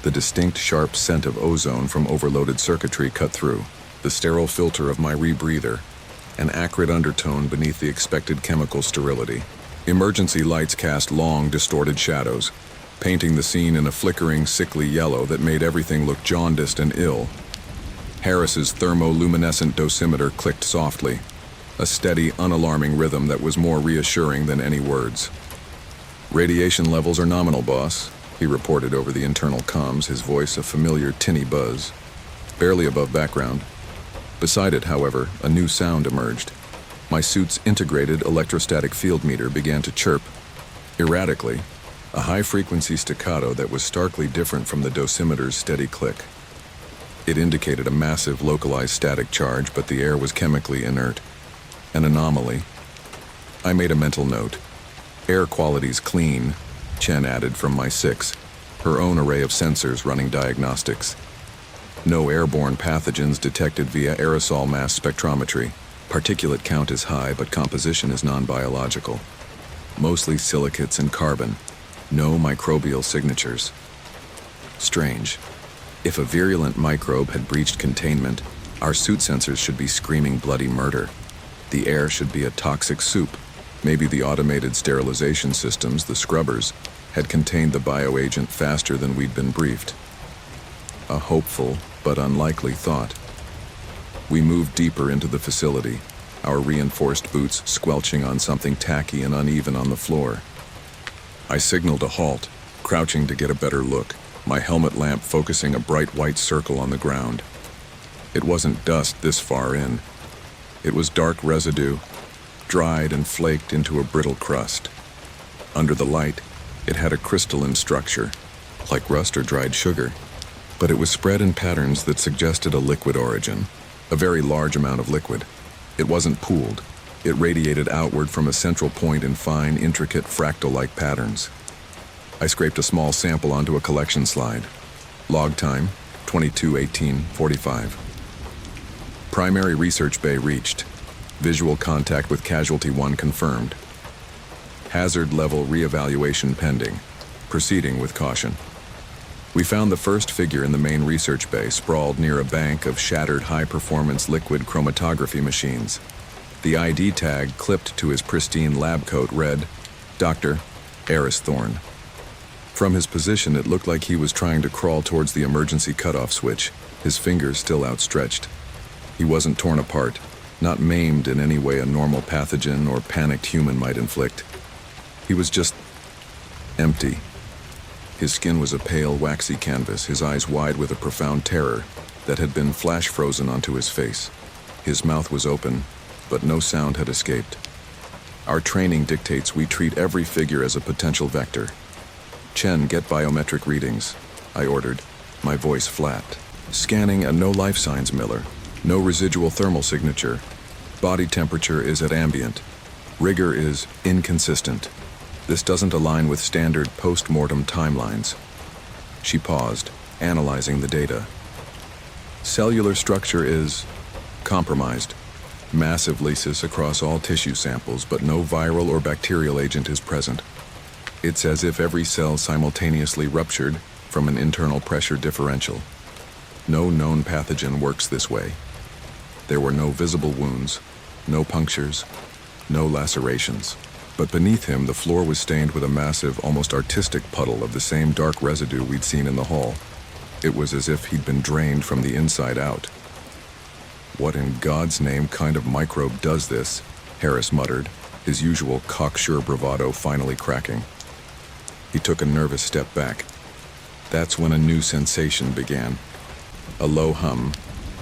The distinct, sharp scent of ozone from overloaded circuitry cut through, the sterile filter of my rebreather, an acrid undertone beneath the expected chemical sterility. Emergency lights cast long, distorted shadows, painting the scene in a flickering, sickly yellow that made everything look jaundiced and ill. Harris's thermoluminescent dosimeter clicked softly, a steady, unalarming rhythm that was more reassuring than any words. "Radiation levels are nominal, boss," he reported over the internal comms, his voice a familiar tinny buzz, barely above background. Beside it, however, a new sound emerged. My suit's integrated electrostatic field meter began to chirp, erratically, a high-frequency staccato that was starkly different from the dosimeter's steady click. It indicated a massive localized static charge, but the air was chemically inert. An anomaly. I made a mental note. "Air quality's clean," Chen added from my 6, her own array of sensors running diagnostics. "No airborne pathogens detected via aerosol mass spectrometry. Particulate count is high, but composition is non-biological. Mostly silicates and carbon. No microbial signatures." Strange. If a virulent microbe had breached containment, our suit sensors should be screaming bloody murder. The air should be a toxic soup. Maybe the automated sterilization systems, the scrubbers, had contained the bioagent faster than we'd been briefed. A hopeful but unlikely thought. We moved deeper into the facility, our reinforced boots squelching on something tacky and uneven on the floor. I signaled a halt, crouching to get a better look. my helmet lamp focusing a bright white circle on the ground. It wasn't dust this far in. It was dark residue, dried and flaked into a brittle crust. Under the light, it had a crystalline structure, like rust or dried sugar, but it was spread in patterns that suggested a liquid origin, a very large amount of liquid. It wasn't pooled. It radiated outward from a central point in fine, intricate, fractal-like patterns. I scraped a small sample onto a collection slide. Log time, 22:18:45. Primary research bay reached. Visual contact with casualty 1 confirmed. Hazard level reevaluation pending. Proceeding with caution. We found the first figure in the main research bay sprawled near a bank of shattered high-performance liquid chromatography machines. The ID tag clipped to his pristine lab coat read, Dr. Eris Thorne. From his position, it looked like he was trying to crawl towards the emergency cutoff switch, his fingers still outstretched. He wasn't torn apart, not maimed in any way a normal pathogen or panicked human might inflict. He was just empty. His skin was a pale, waxy canvas, his eyes wide with a profound terror that had been flash-frozen onto his face. His mouth was open, but no sound had escaped. Our training dictates we treat every figure as a potential vector. Chen, get biometric readings, I ordered, my voice flat. Scanning and no life signs, Miller. No residual thermal signature. Body temperature is at ambient. Rigor is inconsistent. This doesn't align with standard post-mortem timelines. She paused, analyzing the data. Cellular structure is compromised. Massive lysis across all tissue samples, but no viral or bacterial agent is present. It's as if every cell simultaneously ruptured from an internal pressure differential. No known pathogen works this way. There were no visible wounds, no punctures, no lacerations. But beneath him, the floor was stained with a massive, almost artistic puddle of the same dark residue we'd seen in the hall. It was as if he'd been drained from the inside out. What in God's name kind of microbe does this? Harris muttered, his usual cocksure bravado finally cracking. He took a nervous step back. That's when a new sensation began. A low hum,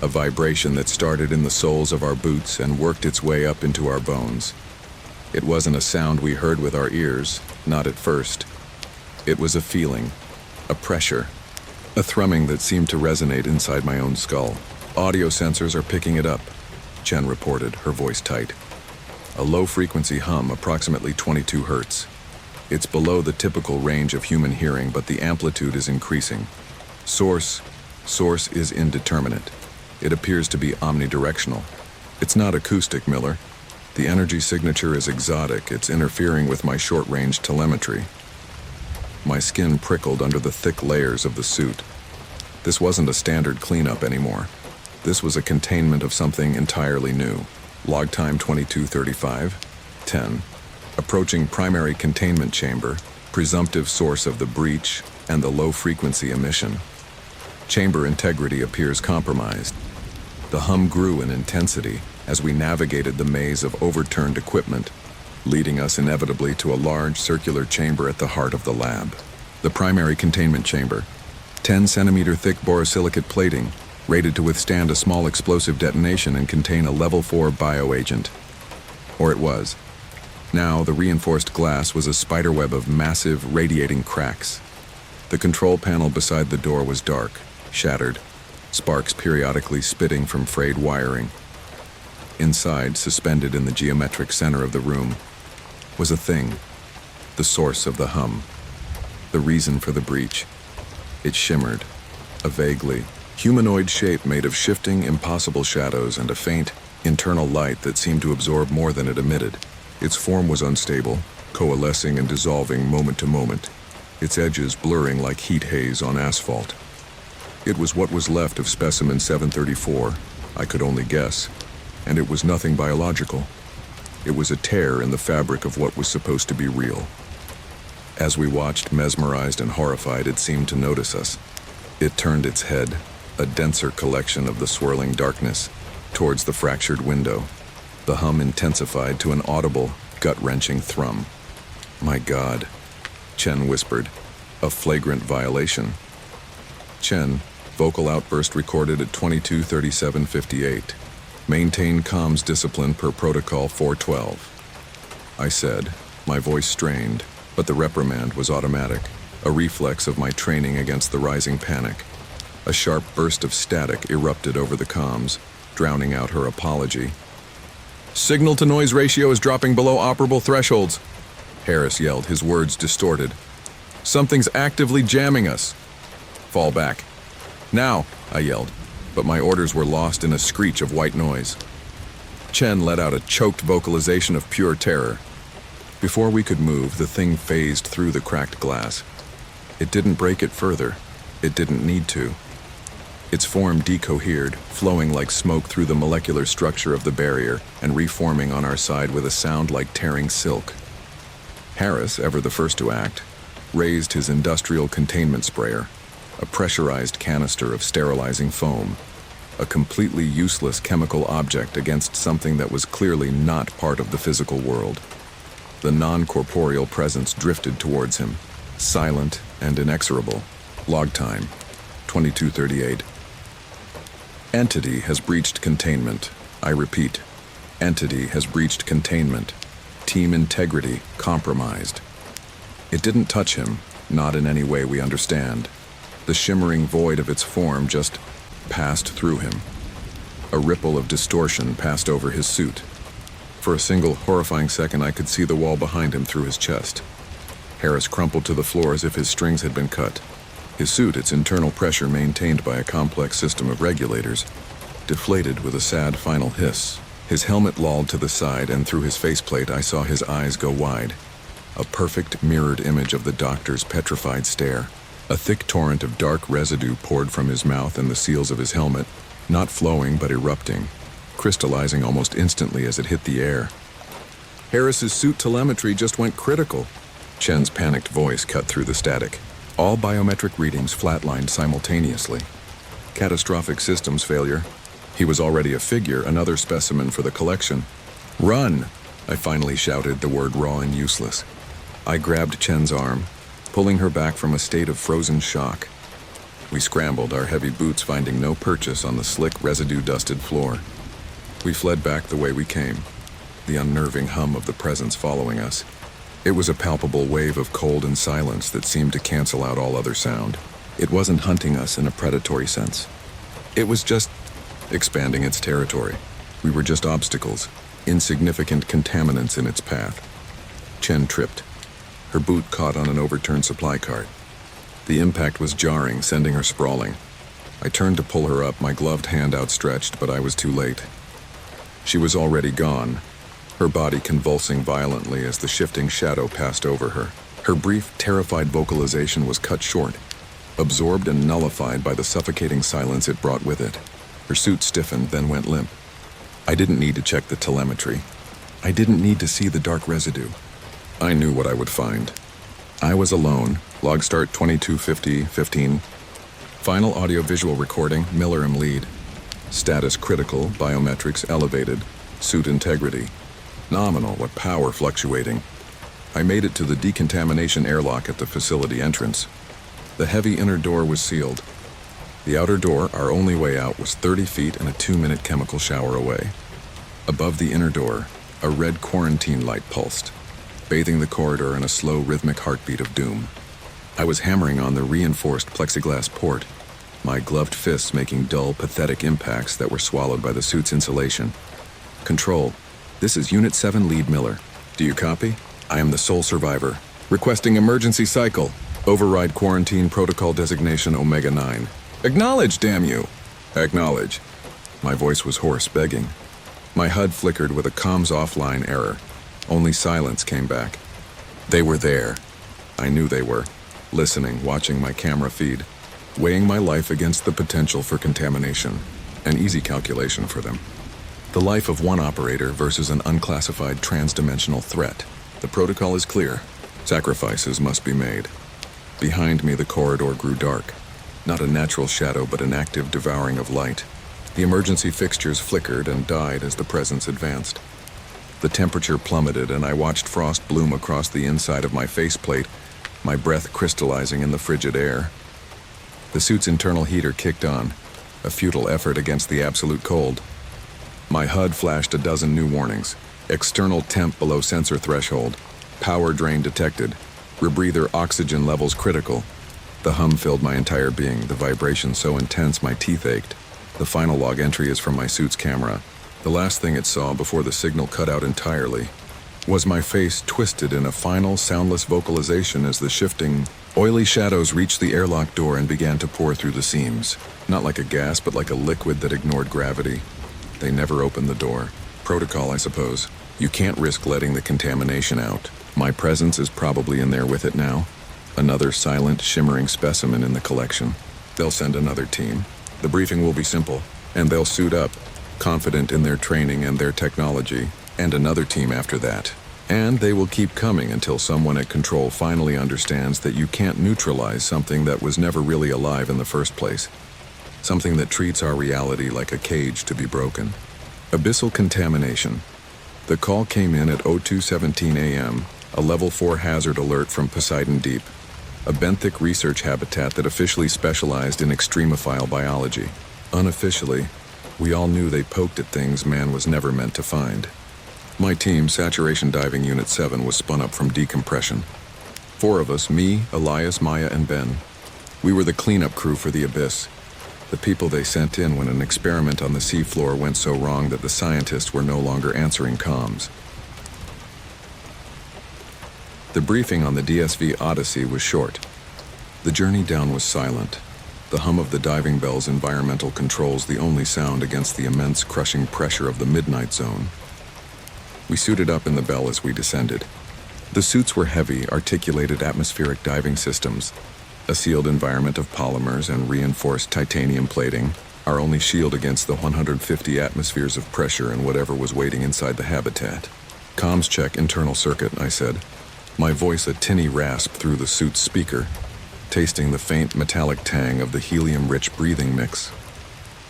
a vibration that started in the soles of our boots and worked its way up into our bones. It wasn't a sound we heard with our ears, not at first. It was a feeling, a pressure, a thrumming that seemed to resonate inside my own skull. Audio sensors are picking it up, Chen reported, her voice tight. A low-frequency hum, approximately 22 hertz. It's below the typical range of human hearing, but the amplitude is increasing. Source is indeterminate. It appears to be omnidirectional. It's not acoustic, Miller. The energy signature is exotic. It's interfering with my short-range telemetry. My skin prickled under the thick layers of the suit. This wasn't a standard cleanup anymore. This was a containment of something entirely new. Log time 22:35:10. Approaching primary containment chamber, presumptive source of the breach and the low-frequency emission. Chamber integrity appears compromised. The hum grew in intensity as we navigated the maze of overturned equipment, leading us inevitably to a large circular chamber at the heart of the lab. The primary containment chamber, 10-centimeter thick borosilicate plating, rated to withstand a small explosive detonation and contain a level 4 bioagent. Or it was. Now, the reinforced glass was a spiderweb of massive, radiating cracks. The control panel beside the door was dark, shattered, sparks periodically spitting from frayed wiring. Inside, suspended in the geometric center of the room, was a thing, the source of the hum, the reason for the breach. It shimmered, a vaguely humanoid shape made of shifting, impossible shadows and a faint, internal light that seemed to absorb more than it emitted. Its form was unstable, coalescing and dissolving moment to moment, its edges blurring like heat haze on asphalt. It was what was left of specimen 734, I could only guess, and it was nothing biological. It was a tear in the fabric of what was supposed to be real. As we watched, mesmerized and horrified, it seemed to notice us. It turned its head, a denser collection of the swirling darkness, towards the fractured window. The hum intensified to an audible, gut-wrenching thrum. "My God," Chen whispered. "A flagrant violation." Chen, vocal outburst recorded at 22:37:58. Maintain comms discipline per protocol 412. I said, my voice strained, but the reprimand was automatic, a reflex of my training against the rising panic. A sharp burst of static erupted over the comms, drowning out her apology. Signal-to-noise ratio is dropping below operable thresholds, Harris yelled, his words distorted. Something's actively jamming us. Fall back. Now, I yelled, but my orders were lost in a screech of white noise. Chen let out a choked vocalization of pure terror. Before we could move, the thing phased through the cracked glass. It didn't break it further. It didn't need to. Its form decohered, flowing like smoke through the molecular structure of the barrier and reforming on our side with a sound like tearing silk. Harris, ever the first to act, raised his industrial containment sprayer, a pressurized canister of sterilizing foam, a completely useless chemical object against something that was clearly not part of the physical world. The non-corporeal presence drifted towards him, silent and inexorable. Log time, 22:38. Entity has breached containment. I repeat, entity has breached containment. Team integrity compromised. It didn't touch him, not in any way we understand. The shimmering void of its form just passed through him. A ripple of distortion passed over his suit. For a single horrifying second, I could see the wall behind him through his chest. Harris crumpled to the floor as if his strings had been cut. His suit, its internal pressure maintained by a complex system of regulators, deflated with a sad final hiss. His helmet lolled to the side, and through his faceplate I saw his eyes go wide. A perfect mirrored image of the doctor's petrified stare. A thick torrent of dark residue poured from his mouth and the seals of his helmet, not flowing but erupting, crystallizing almost instantly as it hit the air. Harris's suit telemetry just went critical. Chen's panicked voice cut through the static. All biometric readings flatlined simultaneously. Catastrophic systems failure. He was already a figure, another specimen for the collection. Run! I finally shouted, the word raw and useless. I grabbed Chen's arm, pulling her back from a state of frozen shock. We scrambled, our heavy boots finding no purchase on the slick, residue-dusted floor. We fled back the way we came, the unnerving hum of the presence following us. It was a palpable wave of cold and silence that seemed to cancel out all other sound. It wasn't hunting us in a predatory sense. It was just expanding its territory. We were just obstacles, insignificant contaminants in its path. Chen tripped. Her boot caught on an overturned supply cart. The impact was jarring, sending her sprawling. I turned to pull her up, my gloved hand outstretched, but I was too late. She was already gone, her body convulsing violently as the shifting shadow passed over her. Her brief, terrified vocalization was cut short, absorbed and nullified by the suffocating silence it brought with it. Her suit stiffened, then went limp. I didn't need to check the telemetry. I didn't need to see the dark residue. I knew what I would find. I was alone. Log start 22:50:15. Final audio-visual recording, Miller lead. Status critical, biometrics elevated. Suit integrity. Nominal, what power fluctuating. I made it to the decontamination airlock at the facility entrance. The heavy inner door was sealed. The outer door, our only way out, was 30 feet and a 2-minute chemical shower away. Above the inner door, a red quarantine light pulsed, bathing the corridor in a slow, rhythmic heartbeat of doom. I was hammering on the reinforced plexiglass port, my gloved fists making dull, pathetic impacts that were swallowed by the suit's insulation. Control, this is Unit 7 Lead Miller. Do you copy? I am the sole survivor. Requesting emergency cycle. Override quarantine protocol designation Omega-9. Acknowledge, damn you! Acknowledge. My voice was hoarse, begging. My HUD flickered with a comms offline error. Only silence came back. They were there. I knew they were. Listening, watching my camera feed. Weighing my life against the potential for contamination. An easy calculation for them. The life of one operator versus an unclassified transdimensional threat. The protocol is clear. Sacrifices must be made. Behind me, the corridor grew dark. Not a natural shadow, but an active devouring of light. The emergency fixtures flickered and died as the presence advanced. The temperature plummeted, and I watched frost bloom across the inside of my faceplate, my breath crystallizing in the frigid air. The suit's internal heater kicked on, a futile effort against the absolute cold. My HUD flashed a dozen new warnings. External temp below sensor threshold. Power drain detected. Rebreather oxygen levels critical. The hum filled my entire being, the vibration so intense my teeth ached. The final log entry is from my suit's camera. The last thing it saw before the signal cut out entirely was my face twisted in a final, soundless vocalization as the shifting, oily shadows reached the airlock door and began to pour through the seams. Not like a gas, but like a liquid that ignored gravity. They never opened the door. Protocol, I suppose. You can't risk letting the contamination out. My presence is probably in there with it now. Another silent, shimmering specimen in the collection. They'll send another team. The briefing will be simple, and they'll suit up, confident in their training and their technology, and another team after that. And they will keep coming until someone at control finally understands that you can't neutralize something that was never really alive in the first place. Something that treats our reality like a cage to be broken. Abyssal contamination. The call came in at 02:17 a.m., a level 4 hazard alert from Poseidon Deep, a benthic research habitat that officially specialized in extremophile biology. Unofficially, we all knew they poked at things man was never meant to find. My team, Saturation Diving Unit 7, was spun up from decompression. 4 of us, me, Elias, Maya, and Ben. We were the cleanup crew for the Abyss. The people they sent in when an experiment on the seafloor went so wrong that the scientists were no longer answering comms. The briefing on the DSV Odyssey was short. The journey down was silent. The hum of the diving bell's environmental controls the only sound against the immense crushing pressure of the midnight zone. We suited up in the bell as we descended. The suits were heavy, articulated atmospheric diving systems, a sealed environment of polymers and reinforced titanium plating, our only shield against the 150 atmospheres of pressure and whatever was waiting inside the habitat. Comms check internal circuit, I said. My voice a tinny rasp through the suit's speaker, tasting the faint metallic tang of the helium-rich breathing mix.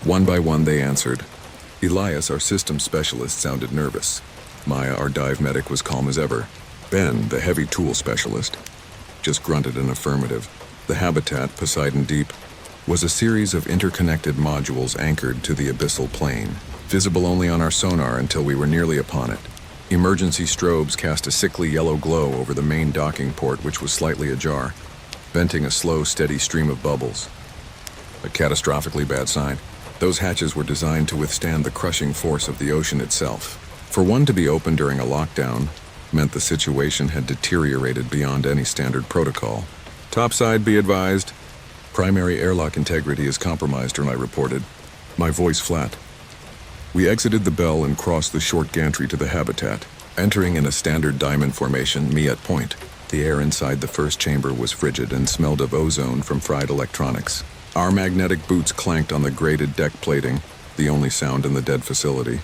One by one they answered. Elias, our systems specialist, sounded nervous. Maya, our dive medic, was calm as ever. Ben, the heavy tool specialist, just grunted an affirmative. The habitat, Poseidon Deep, was a series of interconnected modules anchored to the abyssal plane, visible only on our sonar until we were nearly upon it. Emergency strobes cast a sickly yellow glow over the main docking port, which was slightly ajar, venting a slow, steady stream of bubbles. A catastrophically bad sign. Those hatches were designed to withstand the crushing force of the ocean itself. For one to be open during a lockdown meant the situation had deteriorated beyond any standard protocol. Topside, be advised. Primary airlock integrity is compromised, I reported, my voice flat. We exited the bell and crossed the short gantry to the habitat, entering in a standard diamond formation, me at point. The air inside the first chamber was frigid and smelled of ozone from fried electronics. Our magnetic boots clanked on the grated deck plating, the only sound in the dead facility.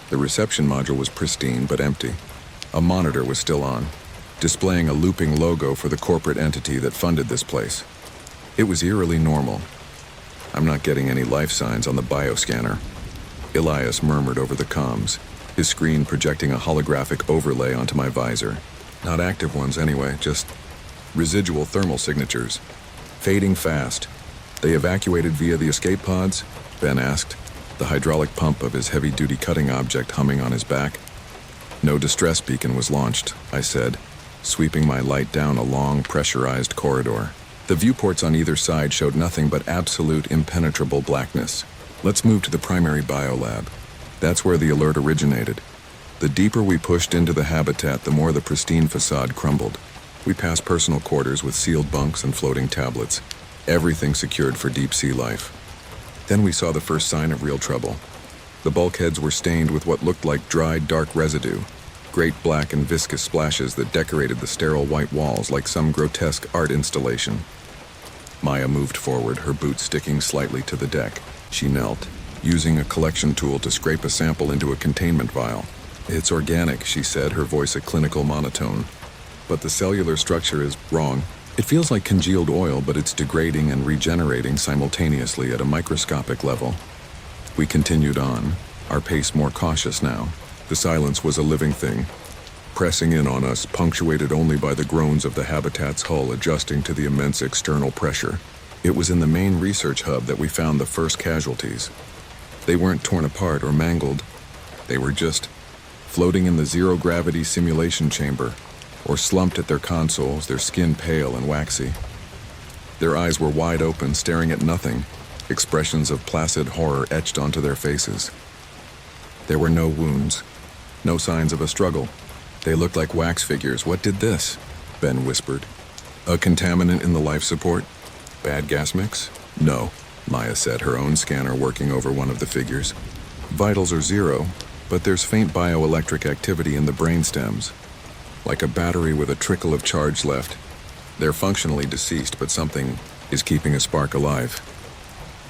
The reception module was pristine but empty. A monitor was still on, displaying a looping logo for the corporate entity that funded this place. It was eerily normal. I'm not getting any life signs on the bioscanner. Elias murmured over the comms, his screen projecting a holographic overlay onto my visor. Not active ones anyway, just residual thermal signatures. Fading fast. They evacuated via the escape pods? Ben asked, the hydraulic pump of his heavy-duty cutting object humming on his back. No distress beacon was launched, I said, sweeping my light down a long, pressurized corridor. The viewports on either side showed nothing but absolute, impenetrable blackness. Let's move to the primary biolab. That's where the alert originated. The deeper we pushed into the habitat, the more the pristine facade crumbled. We passed personal quarters with sealed bunks and floating tablets, everything secured for deep-sea life. Then we saw the first sign of real trouble. The bulkheads were stained with what looked like dried, dark residue, great black and viscous splashes that decorated the sterile white walls like some grotesque art installation. Maya moved forward, her boots sticking slightly to the deck. She knelt, using a collection tool to scrape a sample into a containment vial. It's organic, she said, her voice a clinical monotone. But the cellular structure is wrong. It feels like congealed oil, but it's degrading and regenerating simultaneously at a microscopic level. We continued on, our pace more cautious now. The silence was a living thing, pressing in on us, punctuated only by the groans of the habitat's hull adjusting to the immense external pressure. It was in the main research hub that we found the first casualties. They weren't torn apart or mangled. They were just floating in the zero-gravity simulation chamber, or slumped at their consoles, their skin pale and waxy. Their eyes were wide open, staring at nothing, expressions of placid horror etched onto their faces. There were no wounds, no signs of a struggle. They looked like wax figures. What did this? Ben whispered. A contaminant in the life support? Bad gas mix? No, Maya said, her own scanner working over one of the figures. Vitals are zero, but there's faint bioelectric activity in the brain stems, like a battery with a trickle of charge left. They're functionally deceased, but something is keeping a spark alive.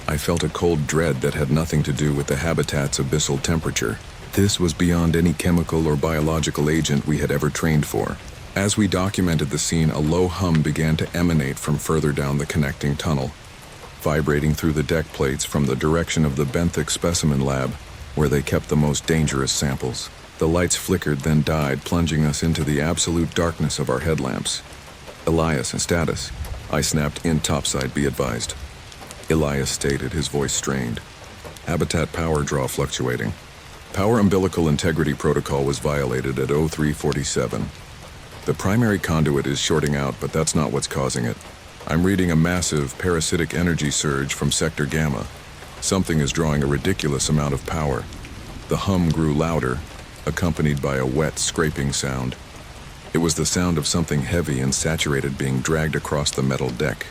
I felt a cold dread that had nothing to do with the habitat's abyssal temperature. This was beyond any chemical or biological agent we had ever trained for. As we documented the scene, a low hum began to emanate from further down the connecting tunnel, vibrating through the deck plates from the direction of the benthic specimen lab, where they kept the most dangerous samples. The lights flickered, then died, plunging us into the absolute darkness of our headlamps. Elias, status. I snapped in topside, be advised. Elias stated, his voice strained. Habitat power draw fluctuating. Power umbilical integrity protocol was violated at 0347. The primary conduit is shorting out, but that's not what's causing it. I'm reading a massive parasitic energy surge from Sector Gamma. Something is drawing a ridiculous amount of power. The hum grew louder, accompanied by a wet, scraping sound. It was the sound of something heavy and saturated being dragged across the metal deck.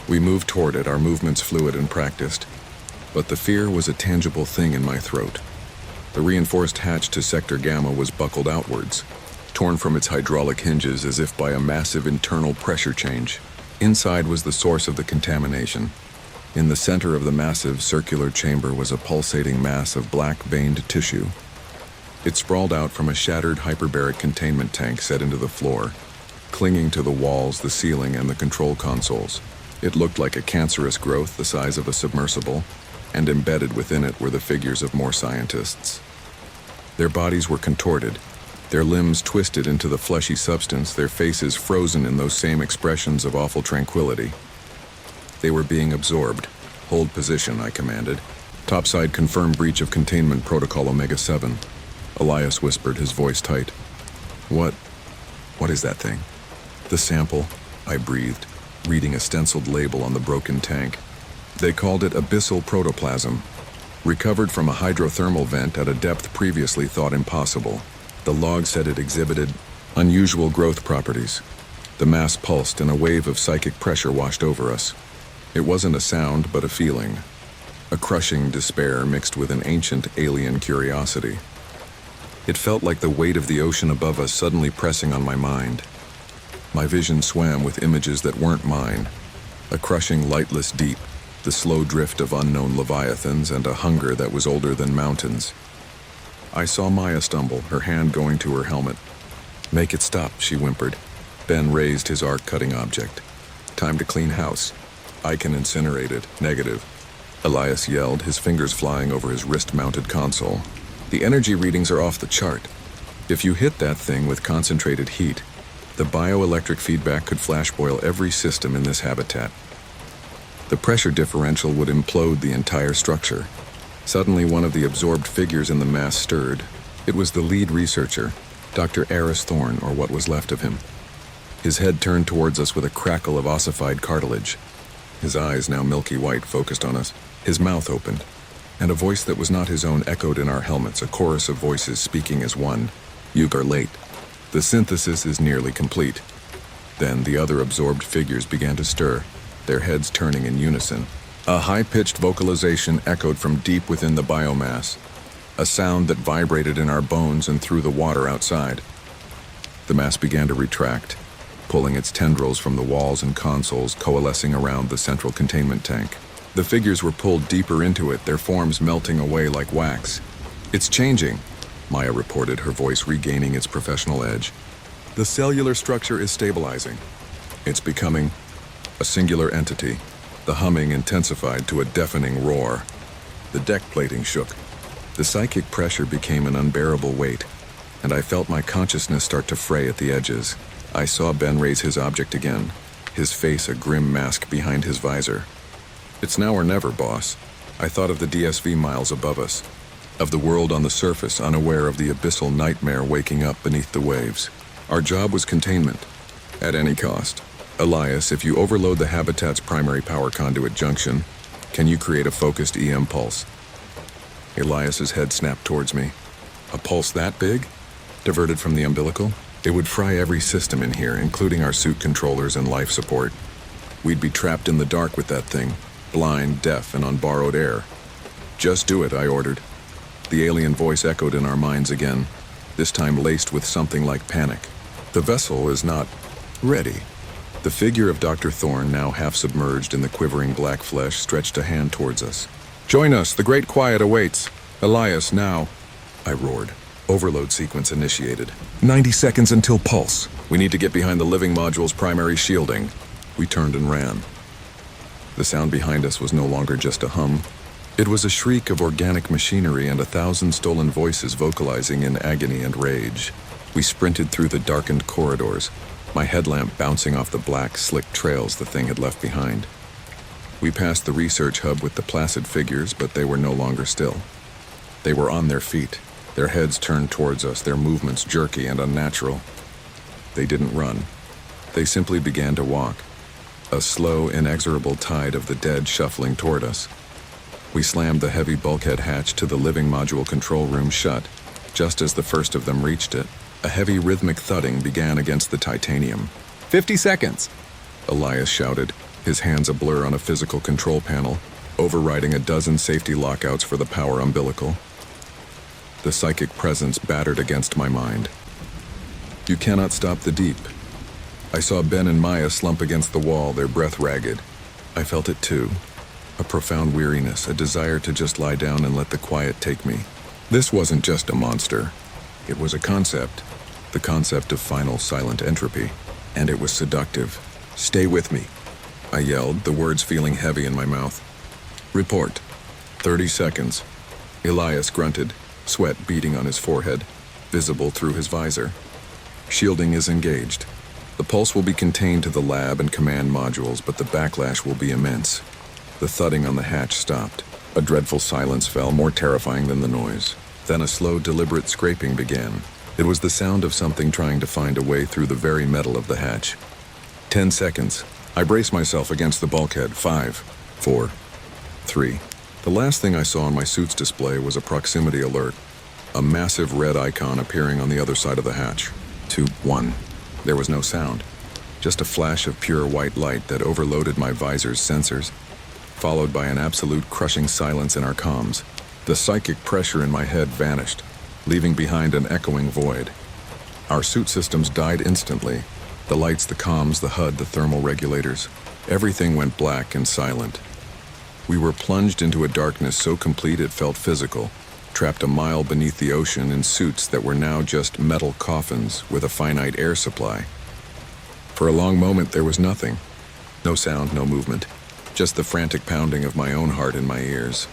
We moved toward it, our movements fluid and practiced. But the fear was a tangible thing in my throat. The reinforced hatch to Sector Gamma was buckled outwards, torn from its hydraulic hinges as if by a massive internal pressure change. Inside was the source of the contamination. In the center of the massive circular chamber was a pulsating mass of black-veined tissue. It sprawled out from a shattered hyperbaric containment tank set into the floor, clinging to the walls, the ceiling, and the control consoles. It looked like a cancerous growth the size of a submersible, and embedded within it were the figures of more scientists. Their bodies were contorted, their limbs twisted into the fleshy substance, their faces frozen in those same expressions of awful tranquility. They were being absorbed. Hold position, I commanded. Topside, confirm breach of containment protocol Omega-7. Elias whispered, his voice tight. What is that thing? The sample, I breathed, reading a stenciled label on the broken tank. They called it abyssal protoplasm, recovered from a hydrothermal vent at a depth previously thought impossible. The log said it exhibited unusual growth properties. The mass pulsed and a wave of psychic pressure washed over us. It wasn't a sound, but a feeling. A crushing despair mixed with an ancient alien curiosity. It felt like the weight of the ocean above us suddenly pressing on my mind. My vision swam with images that weren't mine. A crushing, lightless deep, the slow drift of unknown leviathans, and a hunger that was older than mountains. I saw Maya stumble, her hand going to her helmet. Make it stop, she whimpered. Ben raised his arc-cutting object. Time to clean house. I can incinerate it. Negative. Elias yelled, his fingers flying over his wrist-mounted console. The energy readings are off the chart. If you hit that thing with concentrated heat, the bioelectric feedback could flashboil every system in this habitat. The pressure differential would implode the entire structure. Suddenly, one of the absorbed figures in the mass stirred. It was the lead researcher, Dr. Eris Thorne, or what was left of him. His head turned towards us with a crackle of ossified cartilage. His eyes, now milky white, focused on us. His mouth opened, and a voice that was not his own echoed in our helmets, a chorus of voices speaking as one. You are late. The synthesis is nearly complete. Then the other absorbed figures began to stir, their heads turning in unison. A high-pitched vocalization echoed from deep within the biomass, a sound that vibrated in our bones and through the water outside. The mass began to retract, pulling its tendrils from the walls and consoles, coalescing around the central containment tank. The figures were pulled deeper into it, their forms melting away like wax. It's changing, Maya reported, her voice regaining its professional edge. The cellular structure is stabilizing. It's becoming a singular entity. The humming intensified to a deafening roar. The deck plating shook. The psychic pressure became an unbearable weight, and I felt my consciousness start to fray at the edges. I saw Ben raise his object again, his face a grim mask behind his visor. It's now or never, boss. I thought of the DSV miles above us, of the world on the surface unaware of the abyssal nightmare waking up beneath the waves. Our job was containment, at any cost. Elias, if you overload the habitat's primary power conduit junction, can you create a focused EM pulse? Elias's head snapped towards me. A pulse that big? Diverted from the umbilical? It would fry every system in here, including our suit controllers and life support. We'd be trapped in the dark with that thing, blind, deaf, and on borrowed air. Just do it, I ordered. The alien voice echoed in our minds again, this time laced with something like panic. The vessel is not ready. The figure of Dr. Thorne, now half submerged in the quivering black flesh, stretched a hand towards us. Join us, the great quiet awaits. Elias, now. I roared. Overload sequence initiated. 90 seconds until pulse. We need to get behind the living module's primary shielding. We turned and ran. The sound behind us was no longer just a hum. It was a shriek of organic machinery and 1,000 stolen voices vocalizing in agony and rage. We sprinted through the darkened corridors, my headlamp bouncing off the black, slick trails the thing had left behind. We passed the research hub with the placid figures, but they were no longer still. They were on their feet, their heads turned towards us, their movements jerky and unnatural. They didn't run. They simply began to walk, a slow, inexorable tide of the dead shuffling toward us. We slammed the heavy bulkhead hatch to the living module control room shut. Just as the first of them reached it, a heavy rhythmic thudding began against the titanium. 50 seconds, Elias shouted, his hands a blur on a physical control panel, overriding a dozen safety lockouts for the power umbilical. The psychic presence battered against my mind. You cannot stop the deep. I saw Ben and Maya slump against the wall, their breath ragged. I felt it too. A profound weariness, a desire to just lie down and let the quiet take me. This wasn't just a monster. It was a concept. The concept of final silent entropy. And it was seductive. Stay with me, I yelled, the words feeling heavy in my mouth. Report. 30 seconds. Elias grunted, sweat beading on his forehead, visible through his visor. Shielding is engaged. The pulse will be contained to the lab and command modules, but the backlash will be immense. The thudding on the hatch stopped. A dreadful silence fell, more terrifying than the noise. Then a slow, deliberate scraping began. It was the sound of something trying to find a way through the very metal of the hatch. 10 seconds. I braced myself against the bulkhead. 5, 4, 3. The last thing I saw on my suit's display was a proximity alert. A massive red icon appearing on the other side of the hatch. 2, 1. There was no sound. Just a flash of pure white light that overloaded my visor's sensors, followed by an absolute crushing silence in our comms. The psychic pressure in my head vanished, leaving behind an echoing void. Our suit systems died instantly. The lights, the comms, the HUD, the thermal regulators. Everything went black and silent. We were plunged into a darkness so complete it felt physical, trapped a mile beneath the ocean in suits that were now just metal coffins with a finite air supply. For a long moment there was nothing. No sound, no movement. Just the frantic pounding of my own heart in my ears.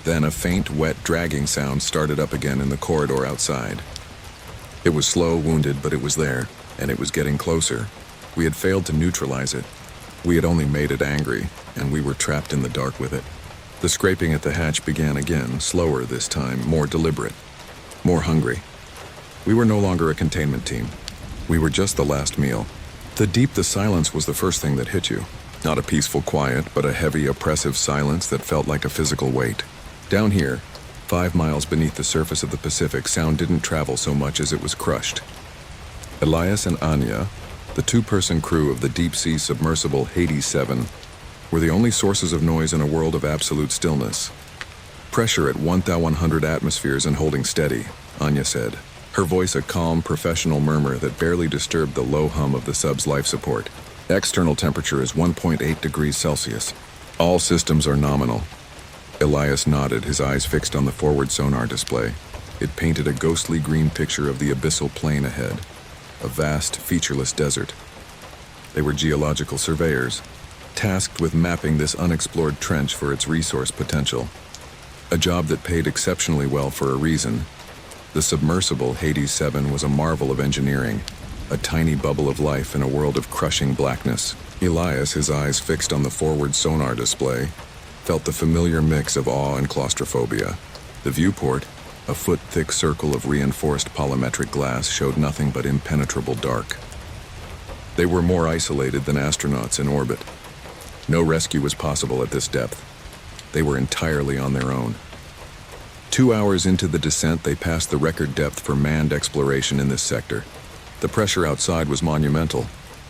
Then a faint, wet, dragging sound started up again in the corridor outside. It was slow, wounded, but it was there, and it was getting closer. We had failed to neutralize it. We had only made it angry, and we were trapped in the dark with it. The scraping at the hatch began again, slower this time, more deliberate, more hungry. We were no longer a containment team. We were just the last meal. The silence was the first thing that hit you. Not a peaceful quiet, but a heavy, oppressive silence that felt like a physical weight. Down here, 5 miles beneath the surface of the Pacific, sound didn't travel so much as it was crushed. Elias and Anya, the 2-person crew of the deep-sea submersible Hades 7, were the only sources of noise in a world of absolute stillness. Pressure at 1,100 atmospheres and holding steady, Anya said, her voice a calm, professional murmur that barely disturbed the low hum of the sub's life support. External temperature is 1.8 degrees Celsius. All systems are nominal. Elias nodded, his eyes fixed on the forward sonar display. It painted a ghostly green picture of the abyssal plain ahead, a vast, featureless desert. They were geological surveyors, tasked with mapping this unexplored trench for its resource potential. A job that paid exceptionally well for a reason. The submersible Hades 7 was a marvel of engineering, a tiny bubble of life in a world of crushing blackness. Elias, his eyes fixed on the forward sonar display, felt the familiar mix of awe and claustrophobia. The viewport, a foot-thick circle of reinforced polymetric glass, showed nothing but impenetrable dark. They were more isolated than astronauts in orbit. No rescue was possible at this depth. They were entirely on their own. 2 hours into the descent, they passed the record depth for manned exploration in this sector. The pressure outside was monumental,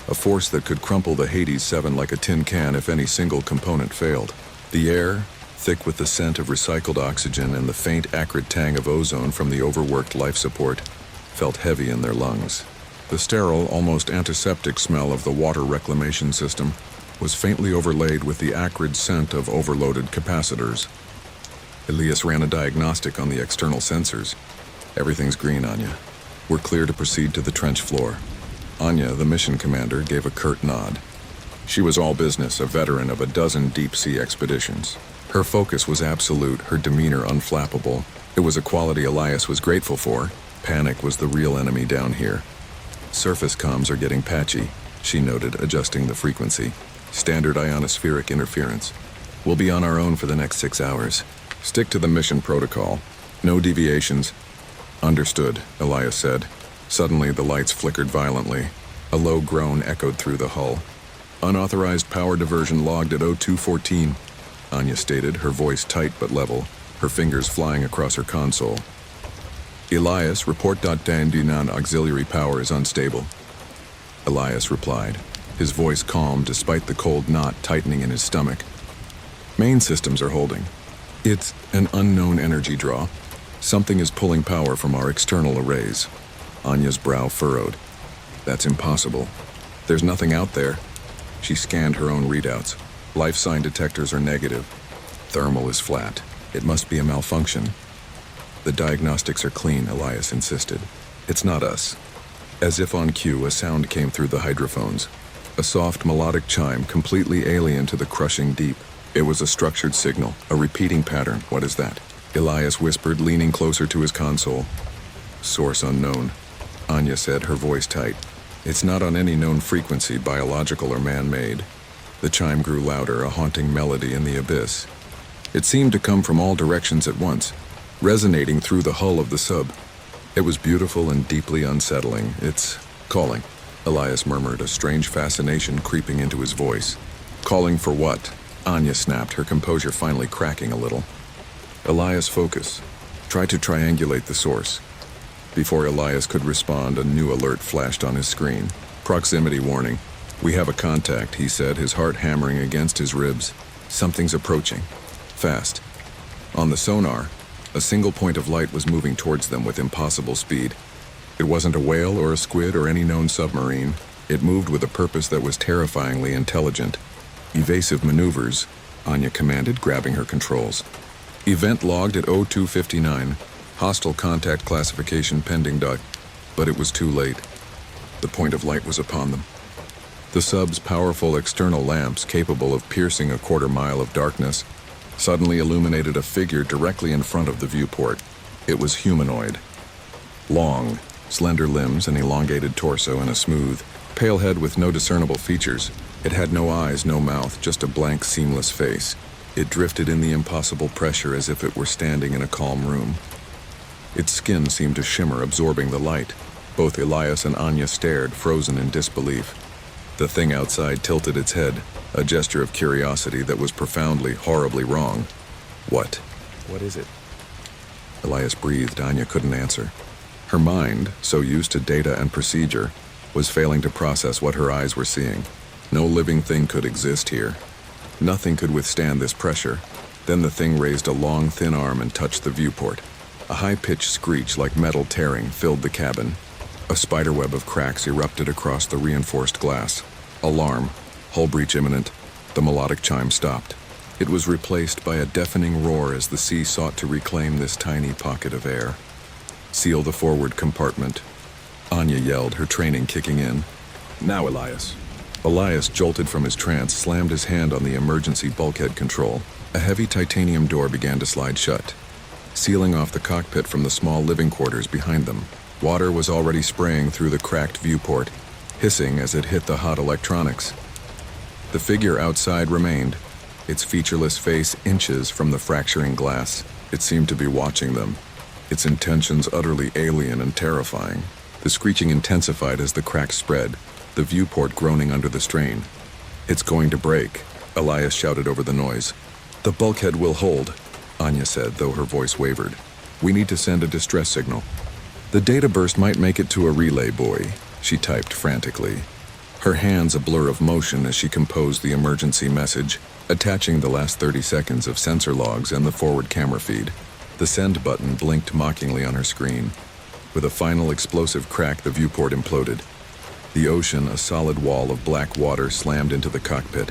a force that could crumple the Hades 7 like a tin can if any single component failed. The air, thick with the scent of recycled oxygen and the faint acrid tang of ozone from the overworked life support, felt heavy in their lungs. The sterile, almost antiseptic smell of the water reclamation system was faintly overlaid with the acrid scent of overloaded capacitors. Elias ran a diagnostic on the external sensors. Everything's green, Anya. We're clear to proceed to the trench floor. Anya, the mission commander, gave a curt nod. She was all business, a veteran of a dozen deep-sea expeditions. Her focus was absolute, her demeanor unflappable. It was a quality Elias was grateful for. Panic was the real enemy down here. Surface comms are getting patchy, she noted, adjusting the frequency. Standard ionospheric interference. We'll be on our own for the next 6 hours. Stick to the mission protocol. No deviations. Understood, Elias said. Suddenly, the lights flickered violently. A low groan echoed through the hull. Unauthorized power diversion logged at 0214, Anya stated, her voice tight but level, her fingers flying across her console. Elias, report.dan auxiliary power is unstable. Elias replied, his voice calm despite the cold knot tightening in his stomach. Main systems are holding. It's an unknown energy draw. Something is pulling power from our external arrays. Anya's brow furrowed. That's impossible. There's nothing out there. She scanned her own readouts. Life sign detectors are negative. Thermal is flat. It must be a malfunction. The diagnostics are clean, Elias insisted. It's not us. As if on cue, a sound came through the hydrophones. A soft melodic chime completely alien to the crushing deep. It was a structured signal, a repeating pattern. What is that? Elias whispered, leaning closer to his console. Source unknown, Anya said, her voice tight. It's not on any known frequency, biological or man-made. The chime grew louder, a haunting melody in the abyss. It seemed to come from all directions at once, resonating through the hull of the sub. It was beautiful and deeply unsettling. It's calling, Elias murmured, a strange fascination creeping into his voice. Calling for what? Anya snapped, her composure finally cracking a little. Elias, focus. Try to triangulate the source. Before Elias could respond, a new alert flashed on his screen. Proximity warning. We have a contact, he said, his heart hammering against his ribs. Something's approaching. Fast. On the sonar, a single point of light was moving towards them with impossible speed. It wasn't a whale or a squid or any known submarine. It moved with a purpose that was terrifyingly intelligent. Evasive maneuvers, Anya commanded, grabbing her controls. Event logged at 0259. Hostile contact classification pending. But it was too late. The point of light was upon them. The sub's powerful external lamps, capable of piercing a quarter mile of darkness, suddenly illuminated a figure directly in front of the viewport. It was humanoid. Long, slender limbs, an elongated torso, and a smooth, pale head with no discernible features. It had no eyes, no mouth, just a blank, seamless face. It drifted in the impossible pressure as if it were standing in a calm room. Its skin seemed to shimmer, absorbing the light. Both Elias and Anya stared, frozen in disbelief. The thing outside tilted its head, a gesture of curiosity that was profoundly, horribly wrong. What? What is it? Elias breathed. Anya couldn't answer. Her mind, so used to data and procedure, was failing to process what her eyes were seeing. No living thing could exist here. Nothing could withstand this pressure. Then the thing raised a long, thin arm and touched the viewport. A high-pitched screech like metal tearing filled the cabin. A spiderweb of cracks erupted across the reinforced glass. Alarm. Hull breach imminent. The melodic chime stopped. It was replaced by a deafening roar as the sea sought to reclaim this tiny pocket of air. Seal the forward compartment, Anya yelled, her training kicking in. Now, Elias. Elias jolted from his trance, slammed his hand on the emergency bulkhead control. A heavy titanium door began to slide shut, sealing off the cockpit from the small living quarters behind them. Water was already spraying through the cracked viewport, hissing as it hit the hot electronics. The figure outside remained, its featureless face inches from the fracturing glass. It seemed to be watching them, its intentions utterly alien and terrifying. The screeching intensified as the crack spread, the viewport groaning under the strain. "It's going to break," Elias shouted over the noise. "The bulkhead will hold," Anya said, though her voice wavered. "We need to send a distress signal." "The data burst might make it to a relay buoy," she typed frantically, her hands a blur of motion as she composed the emergency message, attaching the last 30 seconds of sensor logs and the forward camera feed. The send button blinked mockingly on her screen. With a final explosive crack, the viewport imploded. The ocean, a solid wall of black water, slammed into the cockpit.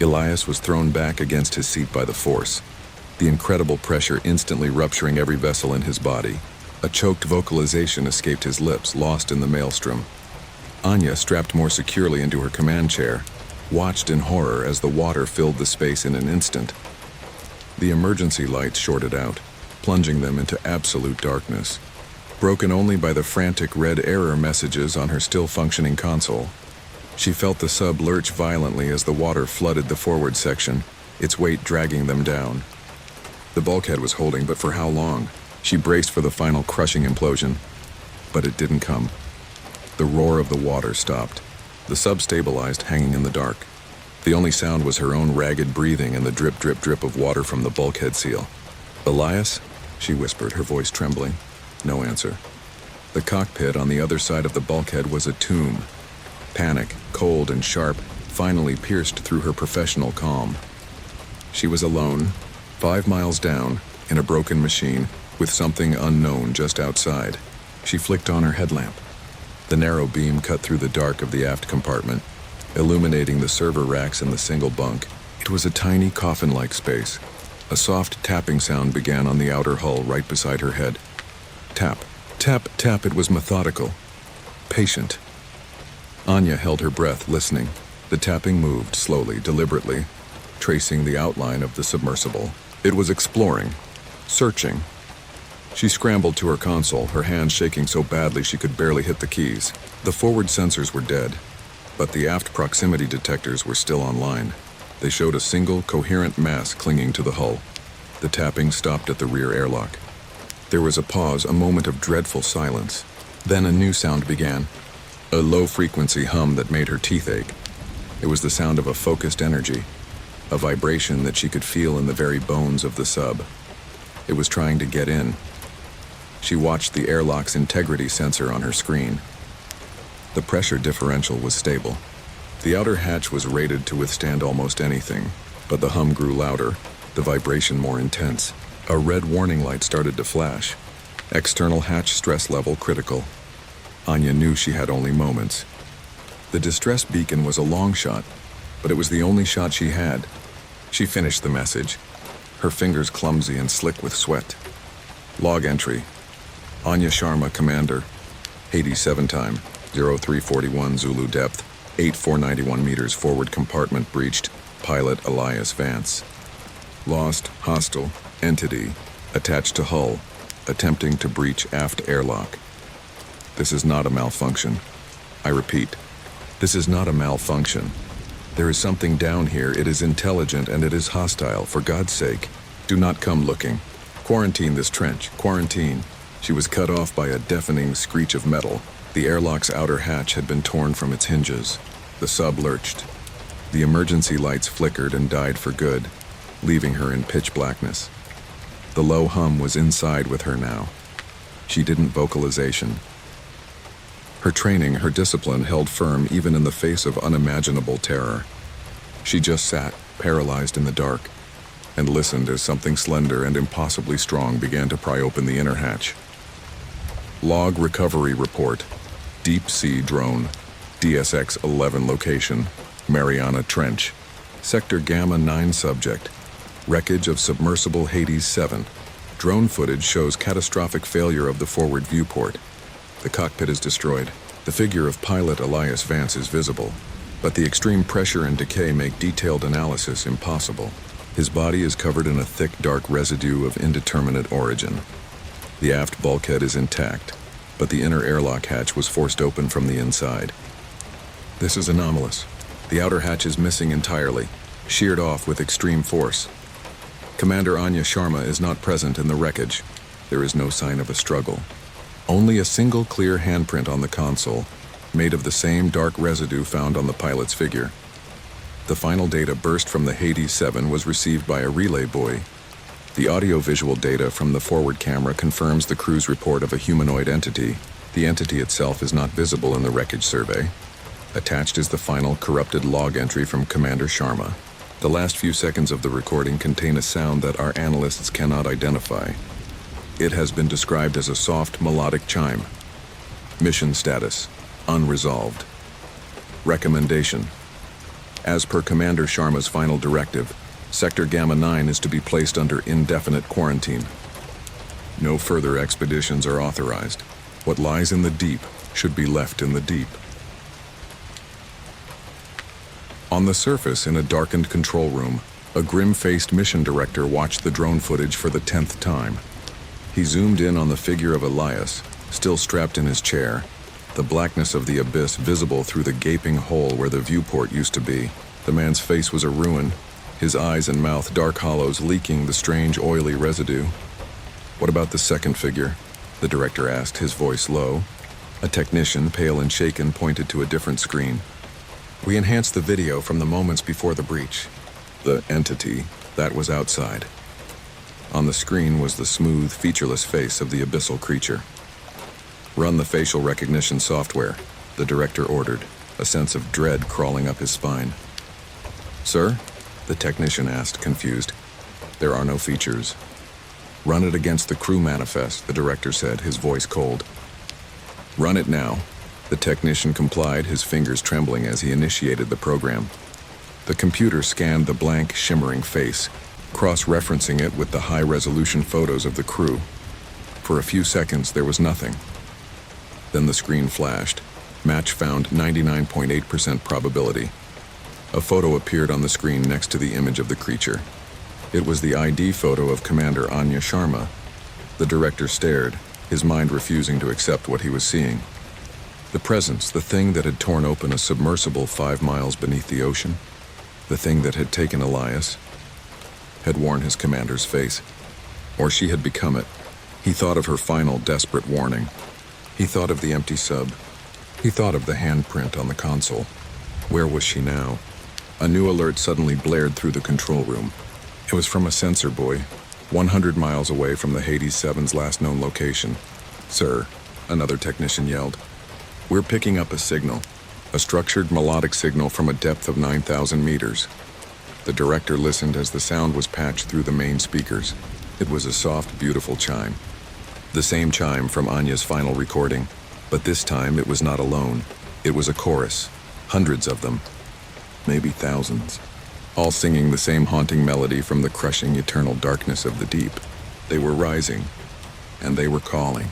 Elias was thrown back against his seat by the force, the incredible pressure instantly rupturing every vessel in his body. A choked vocalization escaped his lips, lost in the maelstrom. Anya, strapped more securely into her command chair, watched in horror as the water filled the space in an instant. The emergency lights shorted out, plunging them into absolute darkness, broken only by the frantic red error messages on her still-functioning console. She felt the sub lurch violently as the water flooded the forward section, its weight dragging them down. The bulkhead was holding, but for how long? She braced for the final crushing implosion, but it didn't come. The roar of the water stopped. The sub stabilized, hanging in the dark. The only sound was her own ragged breathing and the drip, drip, drip of water from the bulkhead seal. "Elias?" she whispered, her voice trembling. No answer. The cockpit on the other side of the bulkhead was a tomb. Panic, cold and sharp, finally pierced through her professional calm. She was alone, 5 miles down, in a broken machine, with something unknown just outside. She flicked on her headlamp. The narrow beam cut through the dark of the aft compartment, illuminating the server racks and the single bunk. It was a tiny coffin-like space. A soft tapping sound began on the outer hull right beside her head. Tap, tap, tap. It was methodical, patient. Anya held her breath, listening. The tapping moved slowly, deliberately, tracing the outline of the submersible. It was exploring, searching. She scrambled to her console, her hands shaking so badly she could barely hit the keys. The forward sensors were dead, but the aft proximity detectors were still online. They showed a single, coherent mass clinging to the hull. The tapping stopped at the rear airlock. There was a pause, a moment of dreadful silence. Then a new sound began, a low-frequency hum that made her teeth ache. It was the sound of a focused energy, a vibration that she could feel in the very bones of the sub. It was trying to get in. She watched the airlock's integrity sensor on her screen. The pressure differential was stable. The outer hatch was rated to withstand almost anything, but the hum grew louder, the vibration more intense. A red warning light started to flash. External hatch stress level critical. Anya knew she had only moments. The distress beacon was a long shot, but it was the only shot she had. She finished the message, her fingers clumsy and slick with sweat. Log entry. Anya Sharma, Commander. Hades 7 time, 0341 Zulu depth, 8491 meters forward compartment breached. Pilot Elias Vance. Lost, hostile, entity, attached to hull, attempting to breach aft airlock. This is not a malfunction. I repeat, this is not a malfunction. There is something down here. It is intelligent and it is hostile. For God's sake, do not come looking. Quarantine this trench. Quarantine. She was cut off by a deafening screech of metal. The airlock's outer hatch had been torn from its hinges. The sub lurched. The emergency lights flickered and died for good, leaving her in pitch blackness. The low hum was inside with her now. She didn't vocalization. Her training, her discipline held firm even in the face of unimaginable terror. She just sat, paralyzed in the dark, and listened as something slender and impossibly strong began to pry open the inner hatch. Log recovery report. Deep sea drone. DSX-11 location. Mariana Trench. Sector Gamma 9 subject. Wreckage of submersible Hades 7. Drone footage shows catastrophic failure of the forward viewport. The cockpit is destroyed. The figure of pilot Elias Vance is visible, but the extreme pressure and decay make detailed analysis impossible. His body is covered in a thick, dark residue of indeterminate origin. The aft bulkhead is intact, but the inner airlock hatch was forced open from the inside. This is anomalous. The outer hatch is missing entirely. sheared off with extreme force. Commander Anya Sharma is not present in the wreckage. There is no sign of a struggle. Only a single clear handprint on the console, made of the same dark residue found on the pilot's figure. The final data burst from the Hades 7 was received by a relay buoy. The audio-visual data from the forward camera confirms the crew's report of a humanoid entity. The entity itself is not visible in the wreckage survey. Attached is the final corrupted log entry from Commander Sharma. The last few seconds of the recording contain a sound that our analysts cannot identify. It has been described as a soft, melodic chime. Mission status: unresolved. Recommendation: as per Commander Sharma's final directive, Sector Gamma 9 is to be placed under indefinite quarantine. No further expeditions are authorized. What lies in the deep should be left in the deep. On the surface, in a darkened control room, a grim-faced mission director watched the drone footage for the 10th time. He zoomed in on the figure of Elias, still strapped in his chair, the blackness of the abyss visible through the gaping hole where the viewport used to be. The man's face was a ruin, his eyes and mouth dark hollows leaking the strange oily residue. "What about the second figure?" the director asked, his voice low. A technician, pale and shaken, pointed to a different screen. "We enhanced the video from the moments before the breach." The entity, that was outside. On the screen was the smooth, featureless face of the abyssal creature. "Run the facial recognition software," the director ordered, a sense of dread crawling up his spine. "Sir?" the technician asked, confused. "There are no features." "Run it against the crew manifest," the director said, his voice cold. "Run it now." The technician complied, his fingers trembling as he initiated the program. The computer scanned the blank, shimmering face, cross-referencing it with the high-resolution photos of the crew. For a few seconds, there was nothing. Then the screen flashed. Match found 99.8% probability. A photo appeared on the screen next to the image of the creature. It was the ID photo of Commander Anya Sharma. The director stared, his mind refusing to accept what he was seeing. The presence, the thing that had torn open a submersible 5 miles beneath the ocean, the thing that had taken Elias, had worn his commander's face. Or she had become it. He thought of her final, desperate warning. He thought of the empty sub. He thought of the handprint on the console. Where was she now? A new alert suddenly blared through the control room. It was from a sensor buoy, 100 miles away from the Hades 7's last known location. "Sir," another technician yelled, "we're picking up a signal, a structured melodic signal from a depth of 9,000 meters. The director listened as the sound was patched through the main speakers. It was a soft, beautiful chime. The same chime from Anya's final recording, but this time it was not alone. It was a chorus, hundreds of them, maybe thousands, all singing the same haunting melody from the crushing eternal darkness of the deep. They were rising, and they were calling.